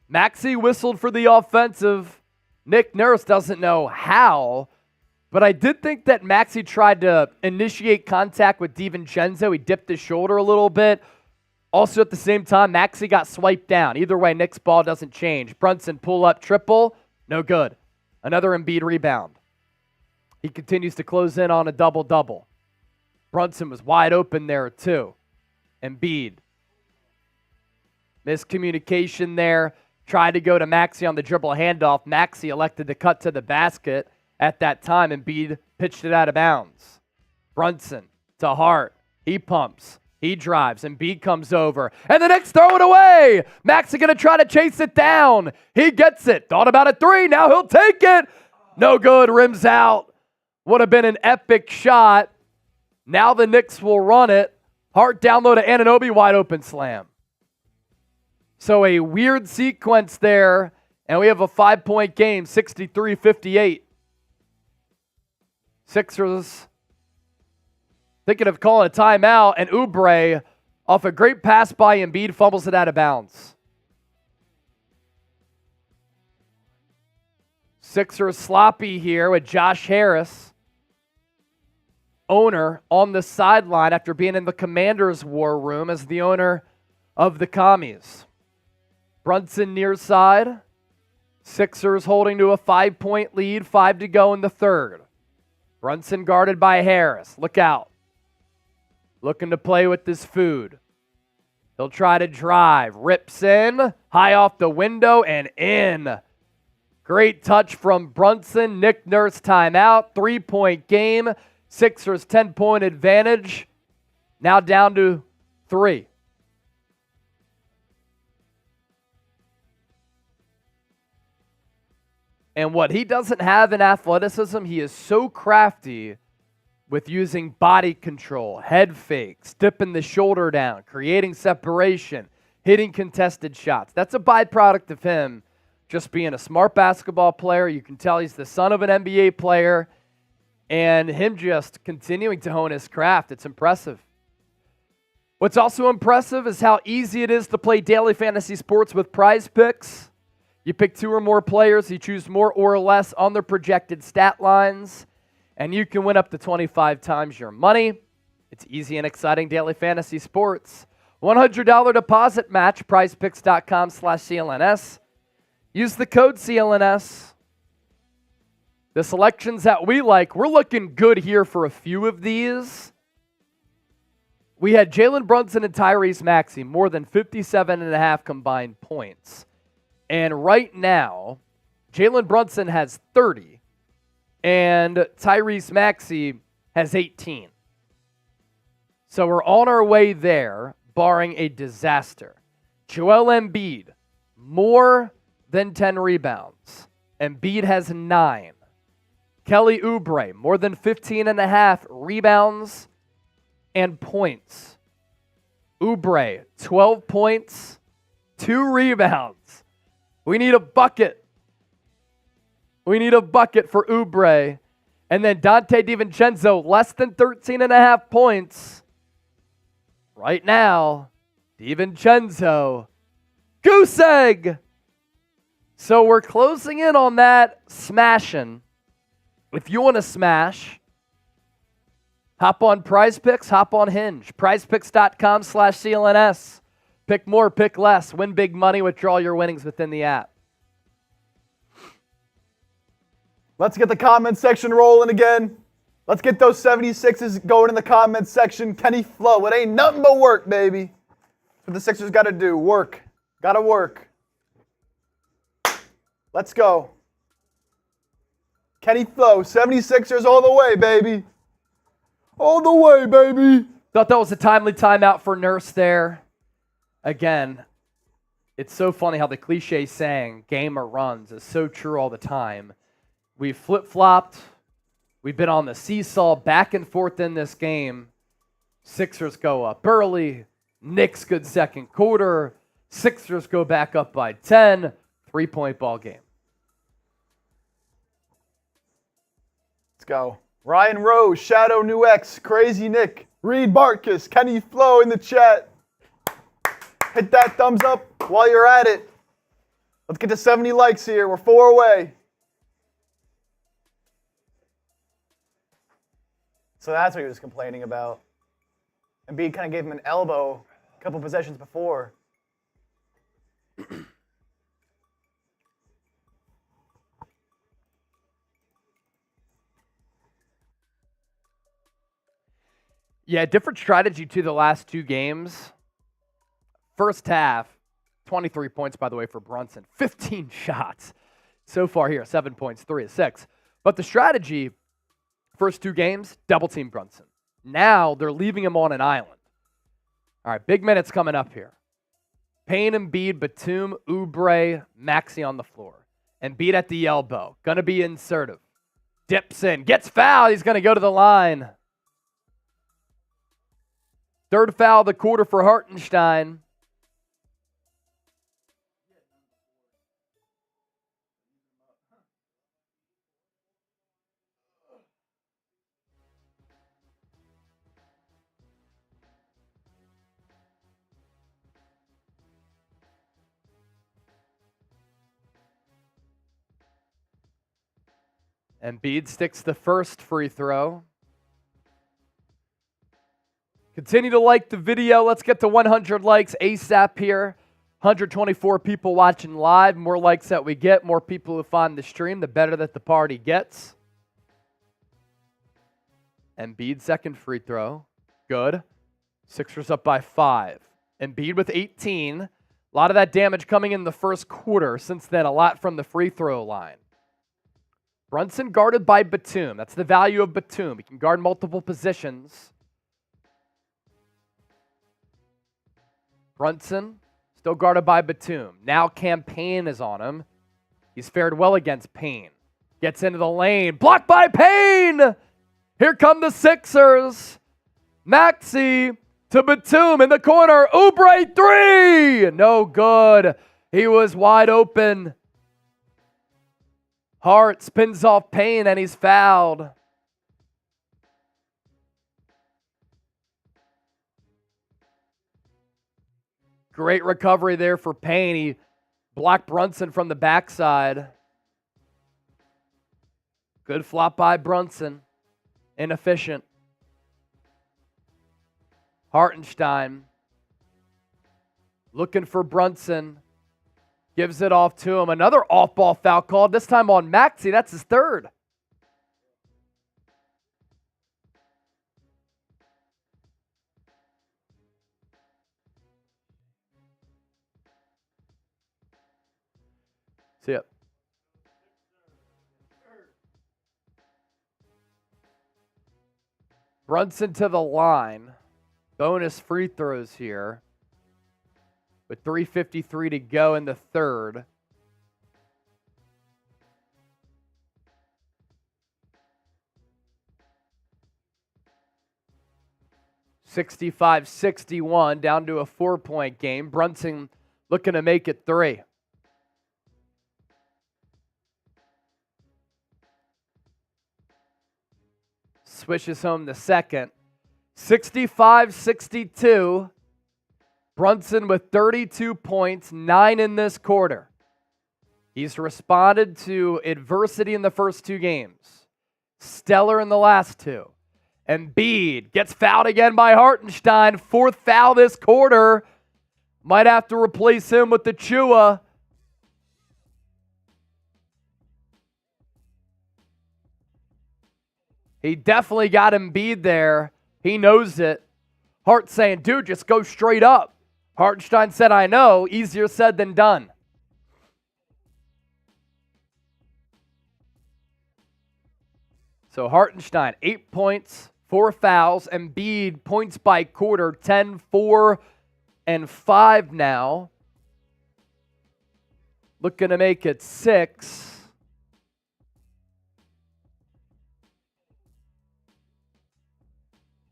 Maxey whistled for the offensive. Nick Nurse doesn't know how, but I did think that Maxey tried to initiate contact with DiVincenzo. He dipped his shoulder a little bit. Also at the same time, Maxey got swiped down. Either way, Knicks ball doesn't change. Brunson pull-up triple. No good. Another Embiid rebound. He continues to close in on a double-double. Brunson was wide open there too. Embiid. Miscommunication there. Tried to go to Maxey on the dribble handoff. Maxey elected to cut to the basket. At that time, Embiid pitched it out of bounds. Brunson to Hart. He pumps. He drives. Embiid comes over. And the Knicks throw it away. Maxey going to try to chase it down. He gets it. Thought about a three. Now he'll take it. No good. Rims out. Would have been an epic shot. Now the Knicks will run it. Hart down low to Anunoby. Wide open slam. So a weird sequence there. And we have a 5-point game. 63-58. Sixers thinking of calling a timeout, and Oubre, off a great pass by Embiid, fumbles it out of bounds. Sixers sloppy here with Josh Harris, owner, on the sideline after being in the Commanders' war room as the owner of the Commies. Brunson near side. Sixers holding to a 5-point lead, 5 to go in the third. Brunson guarded by Harris. Look out. Looking to play with this food. He'll try to drive. Rips in. High off the window and in. Great touch from Brunson. Nick Nurse timeout. 3-point game. Sixers 10-point advantage. Now down to 3. And what he doesn't have in athleticism, he is so crafty with using body control, head fakes, dipping the shoulder down, creating separation, hitting contested shots. That's a byproduct of him just being a smart basketball player. You can tell he's the son of an NBA player, and him just continuing to hone his craft. It's impressive. What's also impressive is how easy it is to play daily fantasy sports with PrizePicks. You pick 2 or more players, you choose more or less on their projected stat lines, and you can win up to 25 times your money. It's easy and exciting daily fantasy sports. $100 deposit match, prizepicks.com/CLNS. Use the code CLNS. The selections that we like, we're looking good here for a few of these. We had Jalen Brunson and Tyrese Maxey, more than 57.5 combined points. And right now, Jalen Brunson has 30, and Tyrese Maxey has 18. So we're on our way there, barring a disaster. Joel Embiid, more than 10 rebounds. Embiid has 9. Kelly Oubre, more than 15.5 rebounds and points. Oubre, 12 points, 2 rebounds. We need a bucket. We need a bucket for Oubre. And then Donte DiVincenzo, less than 13.5 points. Right now, DiVincenzo, goose egg. So we're closing in on that smashing. If you want to smash, hop on PrizePicks, hop on Hinge. PrizePicks.com/CLNS. Pick more, pick less. Win big money, withdraw your winnings within the app. Let's get the comment section rolling again. Let's get those 76s going in the comment section. Kenny Flow, it ain't nothing but work, baby. That's what the Sixers got to do, work. Gotta work. Let's go. Kenny Flo, 76ers all the way, baby. All the way, baby. Thought that was a timely timeout for Nurse there. Again, it's so funny how the cliche saying, game or runs, is so true all the time. We've flip-flopped. We've been on the seesaw back and forth in this game. Sixers go up early. Knicks good second quarter. Sixers go back up by 10. 3-point ball game. Let's go. Ryan Rose, Shadow New X, Crazy Nick, Reed Barkus, Kenny Flo in the chat. Hit that thumbs up while you're at it. Let's get to 70 likes here. We're 4 away. So that's what he was complaining about. Embiid kind of gave him an elbow a couple possessions before. Yeah, different strategy to the last 2 games. First half, 23 points, by the way, for Brunson. 15 shots so far here, 7 points, 3 of 6. But the strategy, first 2 games, double team Brunson. Now they're leaving him on an island. All right, big minutes coming up here. Payne, Embiid, Batum, Oubre, Maxey on the floor. Embiid at the elbow. Going to be insertive. Dips in. Gets fouled. He's going to go to the line. Third foul of the quarter for Hartenstein. Embiid sticks the first free throw. Continue to like the video. Let's get to 100 likes ASAP here. 124 people watching live. More likes that we get, more people who find the stream, the better that the party gets. Embiid second free throw. Good. Sixers up by 5. Embiid with 18. A lot of that damage coming in the first quarter. Since then, a lot from the free throw line. Brunson guarded by Batum. That's the value of Batum. He can guard multiple positions. Brunson still guarded by Batum. Now Payne is on him. He's fared well against Payne. Gets into the lane. Blocked by Payne! Here come the Sixers. Maxey to Batum in the corner. Oubre 3! No good. He was wide open. Hart spins off Payne and he's fouled. Great recovery there for Payne. He blocked Brunson from the backside. Good flop by Brunson. Inefficient. Hartenstein looking for Brunson. Gives it off to him. Another off-ball foul called, this time on Maxey. That's his third. See ya. Brunson to the line. Bonus free throws here. With 3:53 to go in the third. (65-61) down to a 4-point game. Brunson looking to make it 3. Swishes home the second. 65-62. Brunson with 32 points, 9 in this quarter. He's responded to adversity in the first 2 games. Stellar in the last 2. Embiid gets fouled again by Hartenstein. 4th foul this quarter. Might have to replace him with the Chua. He definitely got Embiid there. He knows it. Hart saying, dude, just go straight up. Hartenstein said, I know, easier said than done. So Hartenstein, 8 points, 4 fouls. Embiid, points by quarter, 10, 4, and 5 now. Looking to make it 6.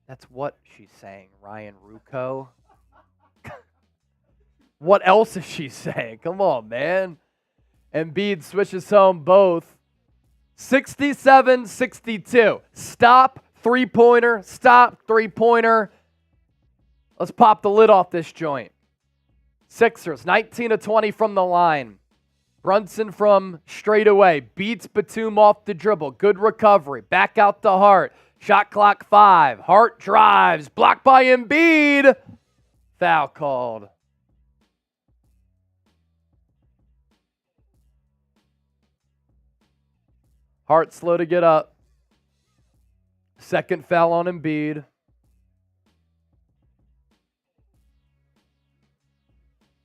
That's what she's saying, Ryan Rucco. What else is she saying? Come on, man. Embiid switches home both. 67-62. Stop, three-pointer. Stop, three-pointer. Let's pop the lid off this joint. Sixers, 19 of 20 from the line. Brunson from straight away. Beats Batum off the dribble. Good recovery. Back out to Hart. Shot clock 5. Hart drives. Blocked by Embiid. Foul called. Hart slow to get up. Second foul on Embiid.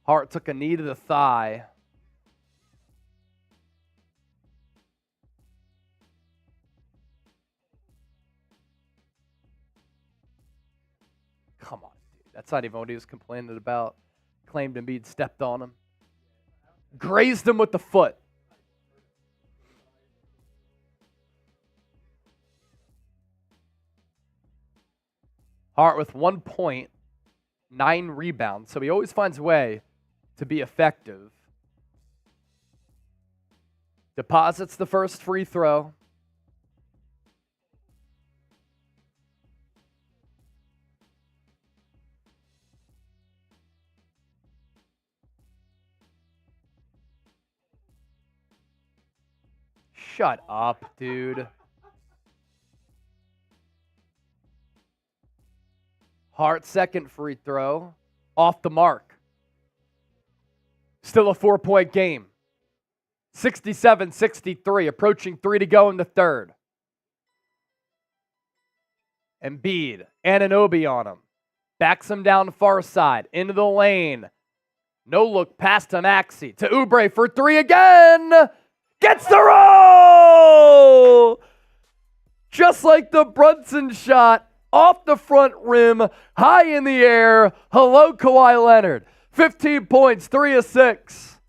Hart took a knee to the thigh. Come on, dude. That's not even what he was complaining about. Claimed Embiid stepped on him. Grazed him with the foot. Hart with 1 point, 9 rebounds. So he always finds a way to be effective. Deposits the first free throw. Shut up, dude. Hart second free throw. Off the mark. Still a 4-point game. 67-63. Approaching 3 to go in the third. Embiid. Anunoby on him. Backs him down far side. Into the lane. No look past to Maxey. To Oubre for 3 again. Gets the roll! Just like the Brunson shot. Off the front rim, high in the air. Hello, Kawhi Leonard. 15 points, 3 of 6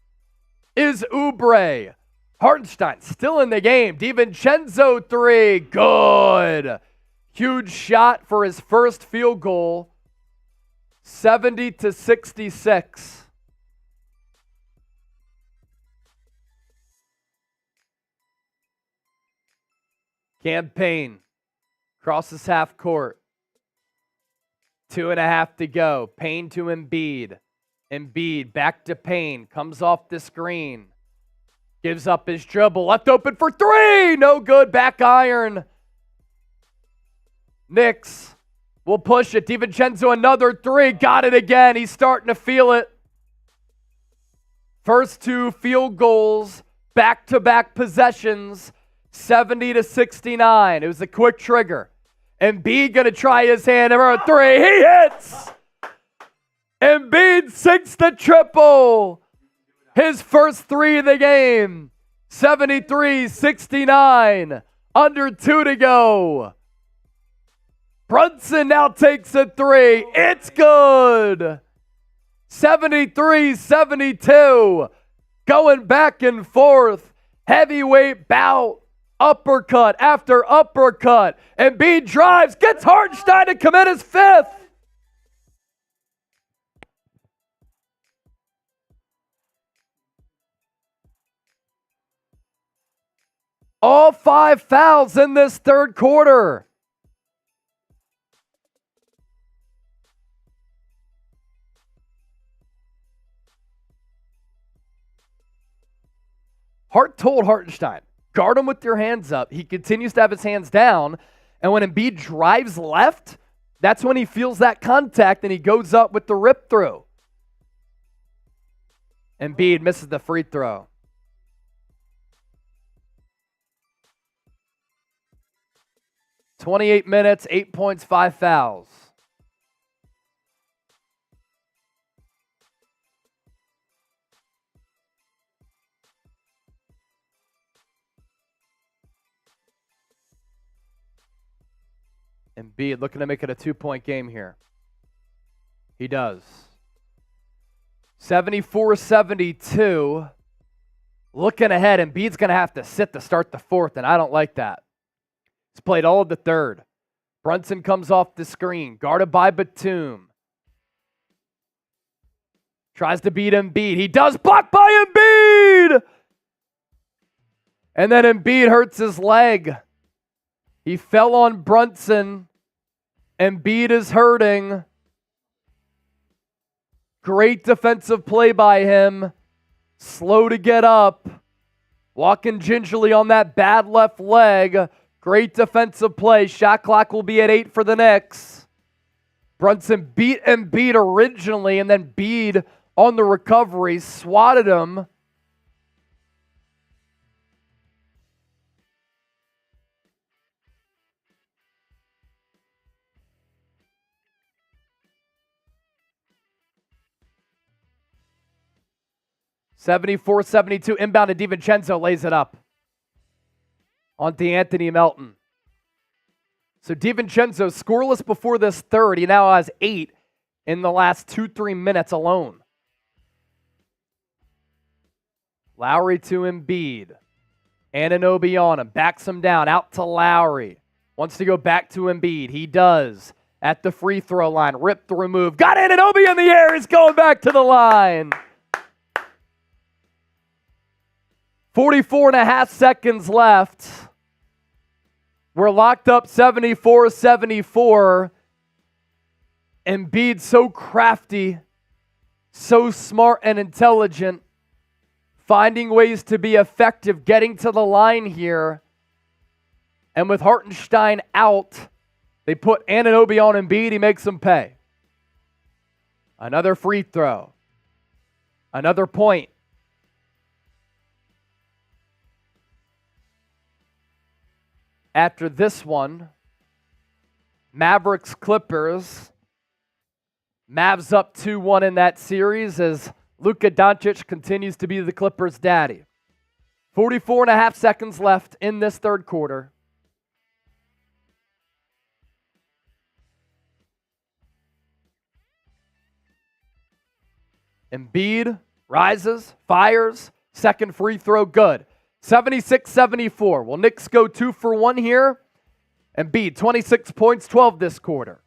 is Oubre. Hartenstein still in the game. DiVincenzo 3, good. Huge shot for his first field goal. 70-66. Campaign. Crosses half court. 2.5 to go. Payne to Embiid. Embiid back to Payne. Comes off the screen. Gives up his dribble. Left open for 3. No good. Back iron. Knicks will push it. DiVincenzo another 3. Got it again. He's starting to feel it. First 2 field goals. Back-to-back possessions. 70-69. It was a quick trigger. Embiid going to try his hand for a 3. He hits! Embiid sinks the triple. His first 3 of the game. 73-69. Under 2 to go. Brunson now takes a 3. It's good. 73-72. Going back and forth. Heavyweight bout. Uppercut after uppercut. Embiid drives, gets Hartenstein to commit his 5th. All 5 fouls in this third quarter. Hart told Hartenstein, guard him with your hands up. He continues to have his hands down. And when Embiid drives left, that's when he feels that contact and he goes up with the rip through. Embiid misses the free throw. "28 minutes, 8 points, 5 fouls. Embiid looking to make it a 2-point game here. He does. 74-72. Looking ahead, Embiid's going to have to sit to start the fourth, and I don't like that. He's played all of the third. Brunson comes off the screen, guarded by Batum. Tries to beat Embiid. He does, blocked by Embiid! And then Embiid hurts his leg. He fell on Brunson. Embiid is hurting. Great defensive play by him. Slow to get up. Walking gingerly on that bad left leg. Great defensive play. Shot clock will be at 8 for the Knicks. Brunson beat Embiid originally, and then Embiid on the recovery swatted him. (74-72) inbound to DiVincenzo, lays it up on Anthony Melton. So DiVincenzo scoreless before this third. He now has 8 in the last 2-3 minutes alone. Lowry to Embiid. Anunoby on him. Backs him down. Out to Lowry. Wants to go back to Embiid. He does. At the free throw line. Ripped the remove. Got Anunoby in the air. He's going back to the line. 44.5 seconds left. We're locked up 74-74. Embiid so crafty, so smart and intelligent, finding ways to be effective, getting to the line here. And with Hartenstein out, they put Anunoby on Embiid. He makes him pay. Another free throw. Another point. After this one, Mavericks Clippers. Mavs up 2-1 in that series as Luka Doncic continues to be the Clippers' daddy. 44.5 seconds left in this third quarter. Embiid rises, fires, second free throw good. 76-74. Will Knicks go 2 for 1 here? Embiid, 26 points, 12 this quarter.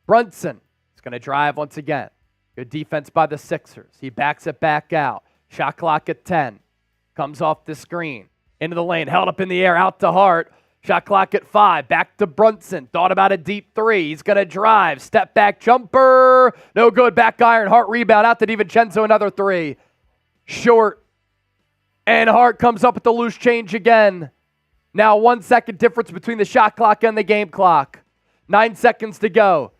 Brunson is going to drive once again. Good defense by the Sixers. He backs it back out. Shot clock at 10. Comes off the screen. Into the lane. Held up in the air. Out to Hart. Shot clock at 5. Back to Brunson. Thought about a deep 3. He's going to drive. Step back jumper. No good. Back iron. Hart rebound. Out to DiVincenzo. Another 3. Short. And Hart comes up with the loose change again. Now 1 second difference between the shot clock and the game clock. 9 seconds to go.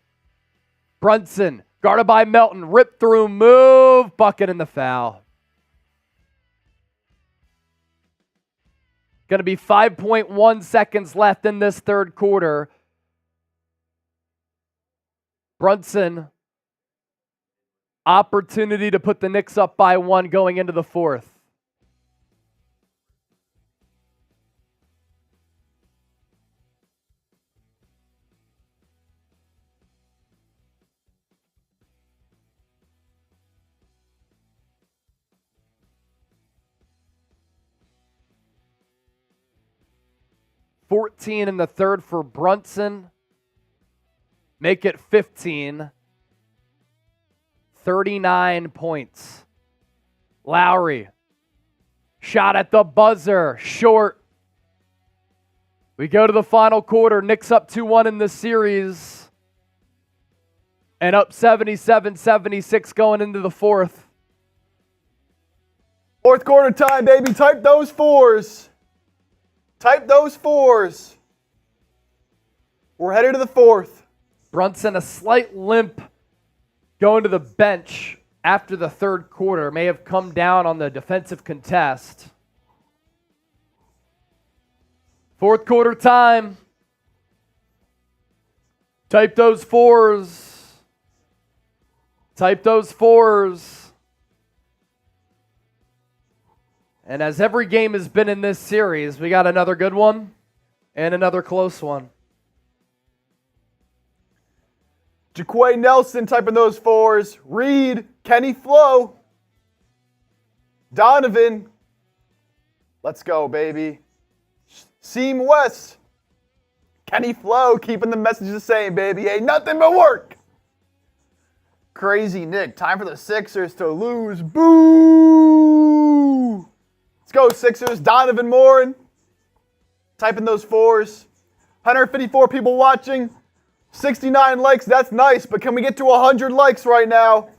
Brunson, guarded by Melton, rip through, move, bucket in the foul. Going to be 5.1 seconds left in this third quarter. Brunson, opportunity to put the Knicks up by 1 going into the fourth. $14 in the third for Brunson. Make it 15. 39 points. Lowry. Shot at the buzzer. Short. We go to the final quarter. Knicks up 2-1 in the series. And up 77-76 going into the fourth. Fourth quarter time, baby. Type those 4s. Type those 4s. We're headed to the fourth. Brunson, a slight limp going to the bench after the third quarter. May have come down on the defensive contest. Fourth quarter time. Type those 4s. Type those 4s. And as every game has been in this series, we got another good one and another close one. Jaquay Nelson typing those fours. Reed, Kenny Flo. Donovan. Let's go, baby. Seam West. Kenny Flo keeping the message the same, baby. Ain't nothing but work. Crazy Nick. Time for the Sixers to lose. Boo! Let's go, Sixers. Donovan Morin. Typing those fours. 154 people watching. 69 likes. That's nice, but can we get to 100 likes right now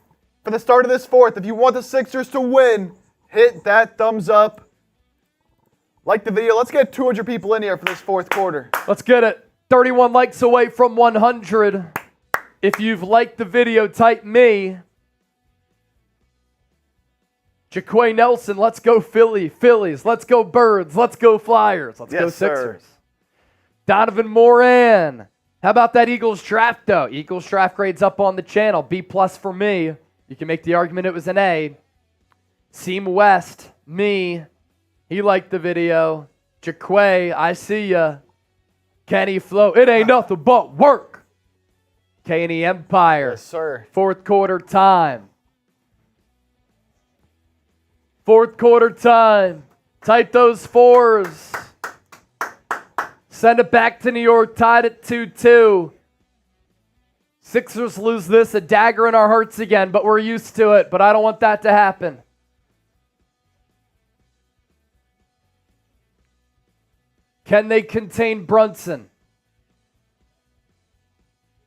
for the start of this fourth? If you want the Sixers to win, hit that thumbs up. Like the video. Let's get 200 people in here for this fourth quarter. Let's get it. 31 likes away from 100. If you've liked the video, type me. Jaquay Nelson, let's go Phillies. Let's go Birds. Let's go Flyers. Let's go Sixers. Sir. Donovan Moran. How about that Eagles draft, though? Eagles draft grades up on the channel. B+ for me. You can make the argument it was an A. Seam West, me. He liked the video. Jaquay, I see ya. Kenny Flo, it ain't nothing but work. K&E Empire. Yes, sir. Fourth quarter time. Fourth quarter time. Type those fours. Send it back to New York, tied at 2-2. Sixers lose this, a dagger in our hearts again, but we're used to it. But I don't want that to happen. Can they contain Brunson?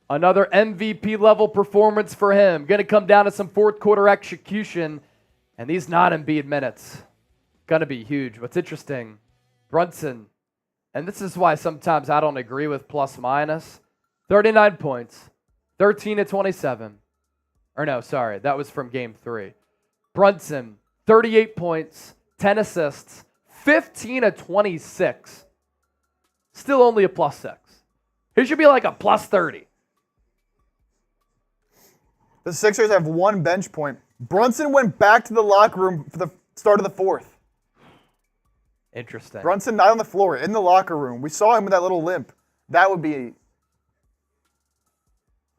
Another MVP level performance for him. Going to come down to some fourth quarter execution. And these non-Embiid minutes, going to be huge. What's interesting, Brunson, and this is why sometimes I don't agree with plus minus, 39 points, 13 to 27. Or no, sorry, that was from game 3. Brunson, 38 points, 10 assists, 15 to 26. Still only a plus 6. He should be like a plus 30. The Sixers have 1 bench point. Brunson went back to the locker room for the start of the fourth. Interesting. Brunson not on the floor, in the locker room. We saw him with that little limp. That would be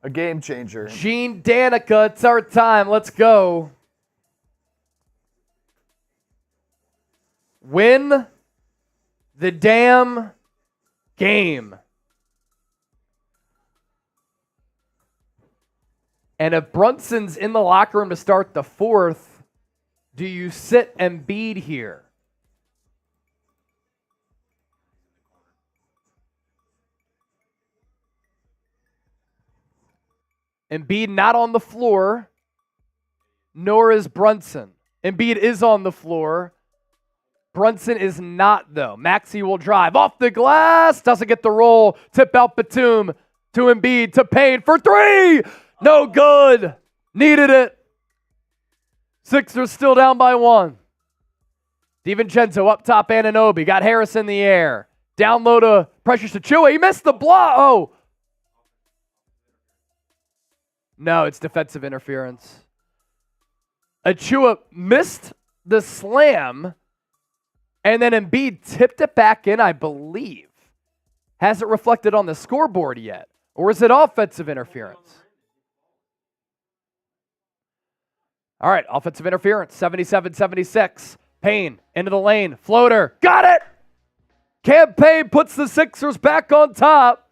a game changer. Gene Danica, it's our time. Let's go. Win the damn game. And if Brunson's in the locker room to start the fourth, do you sit Embiid here? Embiid not on the floor, nor is Brunson. Embiid is on the floor. Brunson is not, though. Maxey will drive off the glass, doesn't get the roll. Tip out Batum to Embiid to Payne for 3. No good. Needed it. Sixers still down by 1. DiVincenzo up top, Anunoby. Got Harris in the air. Down low to pressures to Chua. He missed the block. Oh. No, it's defensive interference. Achua missed the slam, and then Embiid tipped it back in, I believe. Hasn't reflected on the scoreboard yet. Or is it offensive interference? All right, offensive interference, 77-76. Payne into the lane, floater, got it! Campaign puts the Sixers back on top.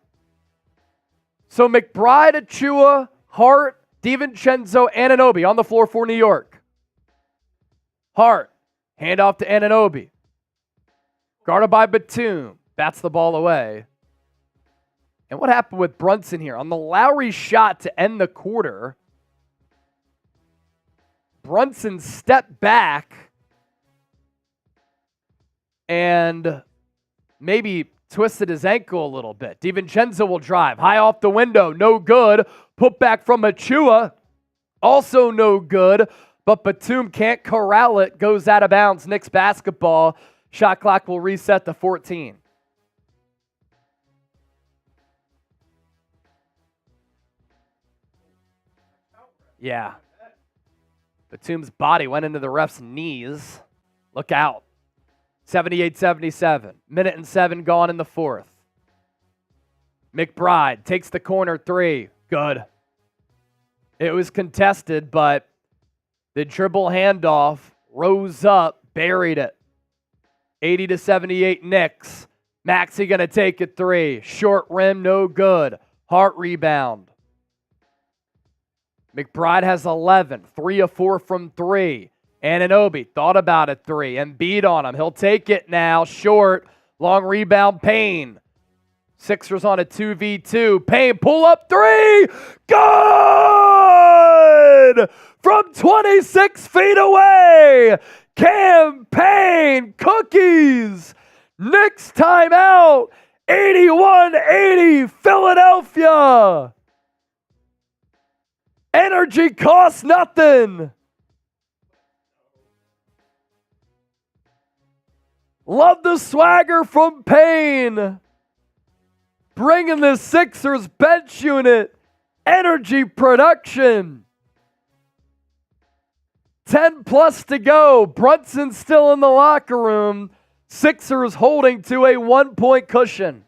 So McBride, Achua, Hart, DiVincenzo, Anunoby on the floor for New York. Hart, hand off to Anunoby. Guarded by Batum, bats the ball away. And what happened with Brunson here? On the Lowry shot to end the quarter, Brunson stepped back and maybe twisted his ankle a little bit. DiVincenzo will drive. High off the window, no good. Put back from Achua, also no good. But Batum can't corral it, goes out of bounds. Knicks basketball. Shot clock will reset to 14. Yeah. Batum's body went into the ref's knees. Look out. 78-77. Minute and 7 gone in the fourth. McBride takes the corner 3. Good. It was contested, but the dribble handoff, rose up, buried it. 80-78 Knicks. Maxey going to take a three. Short rim, no good. Hart rebound. McBride has 11. 3 of 4 from 3. Anunoby thought about a 3. Embiid on him. He'll take it now. Short. Long rebound, Payne. Sixers on a 2v2. Payne, pull up 3. Good! From 26 feet away. Campaign cookies. Knicks timeout. 81-80 Philadelphia. Energy costs nothing. Love the swagger from Payne. Bringing the Sixers bench unit energy production. 10 plus to go. Brunson still in the locker room. Sixers holding to a 1-point cushion.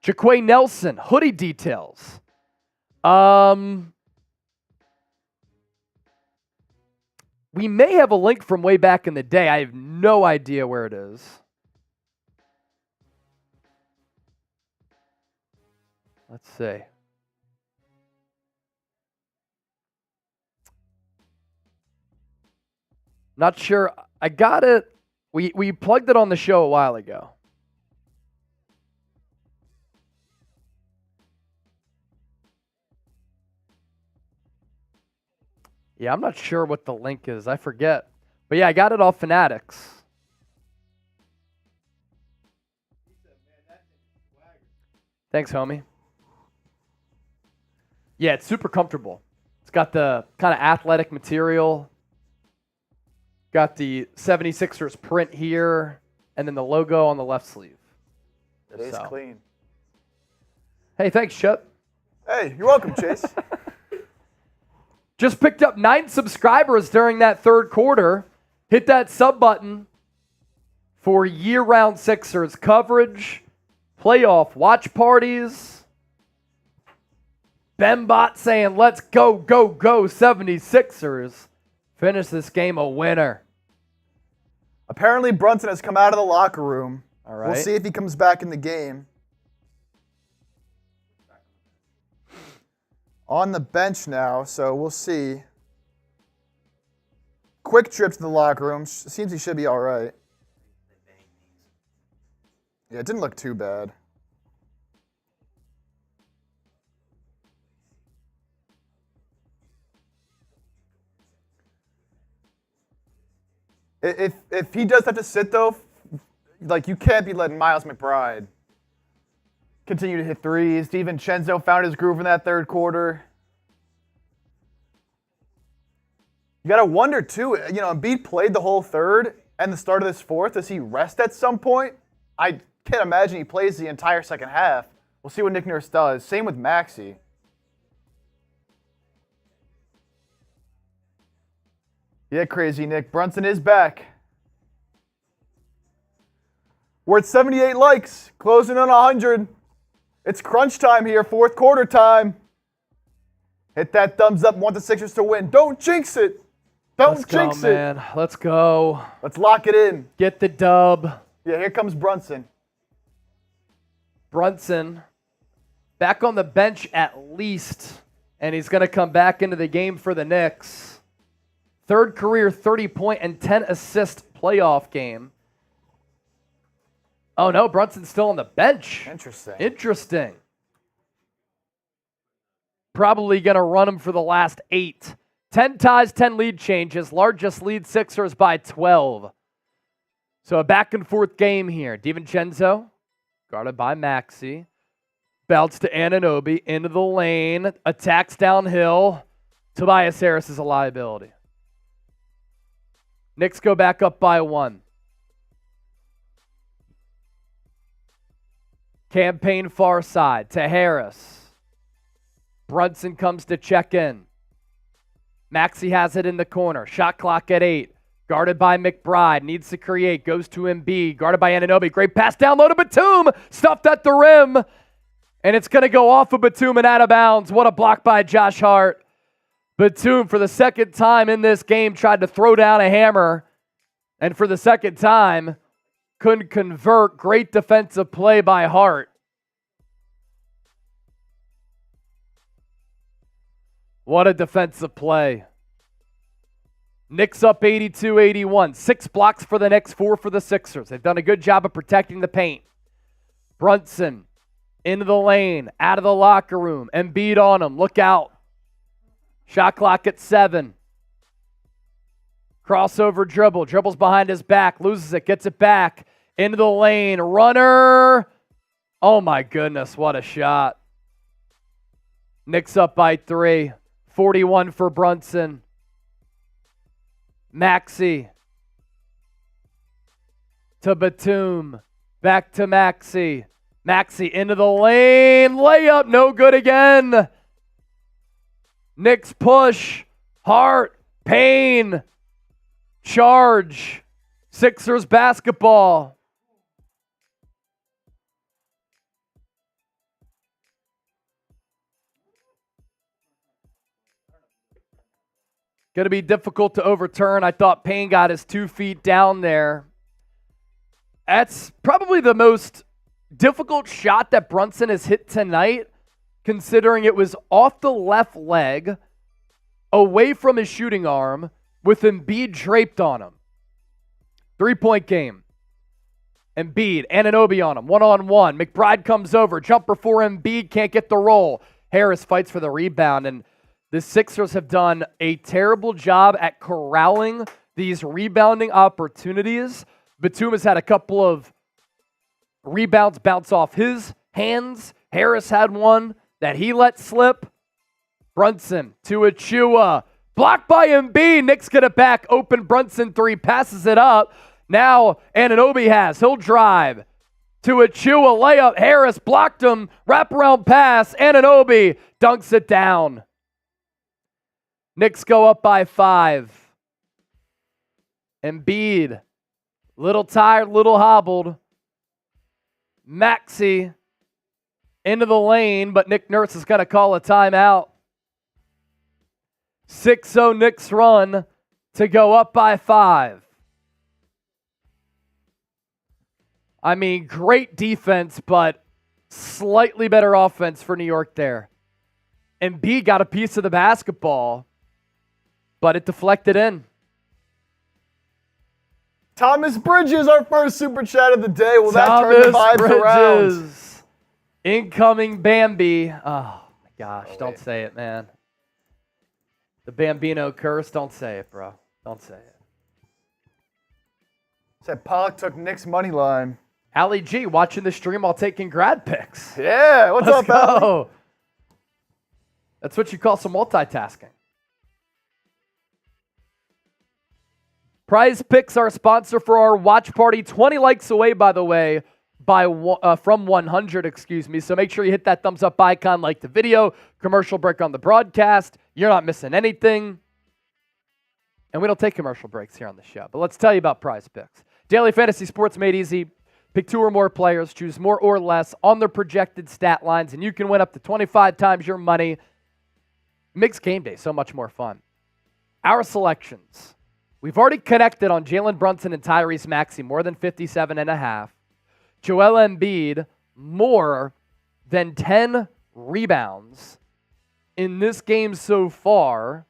Jaquay Nelson, hoodie details. We may have a link from way back in the day. I have no idea where it is. Let's see. Not sure. I got it. We plugged it on the show a while ago. Yeah, I'm not sure what the link is. I forget. But yeah, I got it off Fanatics. Thanks, homie. Yeah, it's super comfortable. It's got the kind of athletic material. Got the 76ers print here, and then the logo on the left sleeve. It is clean. Hey, thanks, Chip. Hey, you're welcome, Chase. Just picked up 9 subscribers during that third quarter. Hit that sub button for year-round Sixers coverage, playoff watch parties. Bembot saying, let's go, go, go, 76ers. Finish this game a winner. Apparently, Brunson has come out of the locker room. All right. We'll see if he comes back in the game. On the bench now, so we'll see. Quick trip to the locker room. Seems he should be all right. Yeah, it didn't look too bad. If he does have to sit, though, like, you can't be letting Miles McBride continue to hit threes. DiVincenzo found his groove in that third quarter. You got to wonder, too, you know, Embiid played the whole third and the start of this fourth. Does he rest at some point? I can't imagine he plays the entire second half. We'll see what Nick Nurse does. Same with Maxey. Yeah, crazy Nick. Brunson is back. We're at 78 likes, closing on 100. It's crunch time here, fourth quarter time. Hit that thumbs up, want the Sixers to win. Don't jinx it. Don't jinx it. Man. Let's go. Let's lock it in. Get the dub. Yeah, here comes Brunson. Brunson back on the bench at least, and he's going to come back into the game for the Knicks. Third career 30-point and 10-assist playoff game. Oh, no, Brunson's still on the bench. Interesting. Probably going to run him for the last 8. 10 ties, 10 lead changes. Largest lead Sixers by 12. So a back-and-forth game here. DiVincenzo, guarded by Maxey. Belts to Anunoby, into the lane. Attacks downhill. Tobias Harris is a liability. Knicks go back up by 1. Campaign far side to Harris. Brunson comes to check in. Maxey has it in the corner. Shot clock at 8. Guarded by McBride. Needs to create. Goes to Embiid. Guarded by Anunoby. Great pass down low to Batum. Stuffed at the rim. And it's going to go off of Batum and out of bounds. What a block by Josh Hart. Batum, for the second time in this game, tried to throw down a hammer. And for the second time, couldn't convert. Great defensive play by Hart. What a defensive play. Knicks up 82-81. 6 blocks for the Knicks, 4 for the Sixers. They've done a good job of protecting the paint. Brunson into the lane, out of the locker room. Embiid on him. Look out. Shot clock at 7. Crossover dribble. Dribbles behind his back. Loses it. Gets it back. Into the lane. Runner. Oh my goodness. What a shot. Knicks up by 3. 41 for Brunson. Maxey. To Batum. Back to Maxey. Maxey into the lane. Layup. No good again. Knicks push. Hart. Payne. Charge. Sixers basketball. Going to be difficult to overturn. I thought Payne got his 2 feet down there. That's probably the most difficult shot that Brunson has hit tonight, considering it was off the left leg, away from his shooting arm, with Embiid draped on him. 3-point game. Embiid, Anunoby on him, 1-on-1. McBride comes over, jumper for Embiid, can't get the roll. Harris fights for the rebound, and the Sixers have done a terrible job at corralling these rebounding opportunities. Batum has had a couple of rebounds bounce off his hands. Harris had one that he let slip. Brunson to Achua. Blocked by Embiid. Knicks get it back. Open Brunson 3. Passes it up. Now Anunoby has. He'll drive. To Achua. Layup. Harris blocked him. Wraparound pass. Anunoby dunks it down. Knicks go up by 5. Embiid. Little tired, little hobbled. Maxey into the lane, but Nick Nurse is going to call a timeout. 6-0 Knicks run to go up by 5. I mean, great defense, but slightly better offense for New York there. Embiid got a piece of the basketball, but it deflected in. Thomas Bridges, our first super chat of the day. Will that turn the vibes around? Incoming Bambi. Oh my gosh, don't say it, man. The Bambino curse. Don't say it, bro. Don't say it. Said Pollock took Knicks money line. Ali G watching the stream while taking grad picks. Yeah, what's Let's up, go. Ali? That's what you call some multitasking. PrizePicks, our sponsor for our watch party. 20 likes away, by the way, from 100, excuse me. So make sure you hit that thumbs up icon, like the video, commercial break on the broadcast. You're not missing anything. And we don't take commercial breaks here on the show. But let's tell you about PrizePicks. Daily fantasy sports made easy. Pick 2 or more players, choose more or less on their projected stat lines, and you can win up to 25 times your money. Makes game day so much more fun. Our selections. We've already connected on Jalen Brunson and Tyrese Maxey, more than 57.5. Joel Embiid, more than 10 rebounds in this game so far.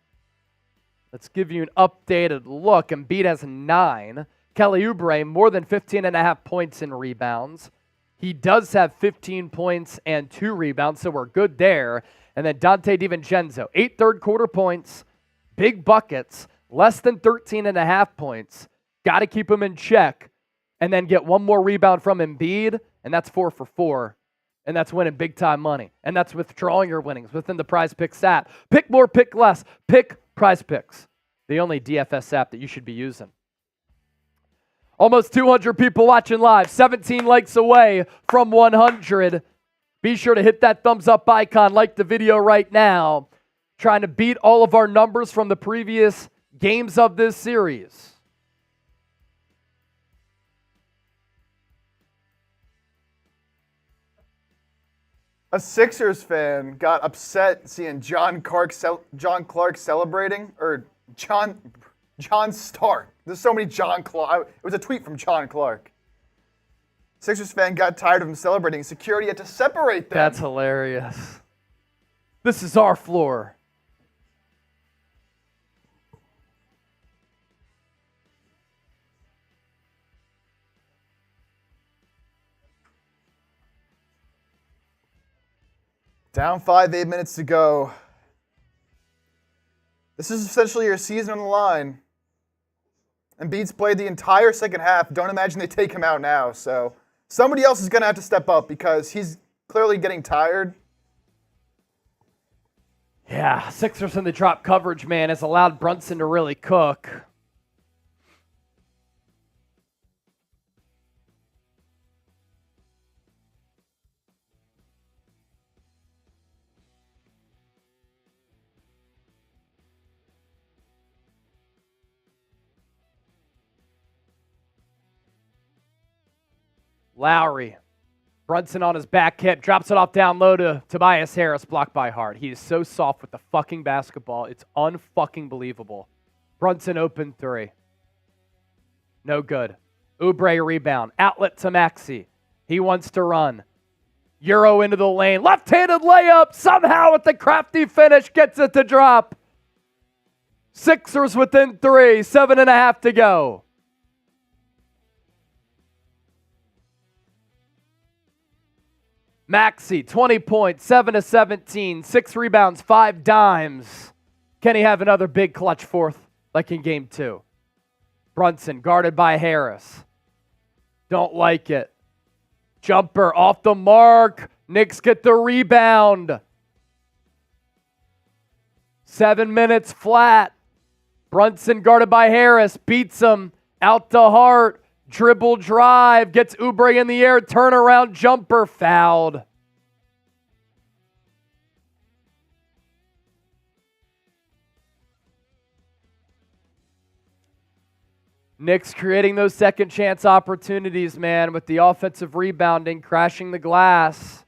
Let's give you an updated look. Embiid has 9. Kelly Oubre, more than 15.5 points in rebounds. He does have 15 points and 2 rebounds, so we're good there. And then Donte DiVincenzo, 8 third-quarter points, big buckets, less than 13.5 points. Got to keep him in check. And then get one more rebound from Embiid, and that's 4 for 4. And that's winning big-time money. And that's withdrawing your winnings within the PrizePicks app. Pick more, pick less. Pick PrizePicks, the only DFS app that you should be using. Almost 200 people watching live. 17 likes away from 100. Be sure to hit that thumbs up icon. Like the video right now. Trying to beat all of our numbers from the previous games of this series. A Sixers fan got upset seeing John Clark celebrating, or John Stark. There's so many John Clark. It was a tweet from John Clark. Sixers fan got tired of him celebrating. Security had to separate them. That's hilarious. This is our floor. Down 5, 8 minutes to go. This is essentially your season on the line. Embiid's played the entire second half. Don't imagine they take him out now. So somebody else is going to have to step up because he's clearly getting tired. Yeah, Sixers in the drop coverage, man, has allowed Brunson to really cook. Lowry. Brunson on his back hip, drops it off down low to Tobias Harris, blocked by Hart. He is so soft with the fucking basketball. It's unfucking believable. Brunson open three. No good. Oubre rebound. Outlet to Maxey. He wants to run. Euro into the lane. Left-handed layup. Somehow with the crafty finish gets it to drop. Sixers within 3. 7.5 to go. Maxey, 20 points, 7 of 17, 6 rebounds, 5 dimes. Can he have another big clutch fourth like in game 2? Brunson guarded by Harris. Don't like it. Jumper off the mark. Knicks get the rebound. 7 minutes flat. Brunson guarded by Harris. Beats him. Out to Hart. Dribble drive, gets Oubre in the air, turnaround jumper, fouled. Knicks creating those second chance opportunities, man, with the offensive rebounding, crashing the glass.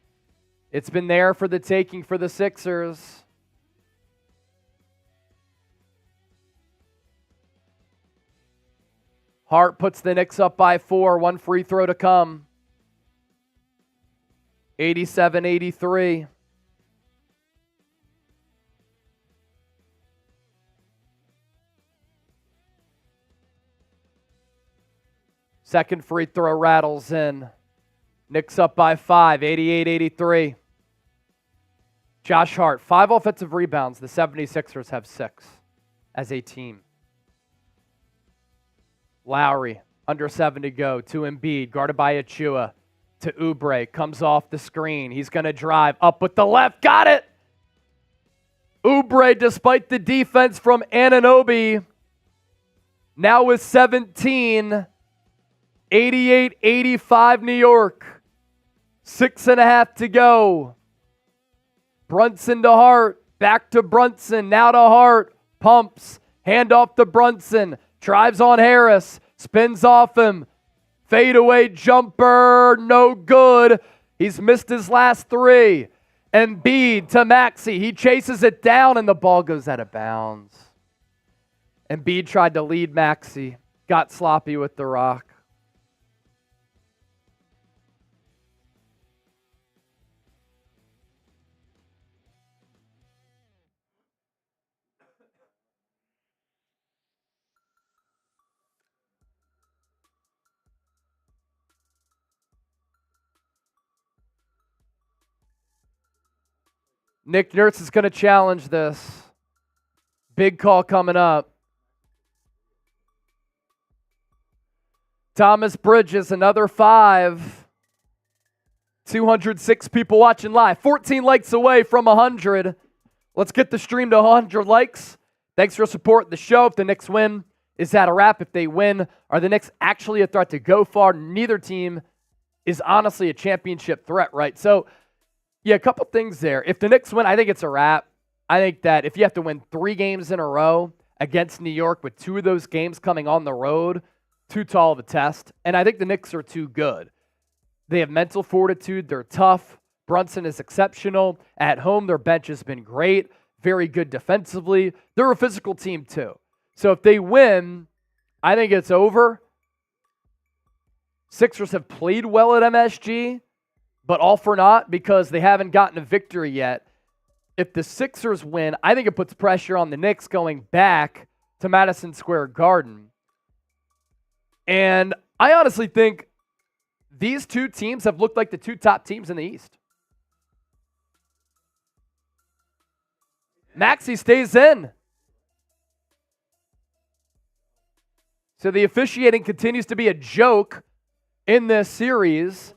It's been there for the taking for the Sixers. Hart puts the Knicks up by 4. 1 free throw to come. 87-83. Second free throw rattles in. Knicks up by 5. 88-83. Josh Hart, 5 offensive rebounds. The 76ers have 6 as a team. Lowry, under 7 to go, to Embiid, guarded by Achua, to Oubre, comes off the screen. He's going to drive up with the left, got it! Oubre, despite the defense from Anunoby, now with 17, 88-85 New York, 6.5 to go. Brunson to Hart, back to Brunson, now to Hart, pumps, hand off to Brunson, drives on Harris, spins off him. Fadeaway jumper, no good. He's missed his last 3. Embiid to Maxey. He chases it down and the ball goes out of bounds. Embiid tried to lead Maxey. Got sloppy with the rock. Nick Nurse is going to challenge this. Big call coming up. Thomas Bridges, another 5. 206 people watching live. 14 likes away from 100. Let's get the stream to 100 likes. Thanks for supporting the show. If the Knicks win, is that a wrap? If they win, are the Knicks actually a threat to go far? Neither team is honestly a championship threat, right? So, yeah, a couple things there. If the Knicks win, I think it's a wrap. I think that if you have to win 3 games in a row against New York with 2 of those games coming on the road, too tall of a test. And I think the Knicks are too good. They have mental fortitude. They're tough. Brunson is exceptional. At home, their bench has been great, very good defensively. They're a physical team too. So if they win, I think it's over. Sixers have played well at MSG, but all for naught because they haven't gotten a victory yet. If the Sixers win, I think it puts pressure on the Knicks going back to Madison Square Garden. And I honestly think these two teams have looked like the two top teams in the East. Maxey stays in. So the officiating continues to be a joke in this series.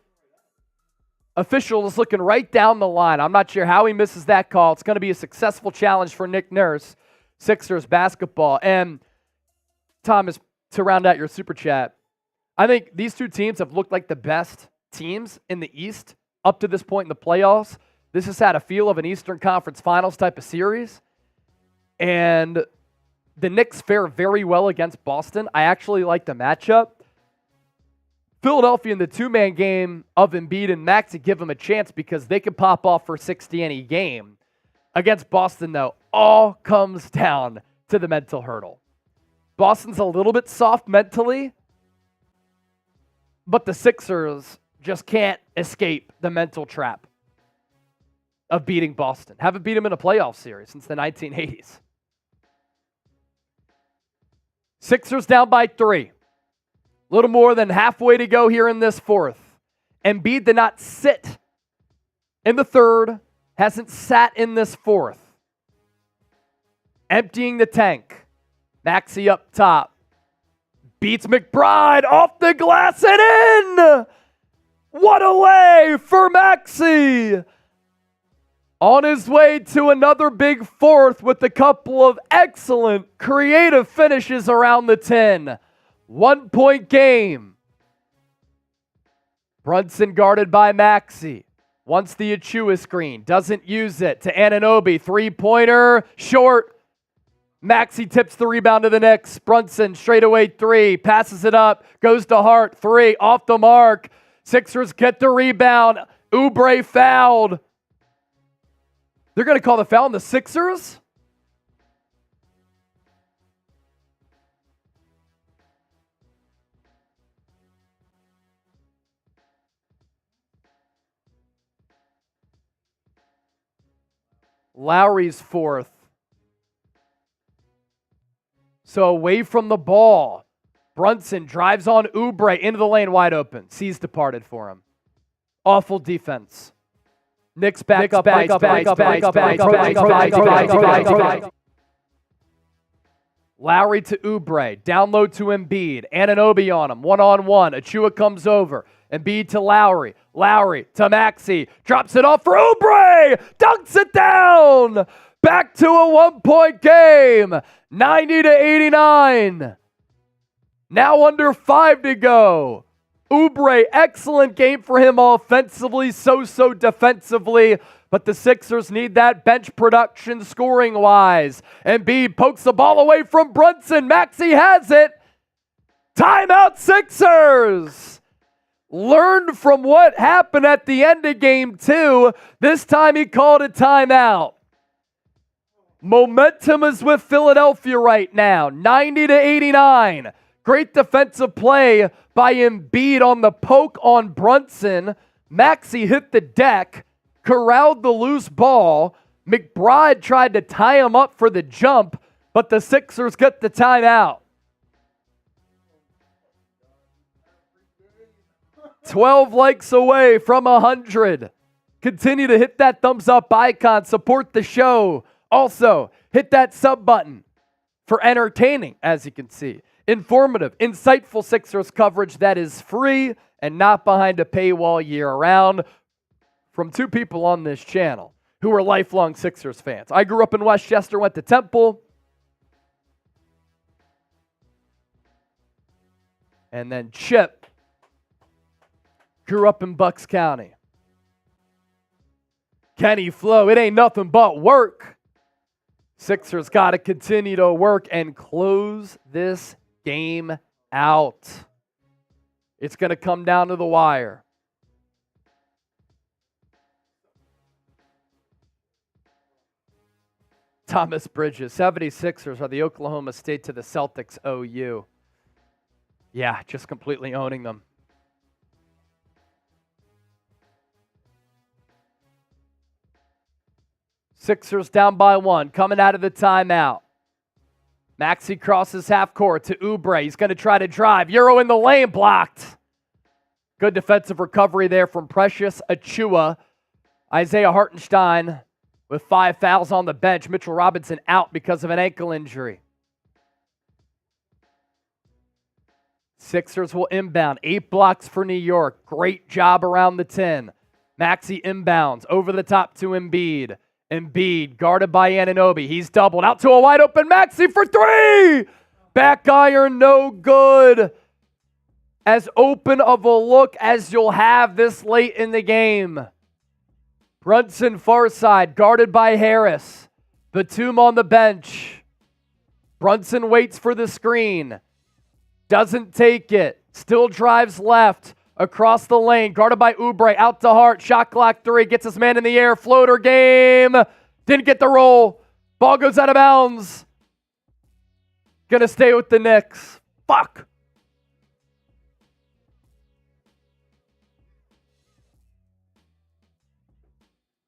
Official is looking right down the line. I'm not sure how he misses that call. It's going to be a successful challenge for Nick Nurse, Sixers basketball. And Thomas, to round out your super chat, I think these two teams have looked like the best teams in the East up to this point in the playoffs. This has had a feel of an Eastern Conference Finals type of series. And the Knicks fare very well against Boston. I actually like the matchup. Philadelphia in the two-man game of Embiid and Maxey give them a chance because they can pop off for 60 any game. Against Boston, though, all comes down to the mental hurdle. Boston's a little bit soft mentally, but the Sixers just can't escape the mental trap of beating Boston. Haven't beat them in a playoff series since the 1980s. Sixers down by 3. A little more than halfway to go here in this fourth. Embiid did not sit in the third, hasn't sat in this fourth. Emptying the tank. Maxey up top. Beats McBride off the glass and in! What a lay for Maxey! On his way to another big fourth with a couple of excellent creative finishes around the 10. 1 point game. Brunson guarded by Maxey. Wants the Achua screen. Doesn't use it to Anunoby. Three-pointer. Short. Maxey tips the rebound to the Knicks. Brunson straightaway 3. Passes it up. Goes to Hart. 3. Off the mark. Sixers get the rebound. Oubre fouled. They're going to call the foul on the Sixers? Lowry's fourth. So away from the ball. Brunson drives on Oubre into the lane wide open. C's departed for him. Awful defense. Knicks back up. Lowry to Oubre. Down low to Embiid. Anunoby on him. One-on-one. Achua comes over. Embiid to Lowry. Lowry to Maxey. Drops it off for Oubre. Dunks it down. Back to a 1 point game. 90-89. Now under 5 to go. Oubre, excellent game for him offensively, so defensively, but the Sixers need that bench production scoring-wise. Embiid pokes the ball away from Brunson. Maxey has it. Timeout Sixers! Learned from what happened at the end of game 2. This time he called a timeout. Momentum is with Philadelphia right now, 90-89. Great defensive play by Embiid on the poke on Brunson. Maxey hit the deck, corralled the loose ball. McBride tried to tie him up for the jump, but the Sixers get the timeout. 12 likes away from 100. Continue to hit that thumbs up icon. Support the show. Also, hit that sub button for entertaining, as you can see. Informative, insightful Sixers coverage that is free and not behind a paywall year-round from two people on this channel who are lifelong Sixers fans. I grew up in Westchester, went to Temple, and then Chip grew up in Bucks County. Kenny Flo, it ain't nothing but work. Sixers got to continue to work and close this game out. It's going to come down to the wire. Thomas Bridges. 76ers are the Oklahoma State to the Celtics OU. Yeah, just completely owning them. Sixers down by 1, coming out of the timeout. Maxey crosses half court to Oubre. He's going to try to drive. Euro in the lane, blocked. Good defensive recovery there from Precious Achiuwa. Isaiah Hartenstein with 5 fouls on the bench. Mitchell Robinson out because of an ankle injury. Sixers will inbound. 8 blocks for New York. Great job around the 10. Maxey inbounds over the top to Embiid. Embiid guarded by Anunoby. He's doubled out to a wide open Maxey for 3. Back iron, no good. As open of a look as you'll have this late in the game. Brunson far side, guarded by Harris. Batum on the bench. Brunson waits for the screen. Doesn't take it. Still drives left. Across the lane, guarded by Oubre, out to Hart, shot clock 3, gets his man in the air, floater game, didn't get the roll, ball goes out of bounds. Gonna stay with the Knicks. Fuck.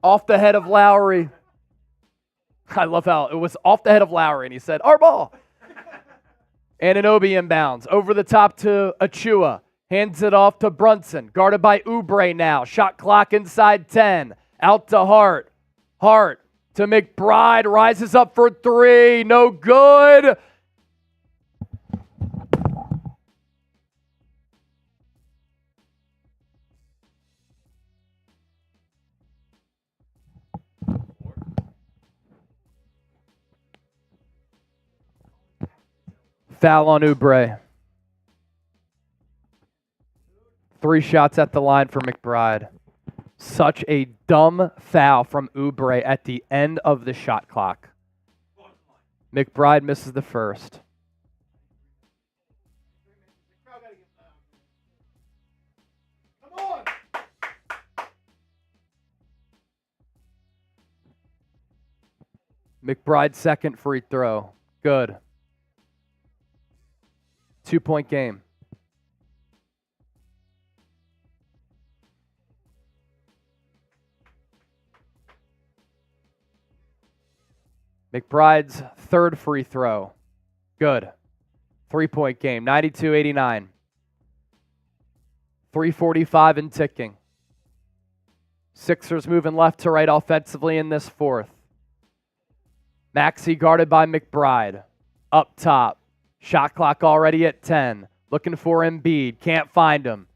Off the head of Lowry. I love how it was off the head of Lowry, and he said, our ball. Anunoby inbounds, over the top to Achiuwa. Hands it off to Brunson, guarded by Oubre now. Shot clock inside 10. Out to Hart. Hart to McBride, rises up for 3. No good. Foul on Oubre. 3 shots at the line for McBride. Such a dumb foul from Oubre at the end of the shot clock. McBride misses the first. McBride's second free throw. Good. 2-point game. McBride's third free throw. Good. 3-point game. 92-89. 3:45 and ticking. Sixers moving left to right offensively in this fourth. Maxey guarded by McBride. Up top. Shot clock already at 10. Looking for Embiid. Can't find him.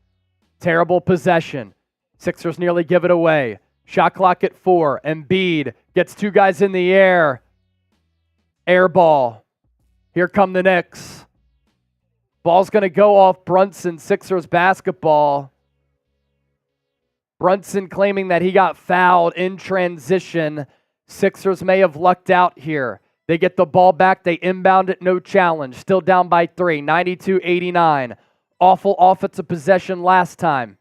Terrible possession. Sixers nearly give it away. Shot clock at 4. Embiid gets 2 guys in the air. Air ball. Here come the Knicks. Ball's going to go off Brunson. Sixers basketball. Brunson claiming that he got fouled in transition. Sixers may have lucked out here. They get the ball back. They inbound it. No challenge. Still down by 3. 92-89. Awful offensive possession last time.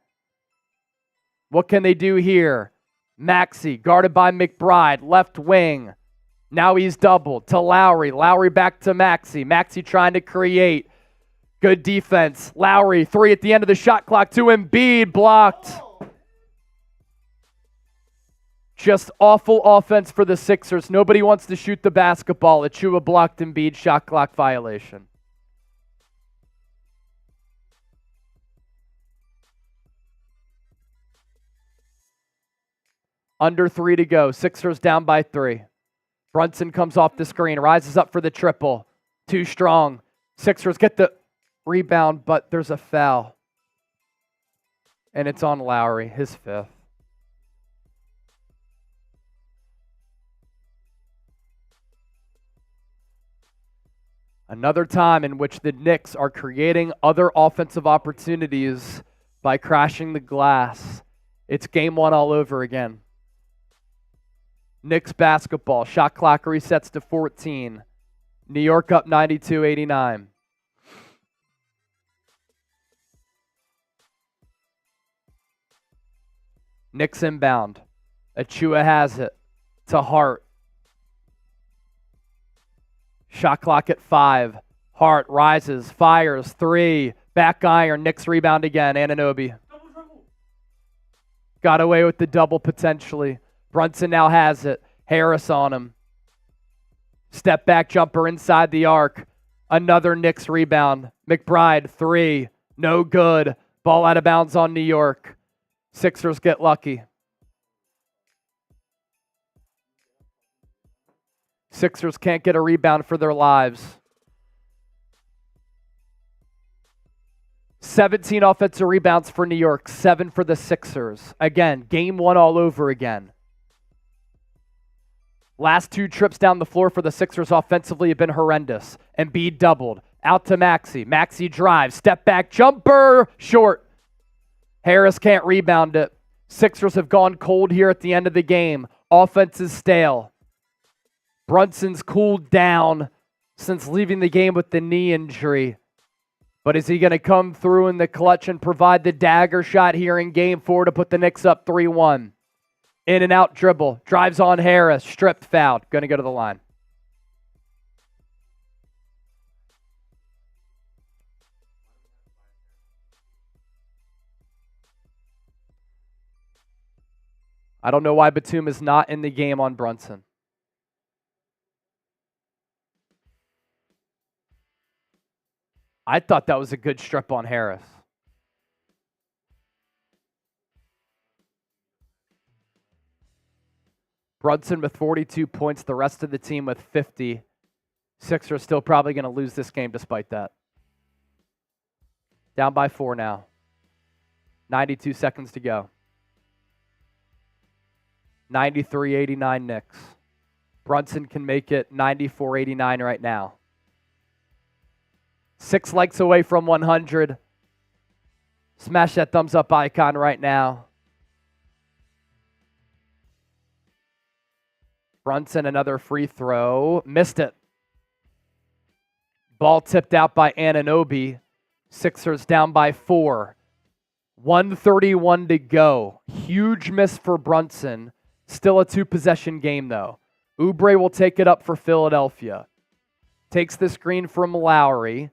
What can they do here? Maxey guarded by McBride. Left wing. Now he's doubled to Lowry. Lowry back to Maxey. Maxey trying to create. Good defense. Lowry, 3 at the end of the shot clock to Embiid. Blocked. Just awful offense for the Sixers. Nobody wants to shoot the basketball. Achiuwa blocked Embiid. Shot clock violation. Under 3 to go. Sixers down by 3. Brunson comes off the screen, rises up for the triple. Too strong. Sixers get the rebound, but there's a foul. And it's on Lowry, his 5th. Another time in which the Knicks are creating other offensive opportunities by crashing the glass. It's game 1 all over again. Knicks basketball. Shot clock resets to 14. New York up 92-89. Knicks inbound. Achiuwa has it to Hart. Shot clock at 5. Hart rises, fires, 3. Back iron, Knicks rebound again. Anunoby. Got away with the double potentially. Brunson now has it. Harris on him. Step back jumper inside the arc. Another Knicks rebound. McBride, 3. No good. Ball out of bounds on New York. Sixers get lucky. Sixers can't get a rebound for their lives. 17 offensive rebounds for New York, 7 for the Sixers. Again, game 1 all over again. Last 2 trips down the floor for the Sixers offensively have been horrendous. Embiid doubled. Out to Maxey. Maxey drives. Step back jumper. Short. Harris can't rebound it. Sixers have gone cold here at the end of the game. Offense is stale. Brunson's cooled down since leaving the game with the knee injury. But is he going to come through in the clutch and provide the dagger shot here in game 4 to put the Knicks up 3-1? In and out dribble. Drives on Harris. Stripped, fouled. Going to go to the line. I don't know why Batum is not in the game on Brunson. I thought that was a good strip on Harris. Brunson with 42 points, the rest of the team with 50. Sixers still probably going to lose this game despite that. Down by 4 now. 92 seconds to go. 93-89 Knicks. Brunson can make it 94-89 right now. 6 likes away from 100. Smash that thumbs up icon right now. Brunson, another free throw. Missed it. Ball tipped out by Anunoby. Sixers down by 4. 1:31 to go. Huge miss for Brunson. Still a 2-possession game, though. Oubre will take it up for Philadelphia. Takes the screen from Lowry.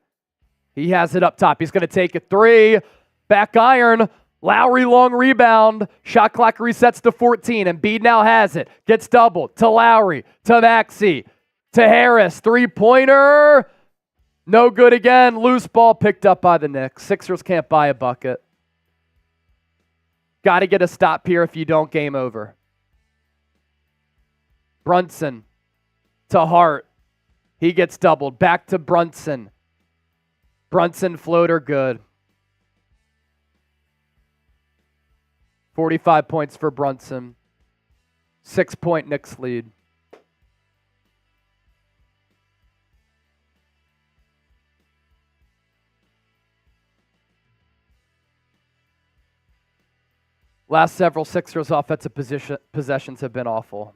He has it up top. He's going to take a 3. Back iron. Lowry long rebound. Shot clock resets to 14. Embiid now has it. Gets doubled. To Lowry. To Maxey. To Harris. 3-pointer. No good again. Loose ball picked up by the Knicks. Sixers can't buy a bucket. Got to get a stop here. If you don't, game over. Brunson to Hart. He gets doubled. Back to Brunson. Brunson floater good. 45 points for Brunson. 6-point Knicks lead. Last several Sixers offensive possessions have been awful.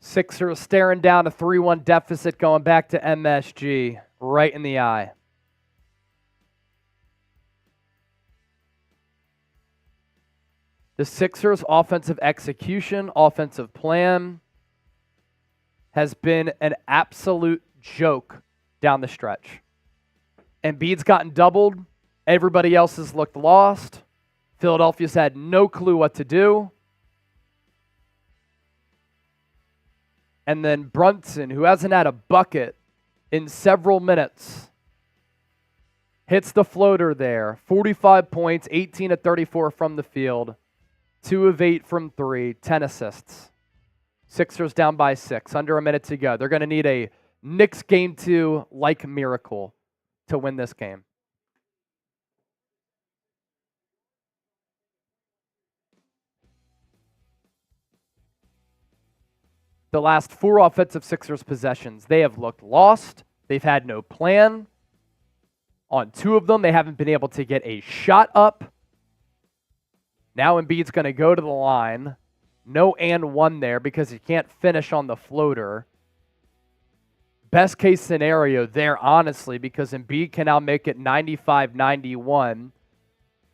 Sixers staring down a 3-1 deficit going back to MSG. Right in the eye. The Sixers' offensive execution, offensive plan has been an absolute joke down the stretch. Embiid's gotten doubled. Everybody else has looked lost. Philadelphia's had no clue what to do. And then Brunson, who hasn't had a bucket in several minutes, hits the floater there. 45 points, 18 of 34 from the field, 2 of 8 from 3, 10 assists. Sixers down by 6, under a minute to go. They're going to need a Knicks Game 2-like miracle to win this game. the last 4 offensive Sixers possessions, they have looked lost. They've had no plan. On 2 of them, they haven't been able to get a shot up. Now Embiid's going to go to the line. No and one there because he can't finish on the floater. Best case scenario there, honestly, because Embiid can now make it 95-91.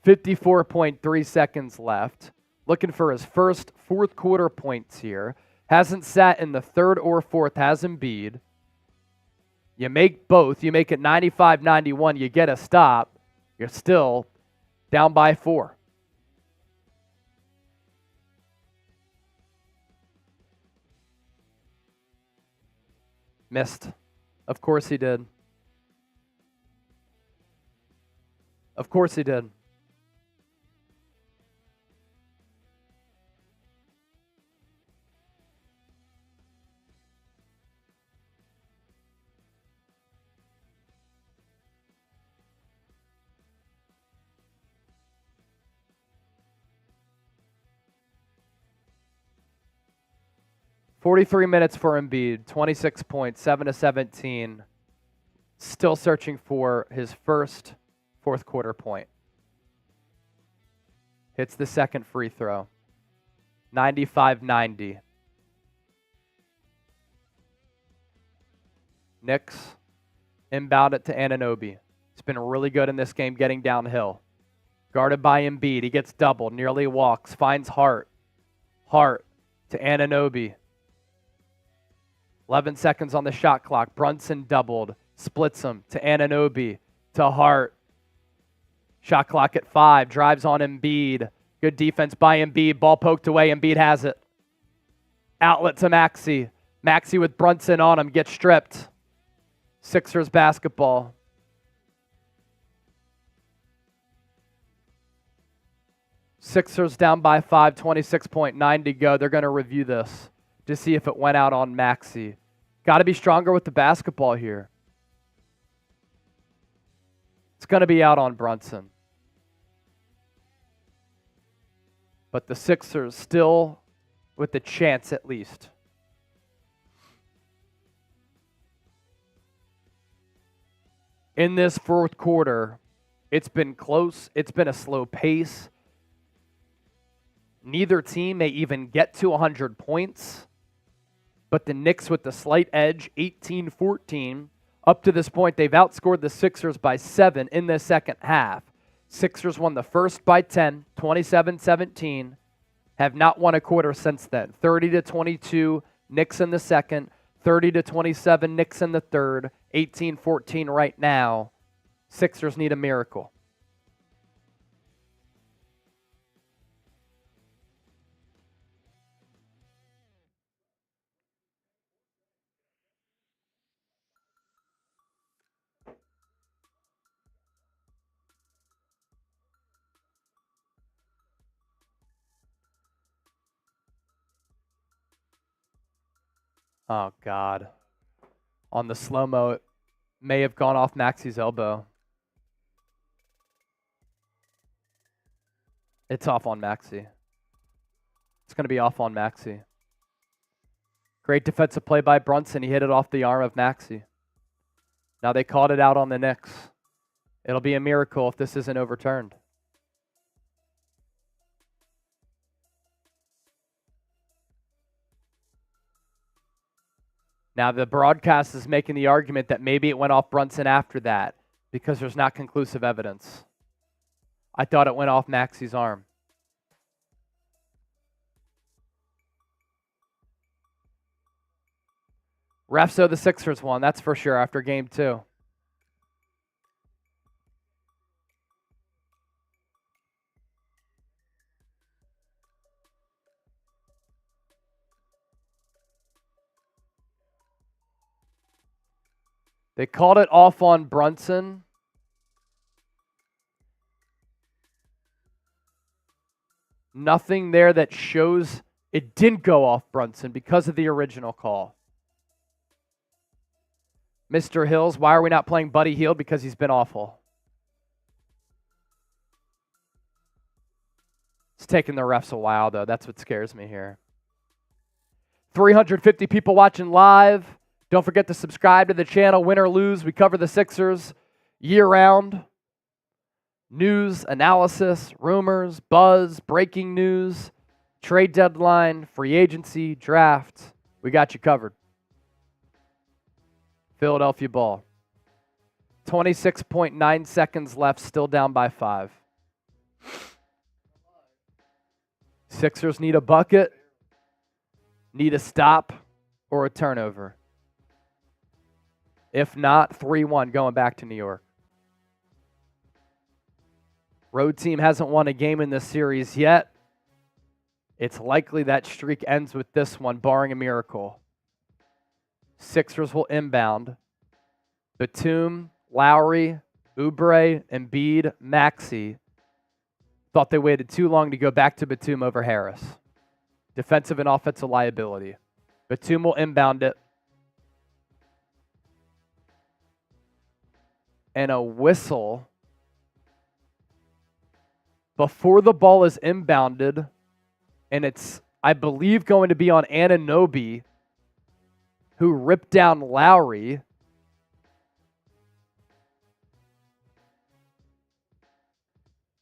54.3 seconds left. Looking for his first fourth quarter points here. Hasn't sat in the third or fourth, has Embiid. You make both. You make it 95-91. You get a stop. You're still down by 4. Missed. Of course he did. Of course he did. "43 minutes for Embiid, 26 points, 7 to 17. Still searching for his first fourth quarter point. Hits the second free throw. 95-90. Knicks inbound it to Anunoby. He's been really good in this game getting downhill. Guarded by Embiid. He gets doubled, nearly walks, finds Hart. Hart to Anunoby. 11 seconds on the shot clock. Brunson doubled. Splits him to Anunoby. To Hart. Shot clock at 5. Drives on Embiid. Good defense by Embiid. Ball poked away. Embiid has it. Outlet to Maxey. Maxey with Brunson on him. Gets stripped. Sixers basketball. Sixers down by 5. 26.9 to go. They're going to review this to see if it went out on Maxey. Got to be stronger with the basketball here. It's going to be out on Brunson. But the Sixers still with the chance at least. In this fourth quarter, it's been close. It's been a slow pace. Neither team may even get to 100 points. But the Knicks with the slight edge, 18-14. Up to this point, they've outscored the Sixers by 7 in the second half. Sixers won the first by 10, 27-17. Have not won a quarter since then. 30-22, Knicks in the second. 30-27, Knicks in the third. 18-14 right now. Sixers need a miracle. Oh, God. On the slow-mo, it may have gone off Maxey's elbow. It's off on Maxey. It's going to be off on Maxey. Great defensive play by Brunson. He hit it off the arm of Maxey. Now they called it out on the Knicks. It'll be a miracle if this isn't overturned. Now, the broadcast is making the argument that maybe it went off Brunson after that because there's not conclusive evidence. I thought it went off Maxey's arm. Refs owe the Sixers one, that's for sure, after game 2. They called it off on Brunson. Nothing there that shows it didn't go off Brunson because of the original call. Mr. Hills, why are we not playing Buddy Hield? Because he's been awful. It's taking the refs a while, though. That's what scares me here. 350 people watching live. Don't forget to subscribe to the channel. Win or lose, we cover the Sixers year-round. News, analysis, rumors, buzz, breaking news, trade deadline, free agency, draft. We got you covered. Philadelphia ball. 26.9 seconds left, still down by 5. Sixers need a bucket, need a stop, or a turnover. If not, 3-1 going back to New York. Road team hasn't won a game in this series yet. It's likely that streak ends with this one, barring a miracle. Sixers will inbound. Batum, Lowry, Oubre, Embiid, Maxey. Thought they waited too long to go back to Batum over Harris. Defensive and offensive liability. Batum will inbound it. And a whistle before the ball is inbounded. And it's, I believe, going to be on Anunoby, who ripped down Lowry.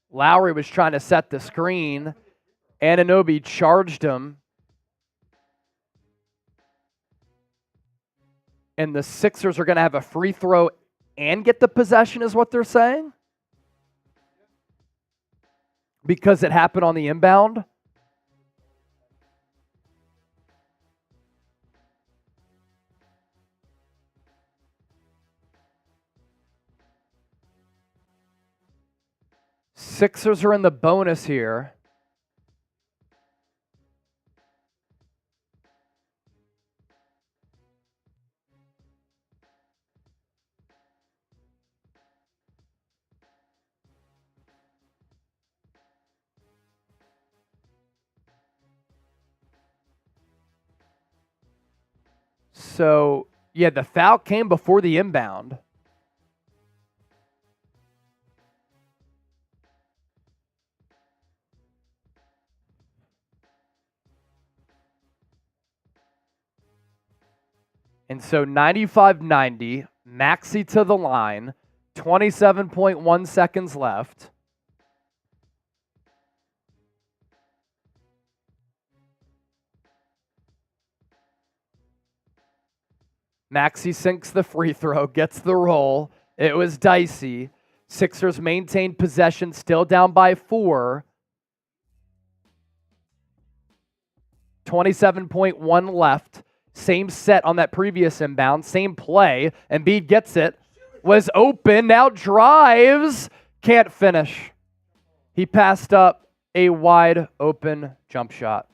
Lowry was trying to set the screen. Anunoby charged him. And the Sixers are going to have a free throw and get the possession, is what they're saying? Because it happened on the inbound? Sixers are in the bonus here. So, yeah, the foul came before the inbound. And so 95-90, Maxey to the line, 27.1 seconds left. Maxey sinks the free throw, gets the roll. It was dicey. Sixers maintained possession, still down by 4. 27.1 left. Same set on that previous inbound. Same play. Embiid gets it. Was open. Now drives. Can't finish. He passed up a wide open jump shot.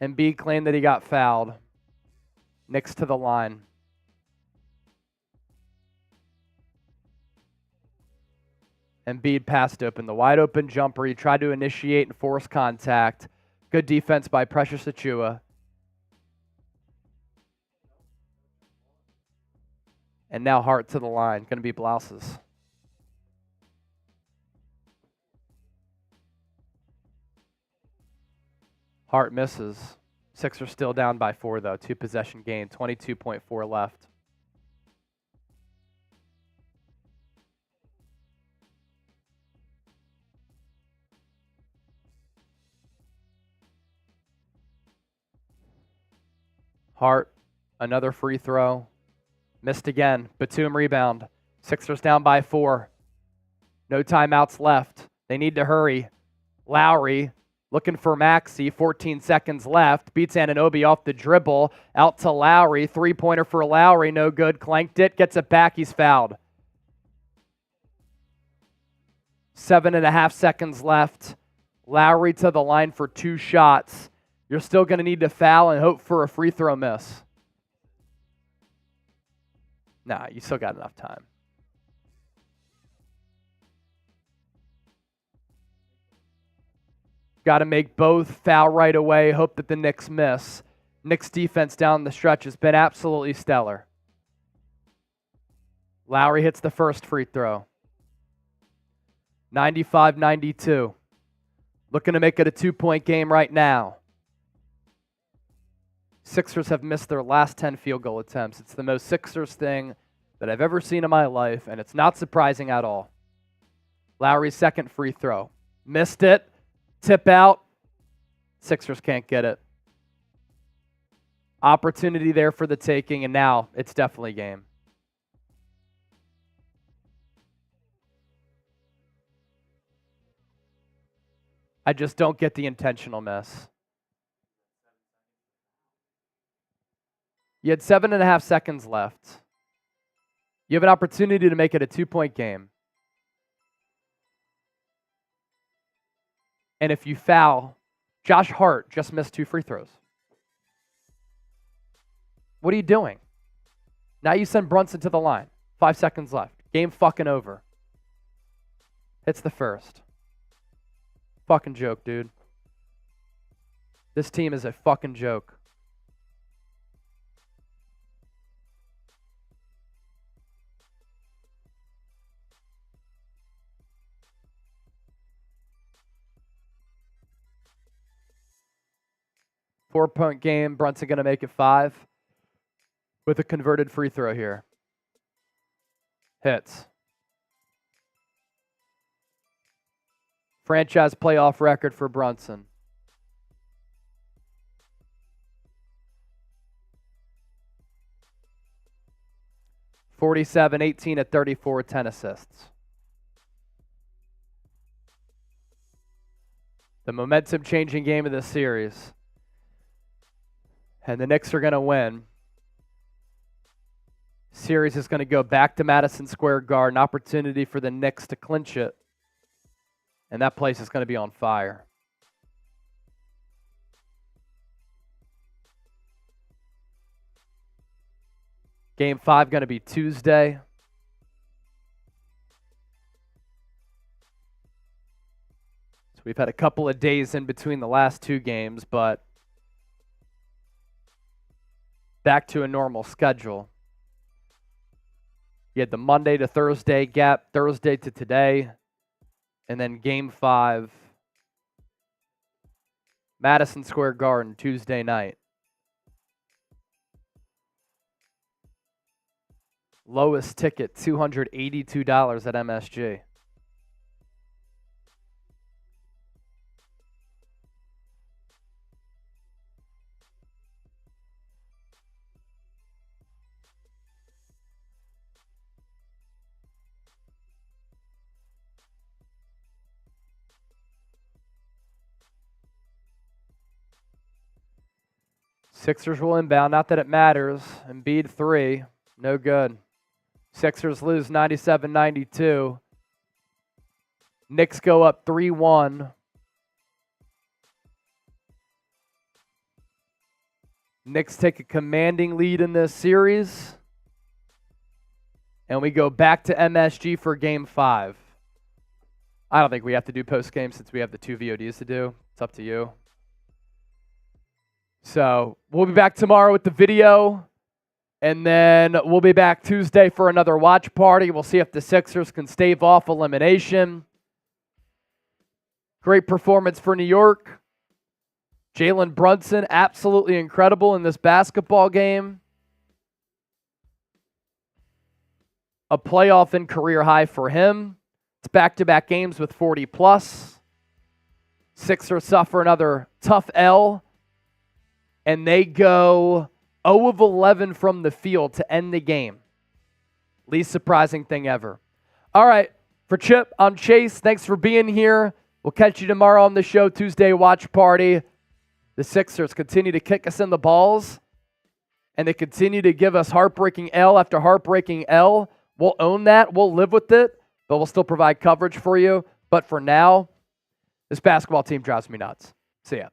Embiid claimed that he got fouled. Knicks to the line. Embiid passed open. The wide open jumper. He tried to initiate and force contact. Good defense by Precious Achiuwa. And now Hart to the line. Going to be Blouses. Hart misses. Sixers still down by 4, though. 2-possession game. 22.4 left. Hart, another free throw. Missed again. Batum rebound. Sixers down by 4. No timeouts left. They need to hurry. Lowry looking for Maxey. 14 seconds left. Beats Anunoby off the dribble. Out to Lowry. Three-pointer for Lowry. No good. Clanked it. Gets it back. He's fouled. 7.5 seconds left. Lowry to the line for 2 shots. You're still going to need to foul and hope for a free throw miss. Nah, you still got enough time. Got to make both, foul right away, hope that the Knicks miss. Knicks defense down the stretch has been absolutely stellar. Lowry hits the first free throw. 95-92. Looking to make it a 2-point game right now. Sixers have missed their last 10 field goal attempts. It's the most Sixers thing that I've ever seen in my life, and it's not surprising at all. Lowry's second free throw. Missed it. Tip out. Sixers can't get it. Opportunity there for the taking, and now it's definitely game. I just don't get the intentional miss. You had 7.5 seconds left. You have an opportunity to make it a 2-point game. And if you foul, Josh Hart just missed 2 free throws. What are you doing? Now you send Brunson to the line. 5 seconds left. Game fucking over. Hits the first. Fucking joke, dude. This team is a fucking joke. Four-point game. Brunson going to make it 5 with a converted free throw here. Hits. Franchise playoff record for Brunson. (47, 18 at 34, 10 assists. The momentum-changing game of this series. And the Knicks are going to win. Series is going to go back to Madison Square Garden. Opportunity for the Knicks to clinch it. And that place is going to be on fire. Game 5 going to be Tuesday. So we've had a couple of days in between the last 2 games, but back to a normal schedule. You had the Monday to Thursday gap, Thursday to today, and then Game 5, Madison Square Garden, Tuesday night. Lowest ticket, $282 at MSG. Sixers will inbound. Not that it matters. Embiid 3. No good. Sixers lose 97-92. Knicks go up 3-1. Knicks take a commanding lead in this series. And we go back to MSG for Game 5. I don't think we have to do post-game since we have the 2 VODs to do. It's up to you. So we'll be back tomorrow with the video, and then we'll be back Tuesday for another watch party. We'll see if the Sixers can stave off elimination. Great performance for New York. Jalen Brunson, absolutely incredible in this basketball game. A playoff and career high for him. It's back-to-back games with 40+. Sixers suffer another tough L. And they go 0 of 11 from the field to end the game. Least surprising thing ever. All right, for Chip, I'm Chase. Thanks for being here. We'll catch you tomorrow on the show, Tuesday watch party. The Sixers continue to kick us in the balls, and they continue to give us heartbreaking L after heartbreaking L. We'll own that. We'll live with it, but we'll still provide coverage for you. But for now, this basketball team drives me nuts. See ya.